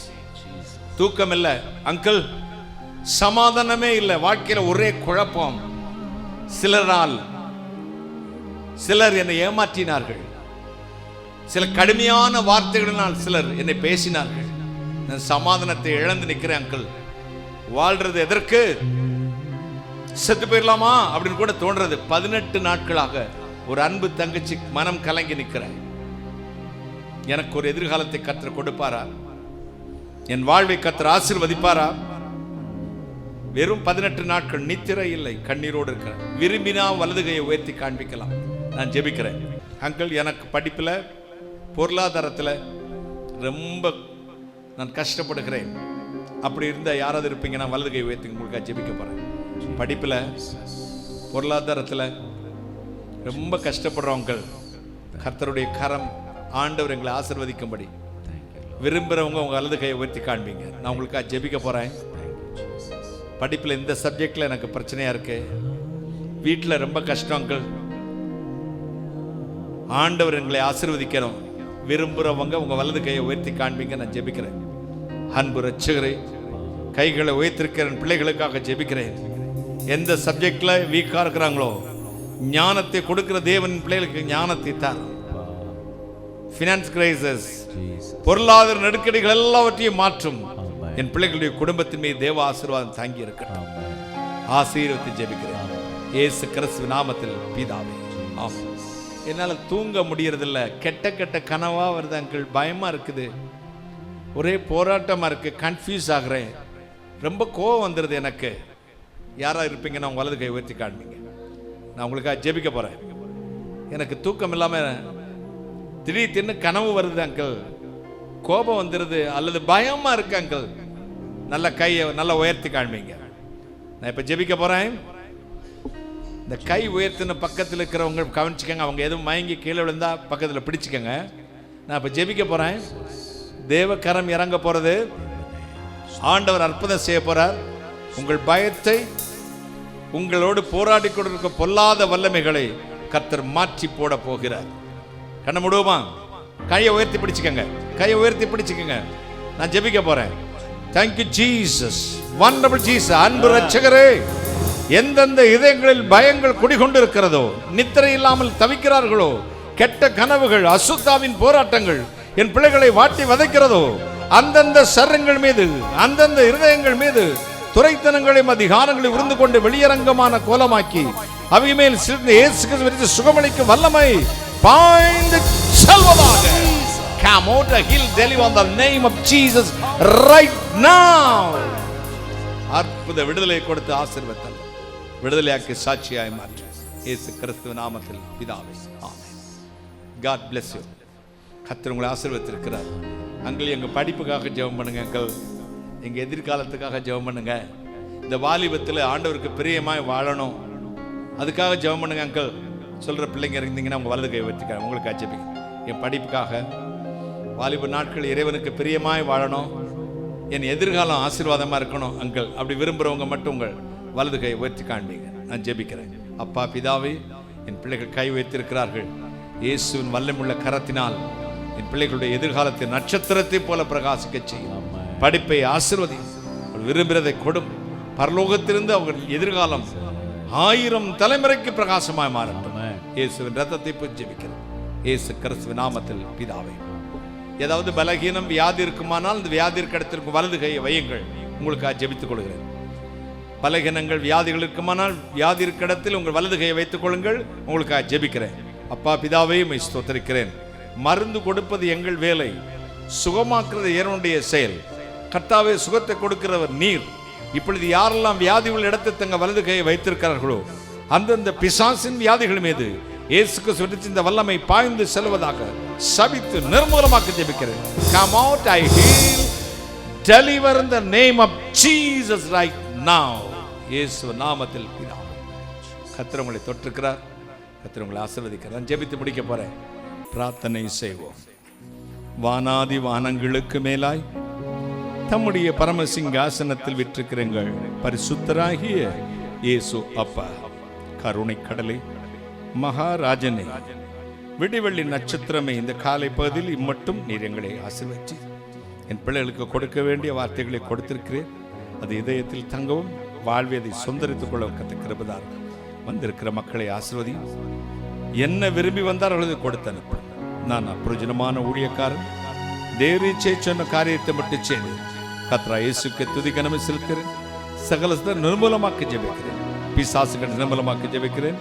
தூக்கம் இல்லை அங்கிள், சமாதானமே இல்லை, வாழ்க்கையில ஒரே குழப்பம். சிலர் என்னை ஏமாற்றினார்கள். சில கடுமையான வார்த்தைகளினால் சிலர் என்னை பேசினார்கள். நான் சமாதானத்தை இழந்து நிற்கிறேன் அங்கிள். வாழ்றது எதற்கு? செத்து போயிடலாமா அப்படின்னு கூட தோன்றது. 18 நாட்களாக ஒரு அன்பு தங்கச்சி மனம் கலங்கி நிற்கிறேன். எனக்கு ஒரு எதிர்காலத்தை கர்த்தர் கொடுப்பாரா? என் வாழ்வை கர்த்தர் ஆசீர்வதிப்பாரா? வெறும் 18 நாட்கள், நித்திரை இல்லை, கண்ணீரோடு இருக்கிறேன். விரும்பினா வலதுகையை உயர்த்தி காண்பிக்கலாம். நான் ஜெபிக்கிறேன். அங்கிள், எனக்கு படிப்பில் பொருளாதாரத்தில் ரொம்ப நான் கஷ்டப்படுகிறேன். அப்படி இருந்தால் யாராவது இருப்பீங்க, நான் வலதுகை உயர்த்தி உங்களுக்காக ஜெபிக்க போகிறேன். படிப்பில் பொருளாதாரத்தில் ரொம்ப கஷ்டப்படுறவங்க, கர்த்தருடைய கரம், ஆண்டவர் எங்களை ஆசீர்வதிக்கும்படி விரும்புகிறவங்க உங்கள் வலது கையை உயர்த்தி காண்பீங்க. நான் உங்களுக்காக ஜெபிக்க போகிறேன். படிப்பில் இந்த சப்ஜெக்டில் எனக்கு பிரச்சனையாக இருக்கு, வீட்டில் ரொம்ப கஷ்டங்கள், ஆண்டவர் எங்களை ஆசீர்வதிக்கணும் விரும்புகிறவங்க உங்கள் வலது கையை உயர்த்தி காண்பீங்க. நான் ஜெபிக்கிறேன். அன்பு ரட்சகரே, கைகளை உயர்த்திருக்கிற பிள்ளைகளுக்காக ஜெபிக்கிறேன். எந்த சப்ஜெக்டில் வீக்காக இருக்கிறாங்களோ ஞானத்தை கொடுக்கிற தேவன் பிள்ளைகளுக்கு ஞானத்தை தார். ஃபினான்ஸ் கிரைசிஸ், பொருளாதார நெருக்கடிகள் எல்லாவற்றையும் மாற்றும். என் பிள்ளைகளுடைய குடும்பத்தின் மீது தேவ ஆசீர்வாதம் தாங்கி இருக்கட்டும். ஆசீர்வதித்து ஜெபிக்கிறேன் இயேசு கிறிஸ்துவின் நாமத்தில் பிதாவே, ஆமென். என்னால் தூங்க முடியறதில்ல, கெட்ட கெட்ட கனவா வருது அங்கிள், பயமா இருக்குது, ஒரே போராட்டமா இருக்கு, கன்ஃபியூஸ் ஆகுறேன், ரொம்ப கோவம் வந்துடுது எனக்கு. யாரா இருப்பீங்க? நான் உங்க வலது கை உயர்த்தி காண்பீங்க. நான் உங்களுக்காக ஜெபிக்க போறேன். எனக்கு தூக்கம் இல்லாம திடீர்னு கனவு வருது அங்கிள், கோபம் வந்துடுது, அல்லது பயமா இருக்கு அங்கிள். நல்ல கையை நல்லா உயர்த்தி காண்பீங்க. நான் இப்ப ஜெபிக்க போறேன். இந்த கை உயர்த்தின பக்கத்தில் இருக்கிறவங்க கவனிச்சுக்கங்க. அவங்க எதுவும் மயங்கி கீழே விழுந்தா பக்கத்தில் பிடிச்சிக்கங்க. நான் இப்ப ஜெபிக்க போறேன். தேவ கரம் இறங்க போறது, ஆண்டவர் அற்புதம் செய்ய போறார். உங்கள் பயத்தை, உங்களோடு போராடி கொண்டிருக்க பொல்லாத வல்லமைகளை கர்த்தர் மாற்றி போட போகிறார். கண்ண முடுவோமா? கையை உயர்த்தி பிடிச்சுக்கங்க, கையை உயர்த்தி பிடிச்சுக்கங்க. நான் ஜெபிக்க போறேன். Thank you Jesus, wonderful Jesus. அன்பு ரட்சகரே, எந்தெந்த இதயங்களில் பயங்கள் குடிகொண்டு இருக்கிறதோ, நித்திரை இல்லாமல் தவிக்கிறார்களோ, கெட்ட கனவுகள், அசுத்தாவின் போராட்டங்கள் என் பிள்ளைகளை வாட்டி வதைக்கிறதோ, அந்தந்த சரங்கள் மீது, அந்தந்த இருதயங்கள் மீது துரைத்தனங்களையும் அதிகாரங்களை உருந்து கொண்டு வெளியரங்கமான கோலமாக்கி அவை மேல் சுகமளிக்கும் வல்லமை பாய்ந்து செல்வதாக. Come out the hill, deliver on the name of Jesus right now. அற்புத விடுதலை கொடுத்து ஆசீர்வதித்தார். விடுதலையாக்கி சாட்சியாய் மாற்று இயேசு கிறிஸ்துவ நாமத்தில் பிதாவே, ஆமென். God bless you. கர்த்தர் உங்களை ஆசீர்வதித்திருக்கிறார். அங்கிள் எங்கள் படிப்புக்காக ஜெபம் பண்ணுங்க, அங்கிள் எங்கள் எதிர்காலத்துக்காக ஜெபம் பண்ணுங்க, இந்த வாலிபத்தில் ஆண்டவருக்கு பிரியமாய் வாழணும் அதுக்காக ஜெபம் பண்ணுங்க அங்கிள் சொல்கிற பிள்ளைங்க இருந்தீங்கன்னா உங்கள் வலது கை வச்சுக்க உங்களுக்கு ஜெபிங்க. என் படிப்புக்காக, வாலிப நாட்கள் இறைவனுக்கு பிரியமாய் வாழணும், என் எதிர்காலம் ஆசீர்வாதமாக இருக்கணும் அங்கிள் அப்படி விரும்புகிறவங்க மட்டும் உங்கள் வலது கை உயர்த்தி காண்பீங்க. நான் ஜெபிக்கிறேன். அப்பா பிதாவே, என் பிள்ளைகள் கை வைத்திருக்கிறார்கள். இயேசுவின் வல்லமுள்ள கரத்தினால் என் பிள்ளைகளுடைய எதிர்காலத்தை நட்சத்திரத்தை போல பிரகாசிக்க செய்யும். படிப்பை ஆசீர்வதி, விரும்புகிறதை கொடும். பரலோகத்திலிருந்து அவர்கள் எதிர்காலம் 1000 தலைமுறைக்கு பிரகாசமாய் மாறட்டும். இயேசுவின் ரத்தத்தை ஜெபிக்கிறேன் இயேசு கிறிஸ்துவின் நாமத்தில் பிதாவே. ஏதாவது பலகீனம் வியாதி இருக்குமானால் இந்த வியாதிற்கு இடத்திற்கு வலது கையை வையுங்கள். உங்களுக்கு ஜெபித்துக் கொள்கிறேன். பலகீனங்கள் வியாதிகள் இருக்குமானால் வியாதி இருக்க இடத்தில் உங்கள் வலது கையை வைத்துக் கொள்ளுங்கள். உங்களுக்கு ஜெபிக்கிறேன். அப்பா பிதாவே, உம்மை ஸ்தோத்திரிக்கிறேன். மருந்து கொடுப்பது எங்கள் வேலை, சுகமாக்குறது இறைவனுடைய செயல். கர்த்தாவே, சுகத்தை கொடுக்கிறவர் நீர். இப்பொழுது யாரெல்லாம் வியாதி உள்ள இடத்தை தங்க வலது கையை வைத்திருக்கிறார்களோ அந்தந்த பிசாசின் வியாதிகள் மீது இயேசுக்கு சொல்லிச்சு இந்த வல்லமை பாய்ந்து செல்வதாக சபித்து நிர்மூலமாக்க ஜெபிக்கிறேன். Come out, I heal, deliver in the name of Jesus right now. இயேசு நாமத்தில் பிதாவே. கர்த்தர் உங்களை தொட்டிருக்கிறார். கர்த்தர் உங்களை ஆசீர்வதிக்கிறார். நான் ஜெபித்து முடிக்க போறேன். பிரார்த்தனை செய்வோம். வானாதி வானங்களுக்கு மேலாய் தம்முடைய பரமசிங்காசனத்தில் விற்றிருக்கிறங்கள் பரிசுத்தராகிய இயேசு அப்பா, கருணை கடலை, மகாராஜனே, விடிவெள்ளி நட்சத்திரமே, இந்த காலை பகுதியில் இம்மட்டும் நீர் எங்களை ஆசீர்வதித்து என் பிள்ளைகளுக்கு கொடுக்க வேண்டிய வார்த்தைகளை கொடுத்திருக்கிறேன். அது இதயத்தில் தங்கவும் வாழ்வியதை சொந்தரித்துக் கொள்ள கற்றுக்கிறதார். வந்திருக்கிற மக்களை ஆசீர்வதி. என்ன விரும்பி வந்தார்கள் கொடுத்து அனுப்ப. நான் அப்பிரயோஜனமான ஊழியக்காரன், தேவரீச்சை சொன்ன காரியத்தை மட்டும் செய்து கர்த்தரா இயேசுக்கு துதி கனமை செலுத்துகிறேன். சகலத்தை நிர்மூலமாக்க ஜெபிக்கிறேன். பிசாசுகள் நிர்மூலமாக்க ஜெபிக்கிறேன்.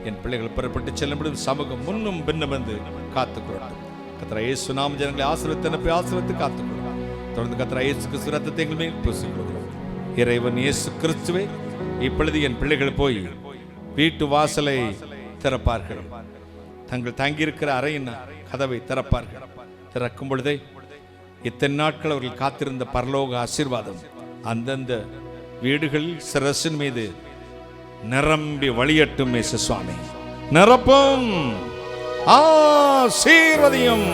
என் பிள்ளைகள் புறப்பட்டு செல்லும்படி சமூகம் முன்னும் பின்னும் வந்து காத்துக்கொள்ளட்டும். கர்த்தரா இயேசு நாம ஜனங்களை ஆசீர்வதித்து அனுப்பி ஆசீர்வதித்து காத்துக்கொள்ளும். தொடர்ந்து கர்த்தரா இயேசு கிறிஸ்து ரத்தத்தை எங்கள் மேல் பூசிக்கொள்கிறோம். இறைவன் இயேசு கிறிஸ்துவே, இப்பொழுது என் பிள்ளைகள் போய் வீட்டு வாசலை திறப்பார்கள். தங்கள் தங்கியிருக்கிற அறையின் கதவை திறப்பார்கள். திறக்கும் பொழுதே இத்தனை நாட்கள் அவர்கள் காத்திருந்த பரலோக ஆசீர்வாதம் அந்தந்த வீடுகளில் சிரசின் மீது நிரம்பி வழியட்டும். இயேசு சுவாமி நிரப்பும், ஆசீர்வதியும்,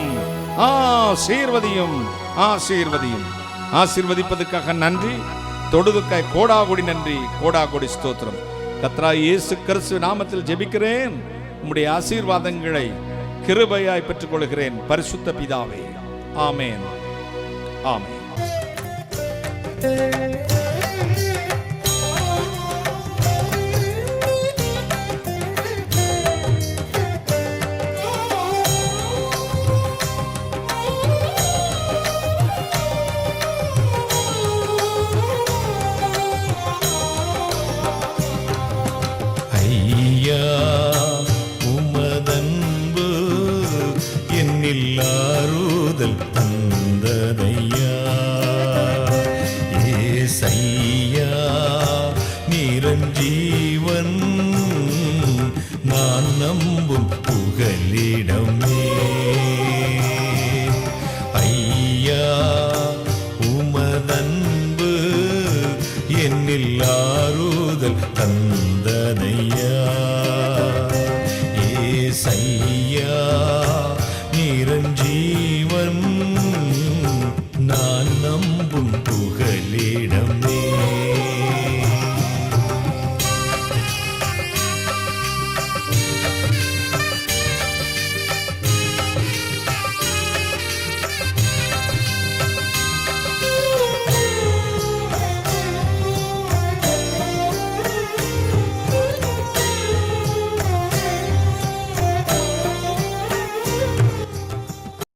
ஆசீர்வதியும், ஆசீர்வதியும். ஆசீர்வதிப்பதற்காக நன்றி, தொடுதுக்காய் கோடாகோடி நன்றி, கோடாகோடி ஸ்தோத்திரம். கர்த்தராகிய இயேசு கிறிஸ்து நாமத்தில் ஜெபிக்கிறேன். உம்முடைய ஆசீர்வாதங்களை கிருபையாய் பெற்றுக் கொள்கிறேன் பரிசுத்த பிதாவே. ஆமென், ஆமென். ஆறுதல் தந்ததையா ஏசையா, நிரஞ்சீவன் நான் நம்பும் புகலிடமே. ஐயா, உமதன்பு என்னில் ஆறுதல் தந்ததையா ஏசையா, நிரஞ்சீவன் நான் நம்பும்